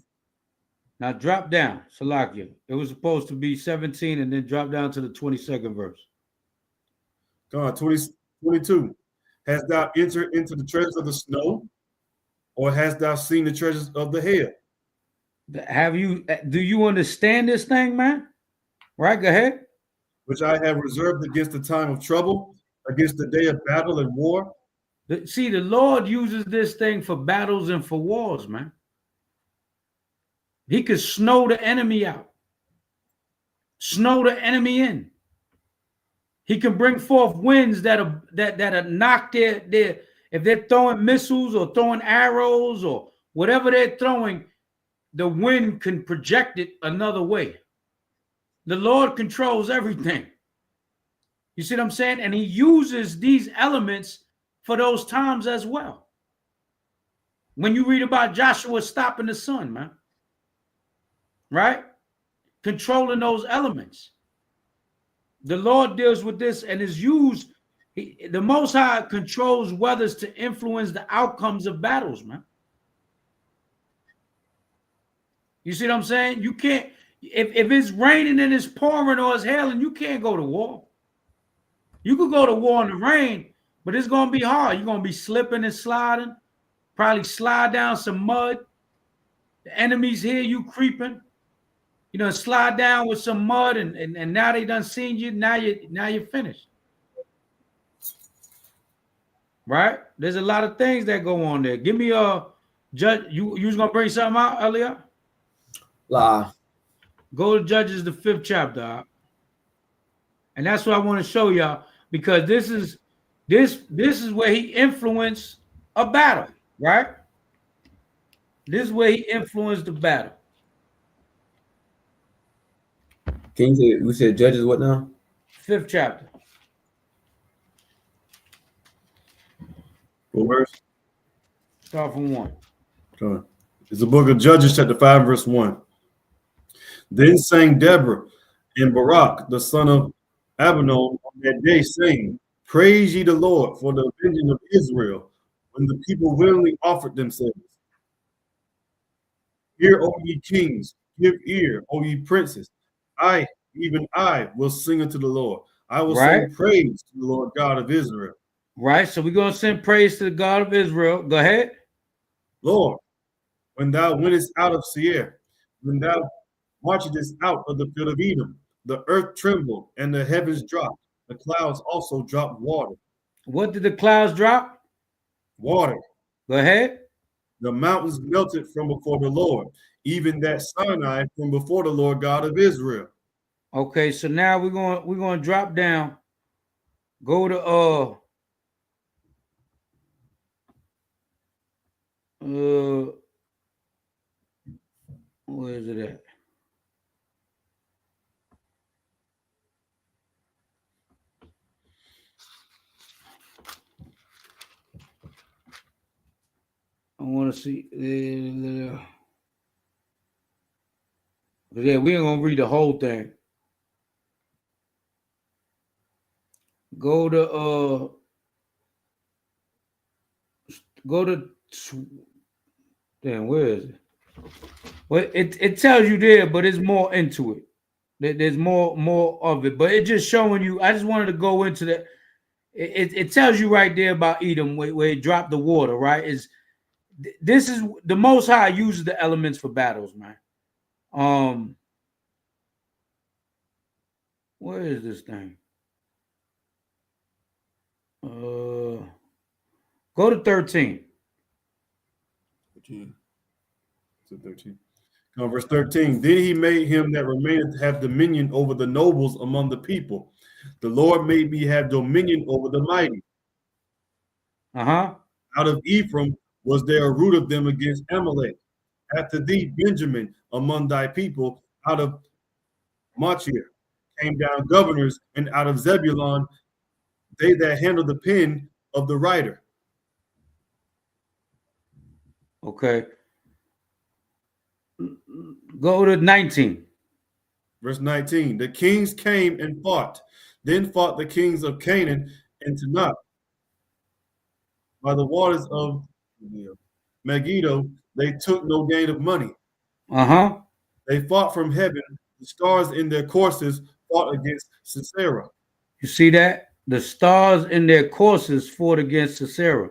S1: Now drop down, Salakia. It was supposed to be 17 and then drop down to the 22nd verse.
S3: 22. Hast thou entered into the treasures of the snow, or hast thou seen the treasures of the hail?
S1: Do you understand this thing, man? Right, go ahead.
S3: Which I have reserved against the time of trouble, against the day of battle and war.
S1: See, the Lord uses this thing for battles and for wars, man. He could snow the enemy out, snow the enemy in. He can bring forth winds that knock their if they're throwing missiles or throwing arrows or whatever they're throwing, the wind can project it another way. The Lord controls everything. You see what I'm saying? And he uses these elements for those times as well. When you read about Joshua stopping the sun, man, right? Controlling those elements. The Lord deals with this and is used. The Most High controls weathers to influence the outcomes of battles, man. You see what I'm saying? You can't, if it's raining and it's pouring or it's hailing, you can't go to war. You could go to war in the rain, but it's going to be hard. You're going to be slipping and sliding, probably slide down some mud. The enemy's here, you creeping. You know, slide down with some mud, and now they done seen you. Now you're finished. Right? There's a lot of things that go on there. Give me a judge. You was gonna bring something out, Elliot?
S2: La.
S1: Go to Judges, the 5th chapter. And that's what I want to show y'all, because this is where he influenced a battle, right? This is where he influenced the battle.
S2: Can you say, we said Judges what now?
S1: 5th chapter.
S3: What verse?
S1: Start from 1.
S3: Sure. It's the book of Judges, chapter 5, verse 1. Then sang Deborah and Barak, the son of Abinoam, on that day, saying, Praise ye the Lord for the avenging of Israel, when the people willingly offered themselves. Hear, O ye kings, give ear, O ye princes. I, even I, will sing unto the Lord. I will sing praise to the Lord God of Israel.
S1: Right, so we're going to sing praise to the God of Israel. Go ahead.
S3: Lord, when thou wentest out of Seir, when thou marchest out of the field of Edom, the earth trembled and the heavens dropped. The clouds also dropped water.
S1: What did the clouds drop?
S3: Water.
S1: Go ahead.
S3: The mountains melted from before the Lord, even that Sinai from before the Lord God of Israel.
S1: Okay, so now we're going to drop down. Go to where is it at? I want to see. Yeah, we ain't gonna read the whole thing. Go to damn, where is it? Well, it tells you there, but it's more into it. There's more of it, but it's just showing you. I just wanted to go into that. It tells you right there about Edom where it dropped the water. Right? This is the Most High uses the elements for battles, man. Where is this thing? Go to 13.
S3: 13. Verse 13. Then he made him that remaineth have dominion over the nobles among the people. The Lord made me have dominion over the mighty.
S1: Out
S3: of Ephraim was there a root of them against Amalek. After thee, Benjamin, among thy people, out of Machir came down governors, and out of Zebulun, they that handle the pen of the writer.
S1: Okay. Go to 19.
S3: Verse 19. The kings came and fought. Then fought the kings of Canaan and Tanakh by the waters of Megiddo. They took no gain of money. They fought from heaven. The stars in their courses fought against Sisera.
S1: You see that? The stars in their courses fought against Sisera.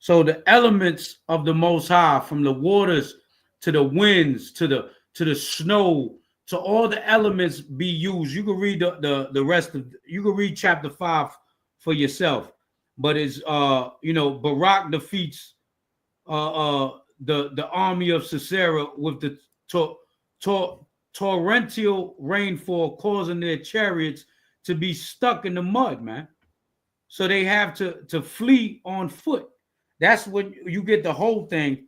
S1: So the elements of the Most High, from the waters to the winds to the snow, to all the elements be used. You can read the rest of. You can read chapter 5 for yourself. But it's Barak defeats the army of Sisera with the torrential rainfall, causing their chariots to be stuck in the mud, man. So they have to flee on foot. That's when you get the whole thing.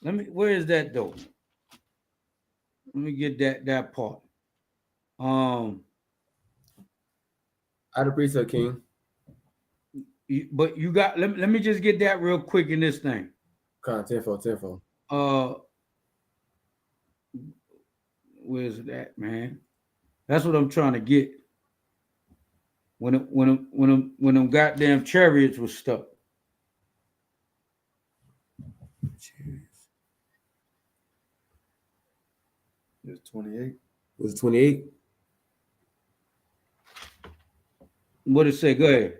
S1: Where is that though? Let me get that part.
S2: I'd appreciate King.
S1: But you got let me just get that real quick in this thing.
S2: Tenfold.
S1: Where's that, man? That's what I'm trying to get. When them goddamn chariots was stuck.
S3: It's 28.
S2: Was it 28?
S1: What did it say? Go ahead.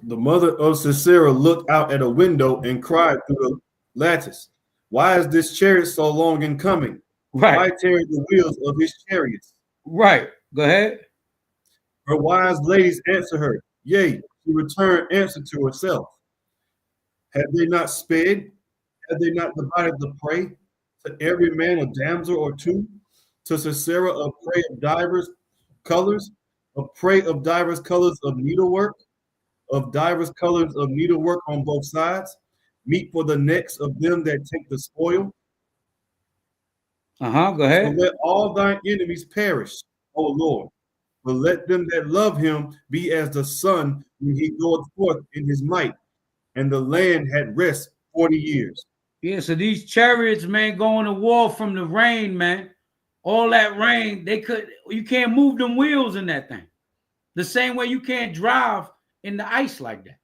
S3: The mother of Sisera looked out at a window and cried through the lattice, Why is this chariot so long in coming?
S1: Right.
S3: Why tarry the wheels of his chariots?
S1: Right. Go ahead.
S3: Her wise ladies answer her, Yea, she returned answer to herself. Had they not sped? Had they not divided the prey? To every man a damsel or two? To Sisera a prey of divers colors? A prey of divers colors of needlework? Of divers colors of needlework on both sides? Meat for the necks of them that take the spoil?
S1: Go
S3: So
S1: ahead.
S3: let all thine enemies perish, O Lord. But let them that love him be as the sun when he goeth forth in his might. And the land had rest 40 years.
S1: Yeah, so these chariots, man, going to war from the rain, man. All that rain, you can't move them wheels in that thing. The same way you can't drive in the ice like that.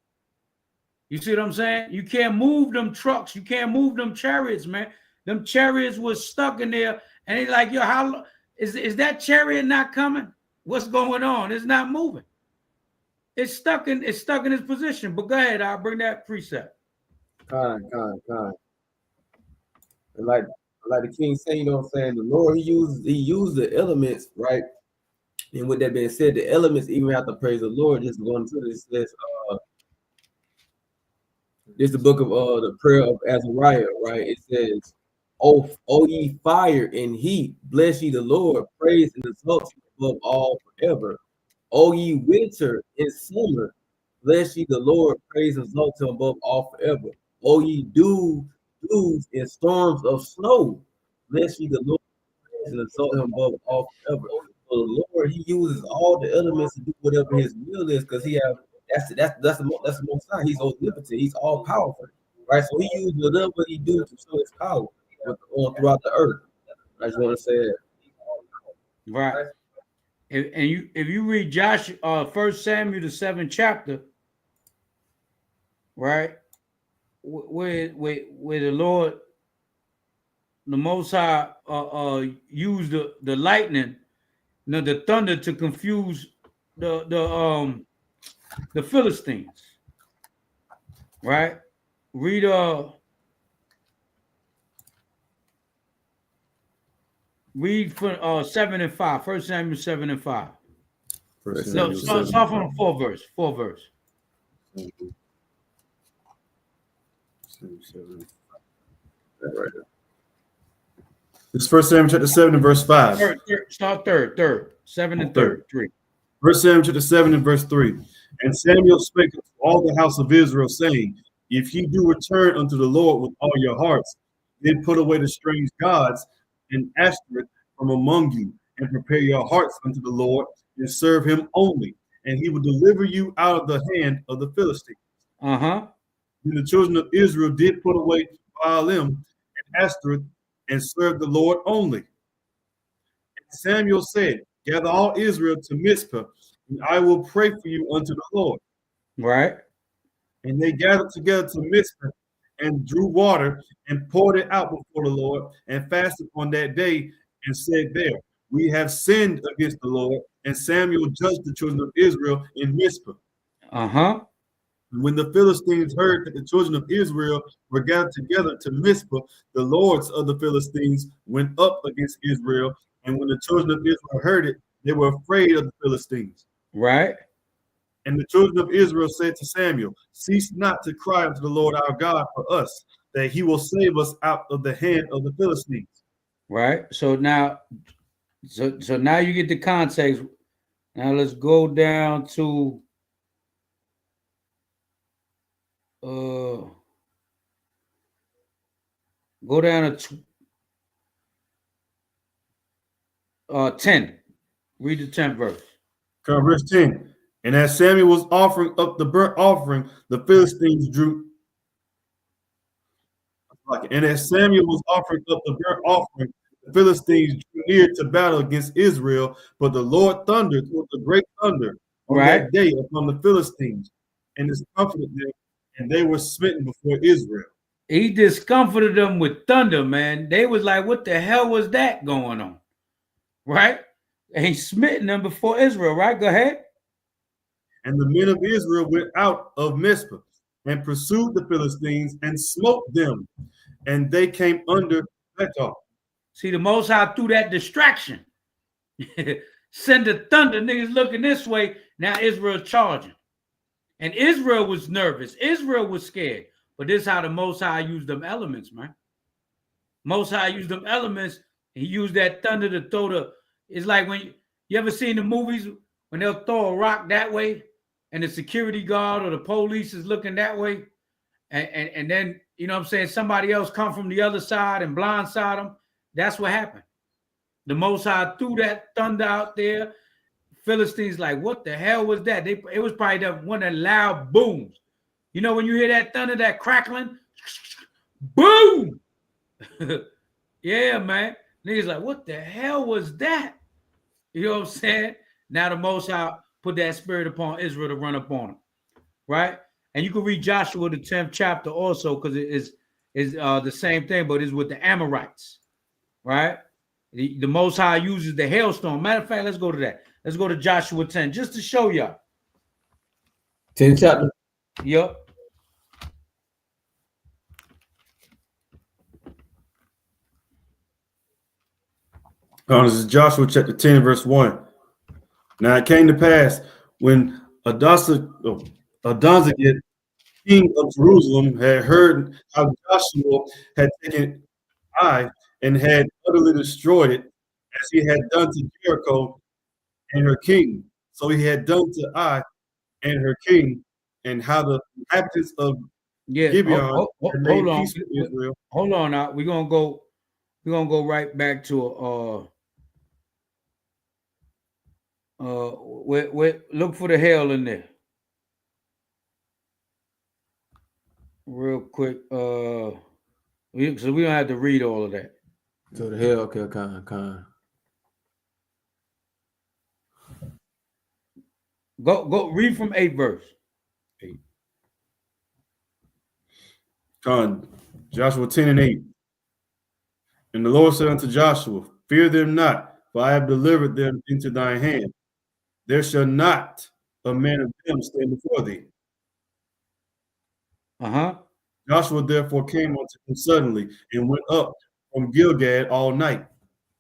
S1: You see what I'm saying? You can't move them trucks. You can't move them chariots, man. Them chariots was stuck in there. And they like, yo, how is that chariot not coming? What's going on? It's not moving. It's stuck in its position. But go ahead, I'll bring that precept.
S2: Kind. And like the king said, you know what I'm saying? The Lord, he used the elements, right? And with that being said, the elements even have to praise the Lord. Just going to this the book of the prayer of Azariah, right? It says, "O ye fire and heat, bless ye the Lord, praise and exalt you above all forever. O ye winter and summer, bless ye the Lord, praise and exalt him above all forever. O ye dews and storms of snow, bless ye the Lord, praise and exalt him above all forever." So the Lord, he uses all the elements to do whatever his will is, because he have that's the most high. He's omnipotent. He's all powerful, right? So he uses whatever he do to show his power throughout the earth. I just want to say that.
S1: Right. If you read Joshua, 1 Samuel the 7th chapter, right, where the Lord, the Most High, used the lightning, the thunder to confuse the Philistines, right? Read for 7 and 5. 1 Samuel 7 and 5. No, start from the 4th verse. 4th verse.
S3: Right. It's 1 Samuel chapter 7 and verse 5.
S1: Start third. 7 and 3.
S3: 1 Samuel chapter 7 and verse 3. And Samuel spake to all the house of Israel, saying, If ye do return unto the Lord with all your hearts, then put away the strange gods and Ashtoreth from among you, and prepare your hearts unto the Lord, and serve him only, and he will deliver you out of the hand of the Philistines. Then the children of Israel did put away Baalim and Ashtoreth, and serve the Lord only. And Samuel said, Gather all Israel to Mizpah, and I will pray for you unto the Lord.
S1: Right.
S3: And they gathered together to Mizpah, and drew water, and poured it out before the Lord, and fasted on that day, and said there, We have sinned against the Lord. And Samuel judged the children of Israel in Mizpah. When the Philistines heard that the children of Israel were gathered together to Mizpah, the lords of the Philistines went up against Israel. And when the children of Israel heard it, they were afraid of the Philistines.
S1: Right.
S3: And the children of Israel said to Samuel, Cease not to cry unto the Lord our God for us, that he will save us out of the hand of the Philistines.
S1: Right. So now you get the context. Now let's go down to go down to 10. Read the 10th verse.
S3: Verse 10. And as Samuel was offering up the burnt offering, the Philistines drew. And as Samuel was offering up the burnt offering, the Philistines drew near to battle against Israel. But the Lord thundered with a great thunder on that day upon the Philistines, and discomfited them, and they were smitten before Israel.
S1: He discomfited them with thunder, man. They was like, what the hell was that going on? Right? And he smitten them before Israel, right? Go ahead.
S3: And the men of Israel went out of Mizpah and pursued the Philistines and smote them, and they came under Ghettos.
S1: See, the Most High threw that distraction. Send the thunder, niggas looking this way. Now Israel charging. And Israel was nervous. Israel was scared. But this is how the Most High used them elements, man. Most High used them elements. He used that thunder to throw the... It's like when you ever seen the movies when they'll throw a rock that way and the security guard or the police is looking that way. And then, you know what I'm saying, somebody else come from the other side and blindside them. That's what happened. The Most High threw that thunder out there. Philistines like, what the hell was that? It was probably one of the loud booms. You know when you hear that thunder, that crackling, boom. Yeah, man. Niggas like, what the hell was that? You know what I'm saying? Now the Most High put that spirit upon Israel to run up on them, right? And you can read Joshua the 10th chapter also, because it is the same thing, but it's with the Amorites, right? The Most High uses the hailstone. Matter of fact, let's go to that. Let's go to Joshua 10 just to show y'all.
S2: 10th chapter.
S1: Yep.
S3: This is Joshua chapter 10, verse 1. Now it came to pass when Adonizedek, king of Jerusalem, had heard how Joshua had taken Ai and had utterly destroyed it, as he had done to Jericho and her king. So he had done to Ai and her king, and how the inhabitants of Gibeon had made peace with Israel.
S1: Hold on now. We're gonna go right back to look for the hell in there. Real quick. So we don't have to read all of that.
S2: So the hell, okay, kind.
S1: Go read from 8 verse.
S3: 8. Joshua 10 and 8. And the Lord said unto Joshua, fear them not, for I have delivered them into thine hand. There shall not a man of them stand before thee. Joshua therefore came unto him suddenly and went up from Gilgad all night.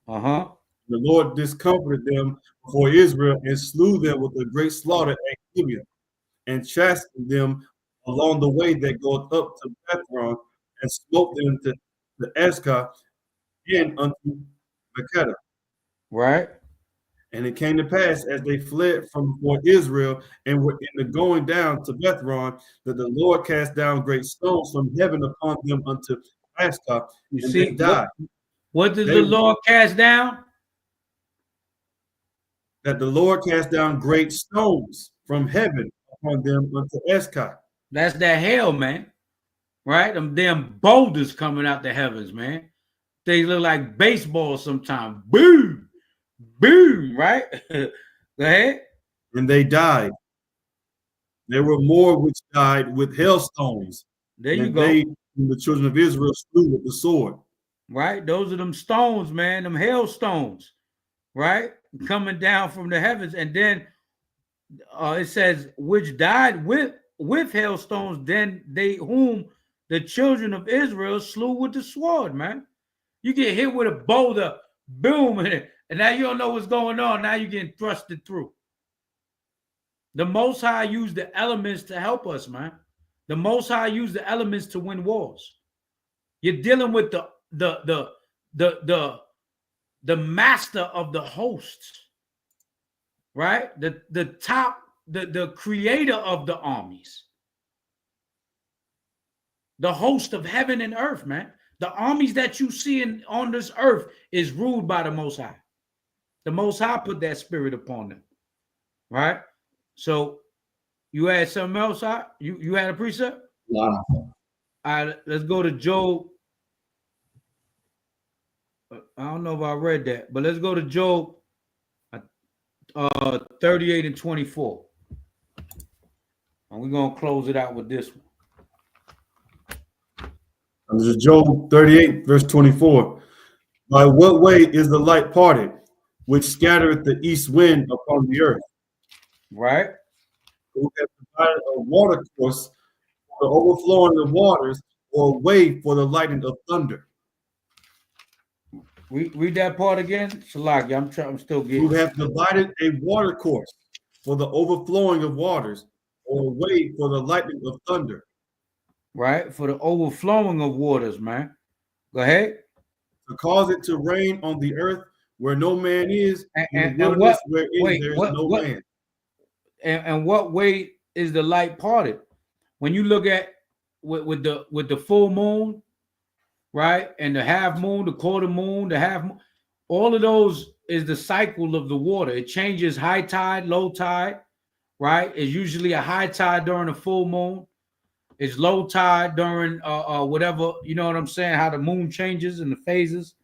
S3: The Lord discomforted them before Israel and slew them with a great slaughter at Gibeon, and chastened them along the way that goeth up to Bethron, and smote them to the Azekah and unto Makkedah.
S1: Right.
S3: And it came to pass as they fled from before Israel and were in the going down to Bethron, that the Lord cast down great stones from heaven upon them unto Azekah, and they died.
S1: What does the Lord cast down?
S3: That the Lord cast down great stones from heaven upon them unto Azekah.
S1: That's that hell, man. Right? Them damn boulders coming out the heavens, man. They look like baseball sometimes. Boom, boom, right? Go ahead.
S3: And they died. There were more which died with hailstones.
S1: There you go.
S3: They, the children of Israel, slew with the sword.
S1: Right? Those are them stones, man. Them hailstones, right? Coming down from the heavens. And then it says, which died with hailstones, then they whom the children of Israel slew with the sword, man. You get hit with a boulder, boom, and now you don't know what's going on. Now you're getting thrusted through. The Most High used the elements to help us, man. The Most High used the elements to win wars. You're dealing with the master of the hosts, right? The creator of the armies. The host of heaven and earth, man. The armies that you see on this earth is ruled by the Most High. The Most High put that spirit upon them, right? So you had something else? You had a precept?
S2: Wow.
S1: All right, let's go to Job. I don't know if I read that, but let's go to Job 38 and 24. And we're going to close it out with this one.
S3: This is Job 38, verse 24. By what way is the light parted, which scattereth the east wind upon the earth?
S1: Right.
S3: Who hath provided a water course for the overflowing of waters, or a way for the lightning of thunder?
S1: Read that part again. Shalaki, I'm still getting.
S3: Who hath divided a water course for the overflowing of waters, or a way for the lightning of thunder?
S1: Right, for the overflowing of waters, man. Go ahead.
S3: To cause it to rain on the earth where no man is,
S1: and
S3: what?
S1: Wait,
S3: there is no man.
S1: And what way is the light parted? When you look at with the full moon, right? And the half moon, the quarter moon, the half moon, all of those is the cycle of the water. It changes high tide, low tide, right? It's usually a high tide during a full moon. It's low tide during whatever, you know what I'm saying, how the moon changes and the phases,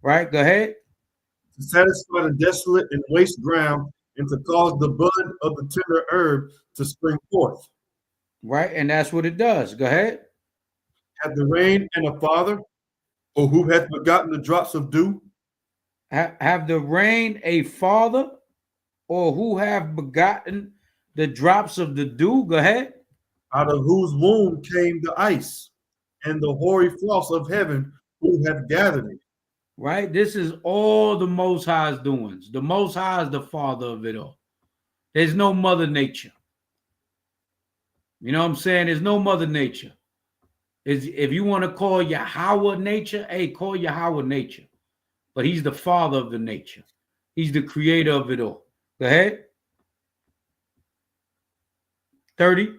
S1: right? Go ahead.
S3: To satisfy the desolate and waste ground, and to cause the bud of the tender herb to spring forth.
S1: Right, and that's what it does. Go ahead.
S3: Hath the rain and a father, or who hath begotten the drops of dew?
S1: Have the rain a father, or who have begotten the drops of the dew? Go ahead.
S3: Out of whose womb came the ice, and the hoary frost of heaven, who hath gathered it?
S1: Right, this is all the Most High's doings. The Most High is the father of it all. There's no Mother Nature. You know what I'm saying? There's no Mother Nature. If you want to call Yahweh nature, hey, call Yahweh nature. But he's the father of the nature. He's the creator of it all. Go ahead. 30.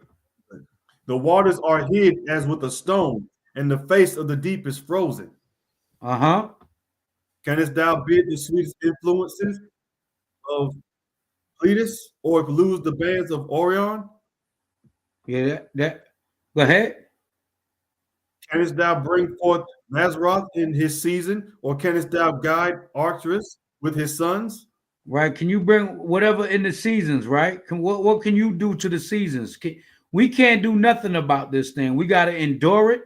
S3: The waters are hid as with a stone, and the face of the deep is frozen.
S1: Uh-huh.
S3: Canst thou bid the sweetest influences of Pleiades, or lose the bands of Orion?
S1: Yeah, that. Go ahead.
S3: Canst thou bring forth Mazzaroth in his season, or canst thou guide Arcturus with his sons?
S1: Right. Can you bring whatever in the seasons, right? What can you do to the seasons? We can't do nothing about this thing. We got to endure it.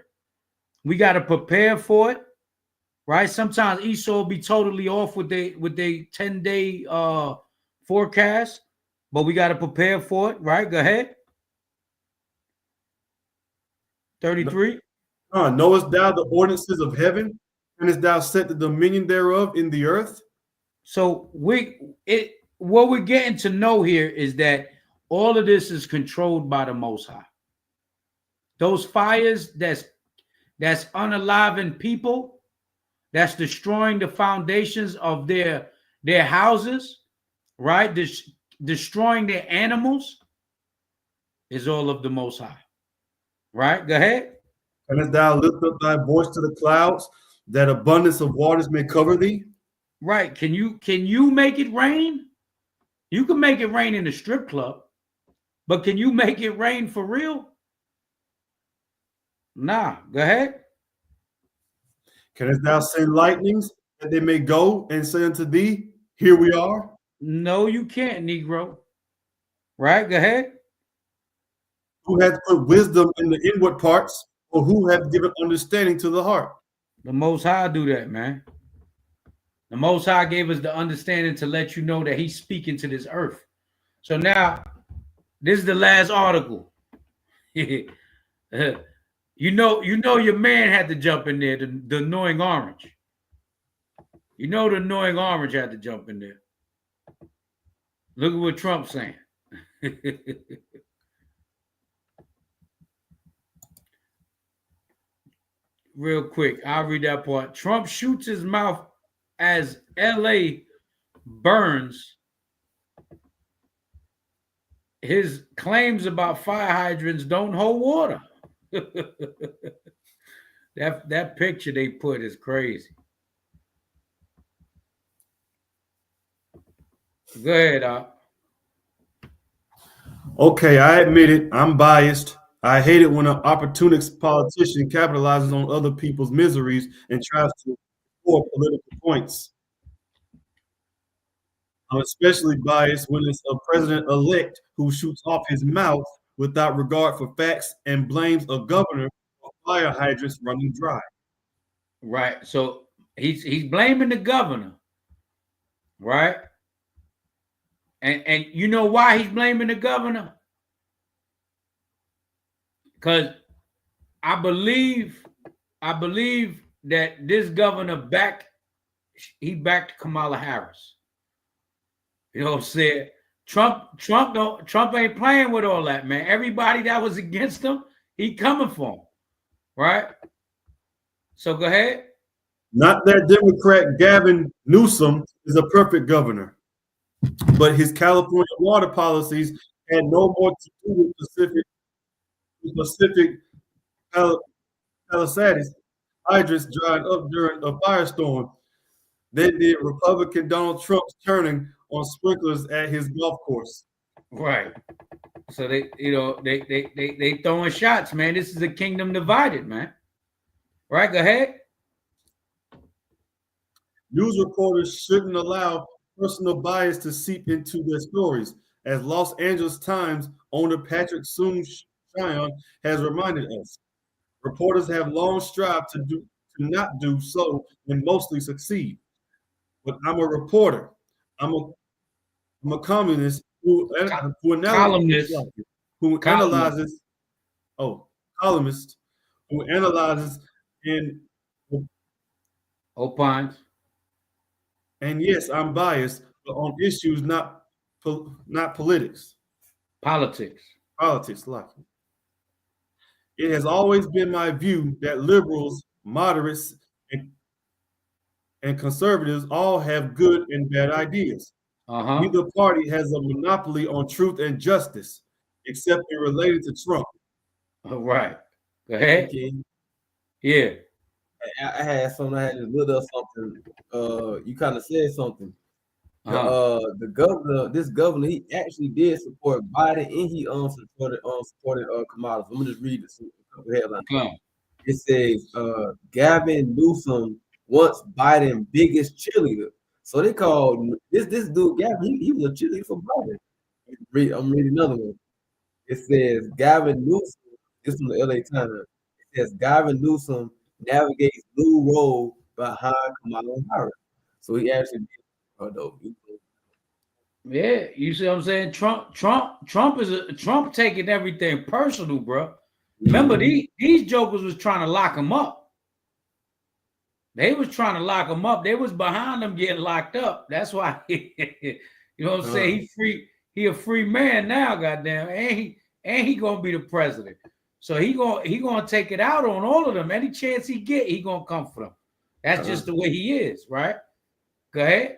S1: We got to prepare for it. Right. Sometimes Esau will be totally off with their 10-day forecast, but we got to prepare for it. Right. Go ahead. 33.
S3: Knowest thou the ordinances of heaven? Canst thou set the dominion thereof in the earth?
S1: So what we're getting to know here is that all of this is controlled by the Most High. Those fires that's unaliving people, that's destroying the foundations of their houses, right? Destroying their animals is all of the Most High. Right? Go ahead.
S3: Canst thou lift up thy voice to the clouds, that abundance of waters may cover thee?
S1: Right. Can you make it rain? You can make it rain in a strip club, but can you make it rain for real? Nah. Go ahead.
S3: Canst thou send lightnings, that they may go and say unto thee, here we are?
S1: No, you can't, Negro. Right? Go ahead.
S3: Who hath put wisdom in the inward parts, or who hath given understanding to the heart?
S1: The Most High do that, man. The Most High gave us the understanding to let you know that he's speaking to this earth. So now, this is the last article. You know your man had to jump in there, the annoying orange. You know the annoying orange had to jump in there. Look at what Trump's saying. Real quick, I'll read that part. Trump shoots his mouth as LA burns. His claims about fire hydrants don't hold water. That picture they put is crazy. Go ahead,
S3: Okay, I admit it. I'm biased. I hate it when an opportunist politician capitalizes on other people's miseries and tries to score political points. I'm especially biased when it's a president-elect who shoots off his mouth without regard for facts and blames a governor for fire hydrants running dry.
S1: Right. So he's blaming the governor, right? And you know why he's blaming the governor? Because I believe that this governor backed Kamala Harris. You know what I'm saying? Trump ain't playing with all that, man. Everybody that was against him, he coming for him, right? So go ahead.
S3: Not that Democrat Gavin Newsom is a perfect governor, but his California water policies had no more to do with Pacific Palisades hydrants dried up during a firestorm. Then did Republican Donald Trump's turning on sprinklers at his golf course.
S1: Right. So they throwing shots, man. This is a kingdom divided, man. Right, go ahead.
S3: News reporters shouldn't allow personal bias to seep into their stories, as Los Angeles Times owner Patrick Soon-Shion has reminded us. Reporters have long strived to not do so and mostly succeed. But I'm a reporter. I'm a communist
S1: Columnist.
S3: analyzes columnist who analyzes and
S1: opines.
S3: And yes, I'm biased, but on issues not politics.
S1: Politics.
S3: Like it has always been my view that liberals, moderates, and conservatives all have good and bad ideas. Neither party has a monopoly on truth and justice, except in related to Trump.
S1: All right. Go ahead.
S2: Okay.
S3: Yeah.
S2: I had something. I had to look up something. You kind of said something. The governor, this governor, he actually did support Biden, and he supported Kamala. I'm gonna just read this a couple headlines. It says Gavin Newsom once Biden's biggest cheerleader. So they called this dude Gavin. He was a cheerleader for Biden. I'm reading another one. It says Gavin Newsom. This is from the LA Times. It says Gavin Newsom navigates new role behind Kamala Harris. So he actually did.
S1: Yeah, you see what I'm saying? Trump taking everything personal, bro. Remember, these jokers was trying to lock him up. They was trying to lock him up. They was behind him getting locked up. That's why you know what I'm saying? He free. He a free man now, goddamn. And he gonna be the president. So he gonna take it out on all of them. Any chance he get, he gonna come for them. That's just the way he is, right? Go ahead.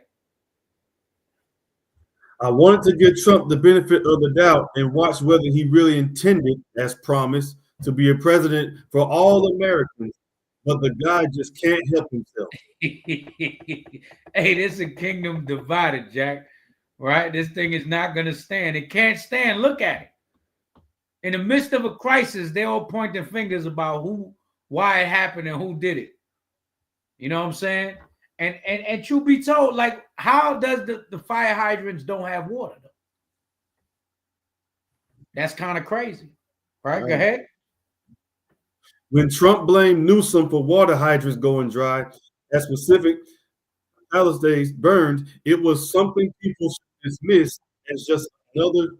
S3: I wanted to give Trump the benefit of the doubt and watch whether he really intended, as promised, to be a president for all Americans, but the guy just can't help himself.
S1: Hey, this is a kingdom divided, Jack. Right? This thing is not going to stand. It can't stand. Look at it. In the midst of a crisis, they're all pointing fingers about why it happened and who did it. You know what I'm saying? And truth be told, like, how does the fire hydrants don't have water, though? That's kind of crazy. Right? Go ahead.
S3: When Trump blamed Newsom for water hydrants going dry, at specific Palisades burned, it was something people should dismiss as just another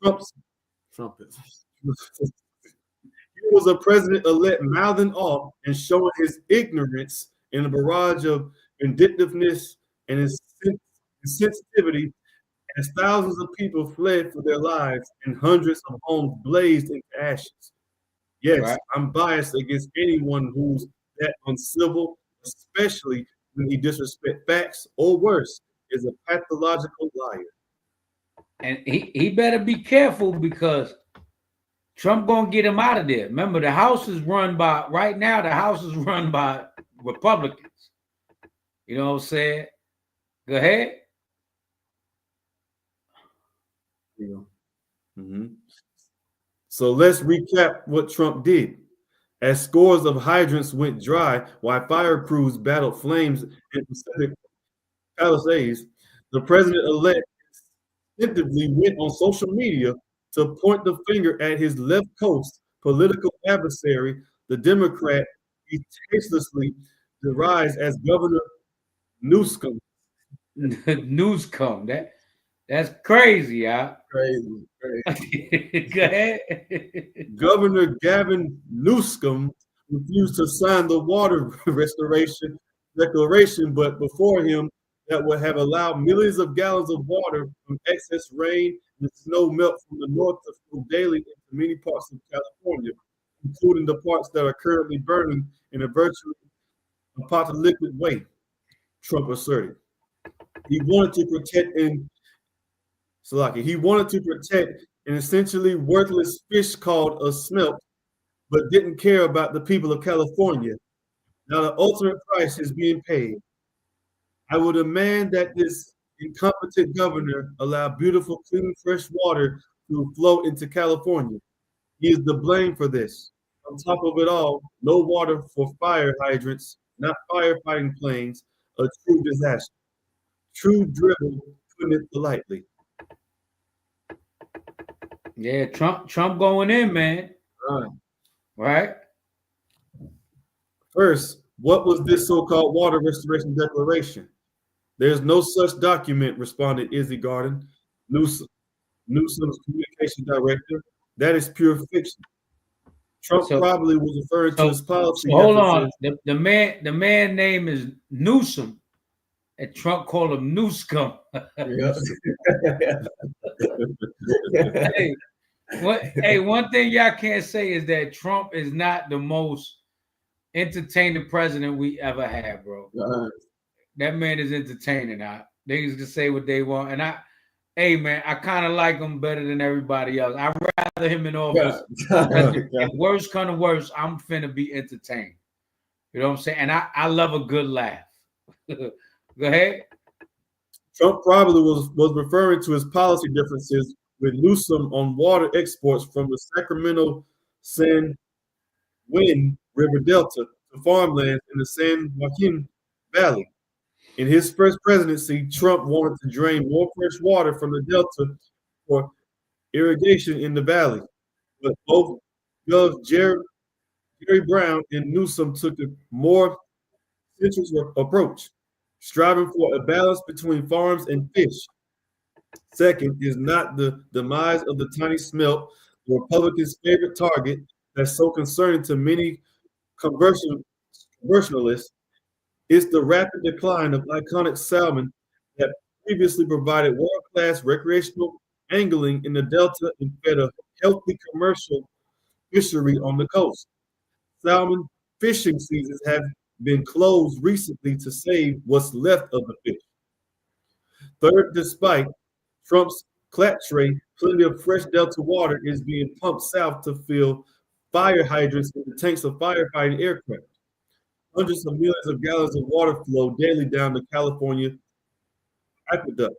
S3: trumpet. He was a president-elect mouthing off and showing his ignorance in a barrage of vindictiveness and insensitivity as thousands of people fled for their lives and hundreds of homes blazed into ashes. Yes, right. I'm biased against anyone who's that uncivil, especially when he disrespects facts or worse, is a pathological liar.
S1: And he better be careful because Trump gonna get him out of there. Remember, the House is run by Republicans. You know what I'm saying? Go ahead.
S3: Yeah. Mm-hmm. So let's recap what Trump did. As scores of hydrants went dry while fire crews battled flames in Pacific Palisades, the president-elect instinctively went on social media to point the finger at his left coast political adversary, the Democrat he tastelessly derides as Governor Newsom.
S1: Newsom, that's crazy, y'all.
S2: Crazy.
S1: Go ahead.
S3: Governor Gavin Newsom refused to sign the water restoration declaration, but before him, that would have allowed millions of gallons of water from excess rain and snow melt from the north to flow daily into many parts of California, including the parts that are currently burning in a virtually apocalyptic way, Trump asserted. He wanted to protect an essentially worthless fish called a smelt, but didn't care about the people of California. Now the ultimate price is being paid. I will demand that this incompetent governor allow beautiful, clean, fresh water to flow into California. He is to blame for this. On top of it all, no water for fire hydrants, not firefighting planes, a true disaster. True dribble, putting it politely.
S1: Yeah, Trump going in, man. Right?
S3: First, what was this so-called water restoration declaration? There's no such document, responded Izzy Garden, Newsom's communication director. That is pure fiction. Trump probably was referring to his policy.
S1: So hold on. The man name is Newsom, and Trump called him Newscum. One thing y'all can't say is that Trump is not the most entertaining president we ever had, bro. That man is entertaining. Niggas can say what they want, and I kind of like him better than everybody else. I'd rather him in office. If worse come to worse, I'm finna be entertained. You know what I'm saying? And I love a good laugh. Go ahead.
S3: Trump probably was referring to his policy differences with Newsom on water exports from the Sacramento San Juan River Delta to farmlands in the San Joaquin Valley. In his first presidency, Trump wanted to drain more fresh water from the Delta for irrigation in the valley. But both Gov. Jerry Brown and Newsom took a more centrist approach, striving for a balance between farms and fish. Second is not the demise of the tiny smelt, the Republicans' favorite target that's so concerning to many conversionalists. It's the rapid decline of iconic salmon that previously provided world-class recreational angling in the Delta and fed a healthy commercial fishery on the coast. Salmon fishing seasons have been closed recently to save what's left of the fish. Third, despite Trump's claptrade, plenty of fresh Delta water is being pumped south to fill fire hydrants in the tanks of firefighting aircraft. Hundreds of millions of gallons of water flow daily down the California aqueduct.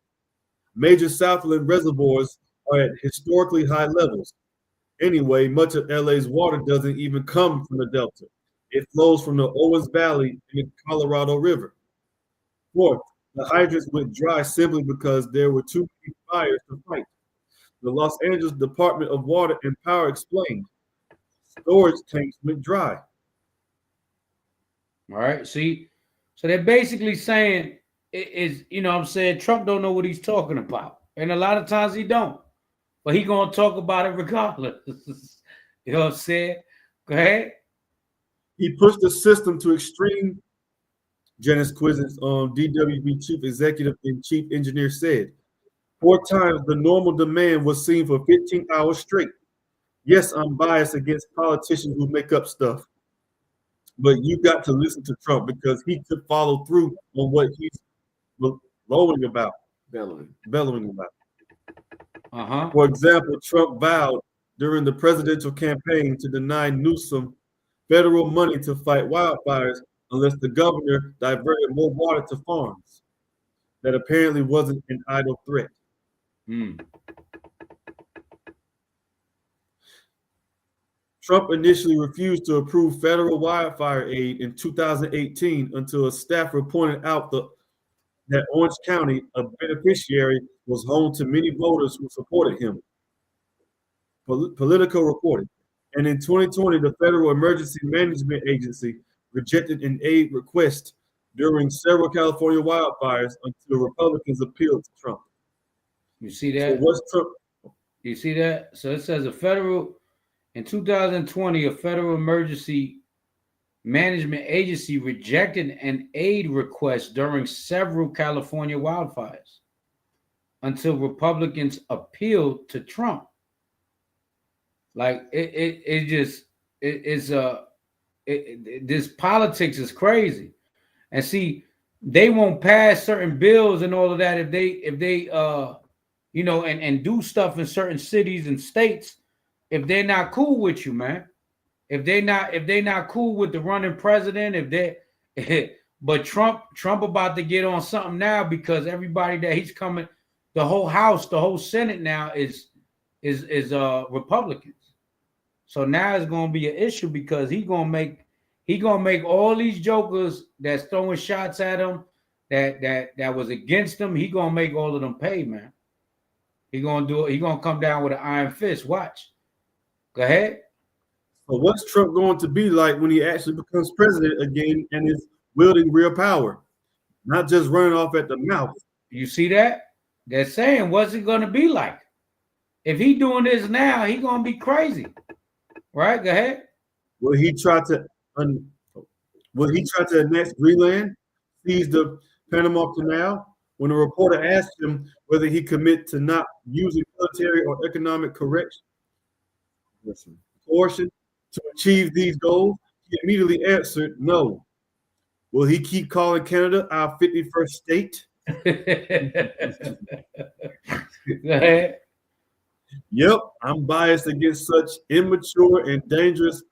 S3: Major Southland reservoirs are at historically high levels. Anyway, much of LA's water doesn't even come from the Delta. It flows from the Owens Valley in the Colorado River. Fourth, the hydrants went dry simply because there were too many fires to fight. The Los Angeles Department of Water and Power explained, storage tanks went dry.
S1: All right, see, so they're basically saying what I'm saying, Trump don't know what he's talking about, and a lot of times he don't, but he gonna talk about it regardless. You know what I'm saying? Go ahead.
S3: He pushed the system to extreme. Janice Quizzes, DWB Chief Executive and Chief Engineer said, 4 times the normal demand was seen for 15 hours straight. Yes, I'm biased against politicians who make up stuff. But you got to listen to Trump because he could follow through on what he's bellowing about. For example, Trump vowed during the presidential campaign to deny Newsom federal money to fight wildfires unless the governor diverted more water to farms. That apparently wasn't an idle threat. Trump initially refused to approve federal wildfire aid in 2018 until a staffer pointed out that Orange County, a beneficiary, was home to many voters who supported him. Politico reported. And in 2020, the Federal Emergency Management Agency rejected an aid request during several California wildfires until Republicans appealed to Trump.
S1: You see that?
S3: So what's Trump?
S1: You see that? So it says in 2020, a Federal Emergency Management Agency rejected an aid request during several California wildfires until Republicans appealed to Trump. Like this politics is crazy. And see, they won't pass certain bills and all of that if they and do stuff in certain cities and states if they're not cool with you, man. if they not cool with the running president, but Trump about to get on something now because everybody that he's coming, the whole House, the whole Senate now is Republicans. So now it's gonna be an issue because he gonna make all these jokers that's throwing shots at him that was against him. He gonna make all of them pay, man. He gonna do it. He gonna come down with an iron fist. Watch. Go ahead.
S3: So what's Trump going to be like when he actually becomes president again and is wielding real power, not just running off at the mouth?
S1: You see that? They're saying, what's it gonna be like? If he doing this now, he gonna be crazy, right? Go ahead.
S3: Will he try to annex Greenland, seize the Panama Canal? When a reporter asked him whether he commit to not using military or economic coercion to achieve these goals, he immediately answered no. Will he keep calling Canada our 51st state?
S1: Go ahead.
S3: Yep, I'm biased against such immature and dangerous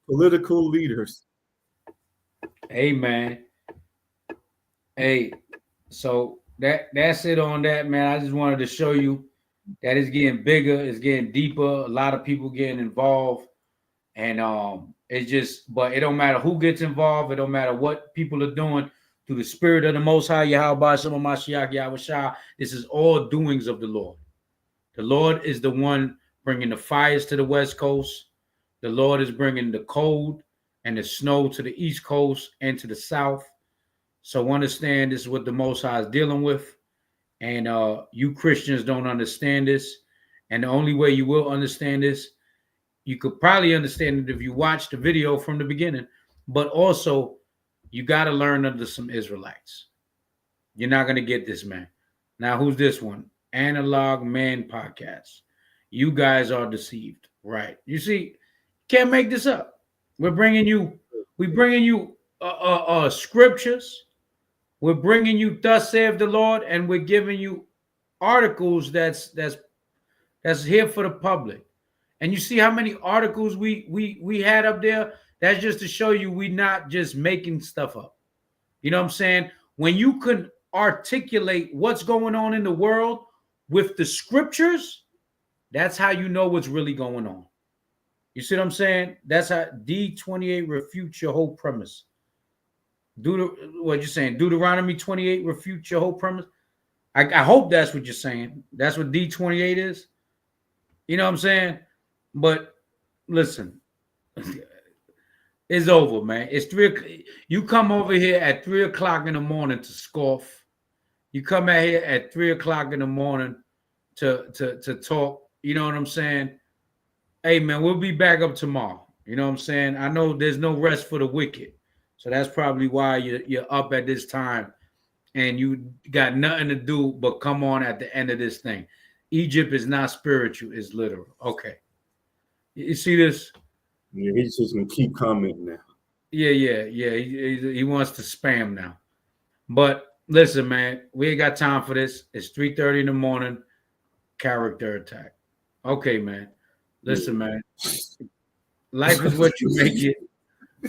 S3: political leaders.
S1: Hey, man. Hey, so that's it on that, man. I just wanted to show you that it's getting bigger, it's getting deeper. A lot of people getting involved, and it's just, but it don't matter who gets involved. It don't matter what people are doing. Through the Spirit of the Most High, Yahweh Shem Mashiach Yahweh Shah, this is all doings of the Lord. The Lord is the one bringing the fires to the West Coast. The Lord is bringing the cold and the snow to the East Coast and to the South. So understand this is what the Most High is dealing with. And you Christians don't understand this. And the only way you will understand this, you could probably understand it if you watch the video from the beginning. But also, you got to learn under some Israelites. You're not going to get this, man. Now, who's this one? Analog Man Podcast. You guys are deceived, right? You see, can't make this up. We're bringing you scriptures. We're bringing you thus saith the Lord, and we're giving you articles that's here for the public. And you see how many articles we had up there? That's just to show you we're not just making stuff up. You know what I'm saying? When you can articulate what's going on in the world with the scriptures, that's how you know what's really going on. You see what I'm saying? That's how D28 refutes your whole premise. What you're saying? Deuteronomy 28 refutes your whole premise. I hope that's what you're saying. That's what D28 is. You know what I'm saying? But listen, it's over, man. It's 3. You come over here at 3 o'clock in the morning to scoff. You come out here at 3 o'clock in the morning to talk. You know what I'm saying? Hey, man, we'll be back up tomorrow. You know what I'm saying? I know there's no rest for the wicked. So that's probably why you're up at this time and you got nothing to do but come on at the end of this thing. Egypt is not spiritual, it's literal. Okay. You see this?
S3: Yeah, he's just going to keep commenting now.
S1: Yeah. He wants to spam now. But listen, man, we ain't got time for this. It's 3:30 in the morning. Character attack. Okay, man. Listen, man. Life is what you make it.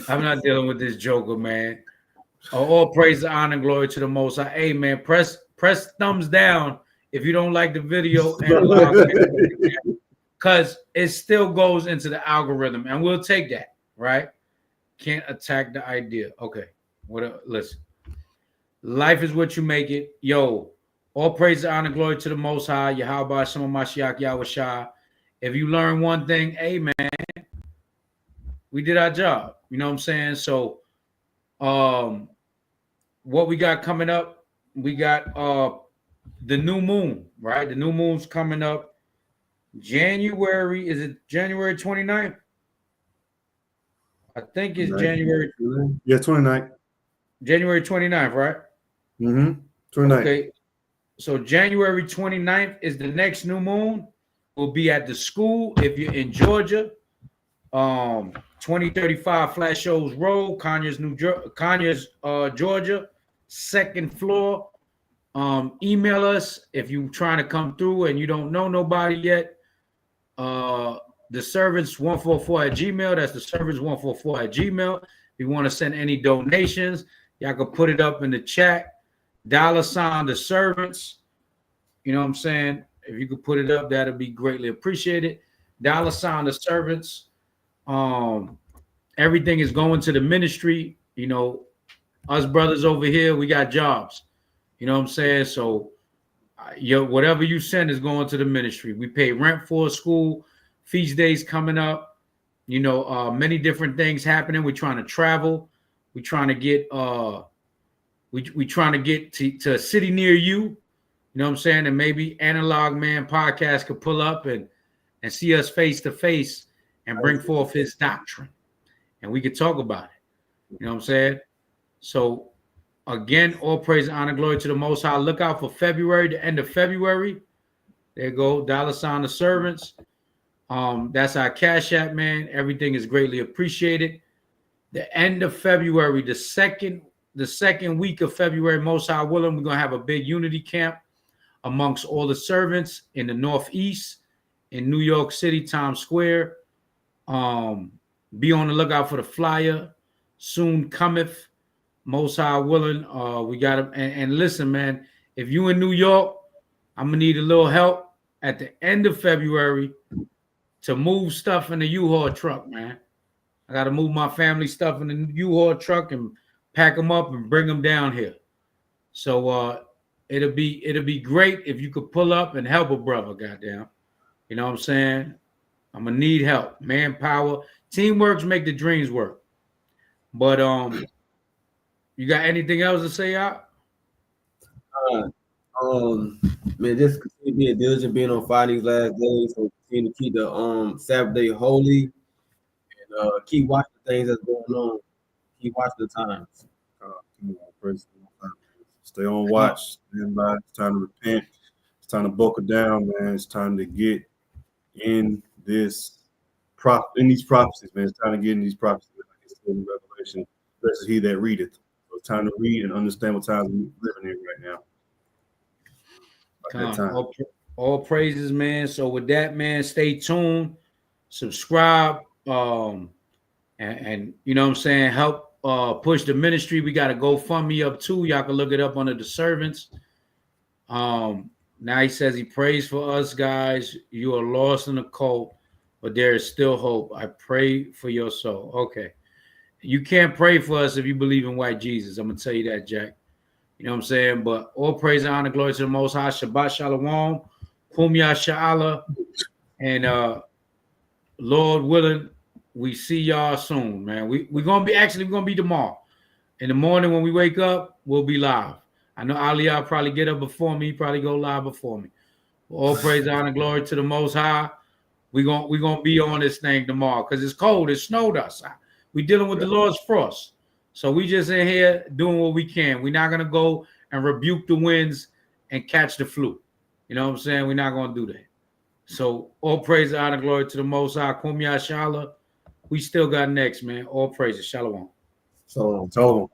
S1: I'm not dealing with this joker, man. All praise, honor, and glory to the Most High. Hey, man, press thumbs down if you don't like the video, and because it still goes into the algorithm, and we'll take that, right? Can't attack the idea. Okay, listen. Life is what you make it. Yo, all praise, honor, glory to the Most High. Yahweh Shem Mashiach Yahweh Shah. If you learn one thing, hey, man, we did our job. You know what I'm saying? So, what we got coming up? We got the new moon, right? The new moon's coming up. January, is it January 29th? I think it's January.
S3: Yeah, 29th.
S1: January 29th, right?
S3: Mm-hmm. 29th.
S1: Okay. So January 29th is the next new moon. We'll be at the school if you're in Georgia. 2035 Flat Shoals Road, Conyers, Georgia, 2nd floor. Email us if you're trying to come through and you don't know nobody yet. TheServants144@gmail. That's TheServants144@gmail. If you want to send any donations, y'all can put it up in the chat. $ The Servants. You know what I'm saying? If you could put it up, that'd be greatly appreciated. $ The Servants. Everything is going to the ministry. You know, us brothers over here, we got jobs. You know what I'm saying? So whatever you send is going to the ministry. We pay rent for a school, feast days coming up, you know, many different things happening. We're trying to travel. We're trying to get we trying to get to a city near you. You know what I'm saying? And maybe Analog Man Podcast could pull up and see us face to face and bring forth his doctrine. And we could talk about it. You know what I'm saying? So again, all praise and honor, glory to the Most High. Look out for February, the end of February. There you go, $ The Servants. That's our Cash App, man. Everything is greatly appreciated. The end of February, the second week of February, Most High willing, we're gonna have a big unity camp amongst all the servants in the Northeast, in New York City, Times Square. Be on the lookout for the flyer. Soon cometh. Most High willing, we got him. And listen, man, if you in New York, I'm gonna need a little help at the end of February to move stuff in the U-Haul truck, man. I gotta move my family stuff in the U-Haul truck and pack them up and bring them down here. So it'll be great if you could pull up and help a brother, goddamn. You know what I'm saying? I'm gonna need help, manpower. Teamworks make the dreams work. But you got anything else to say out?
S2: Man, just continue being diligent, being on fire these last days. So continue to keep the Sabbath day holy, and keep watching the things that's going on. Keep watching the times.
S3: Stay on watch. It's time to repent. It's time to buckle down, man. It's time to get in these prophecies, man. It's time to get in these prophecies. Like it's in Revelation. Blessed is he that readeth. So it's time to read and understand what times we're living in right now.
S1: All praises, man. So with that, man, stay tuned, subscribe, and you know what I'm saying, help push the ministry. We got a GoFundMe up too. Y'all can look it up under the servants. Now he says he prays for us, guys. You are lost in the cult, but there is still hope. I pray for your soul. Okay. You can't pray for us if you believe in white Jesus. I'm going to tell you that, Jack. You know what I'm saying? But all praise and honor, glory to the Most High. Shabbat Shalom. Kumya Sha'ala. And Lord willing, we see y'all soon, man. We're going to be tomorrow. In the morning when we wake up, we'll be live. I know Aliyah probably get up before me. He probably go live before me. All praise and honor, glory to the Most High. We're gonna be on this thing tomorrow because it's cold. It snowed outside. We're dealing with the Lord's frost. So we just in here doing what we can. We're not going to go and rebuke the winds and catch the flu. You know what I'm saying? We're not going to do that. So all praise, honor, glory to the Most High. Kumya Shala. We still got next, man. All praises. Shalom.
S3: Shalom.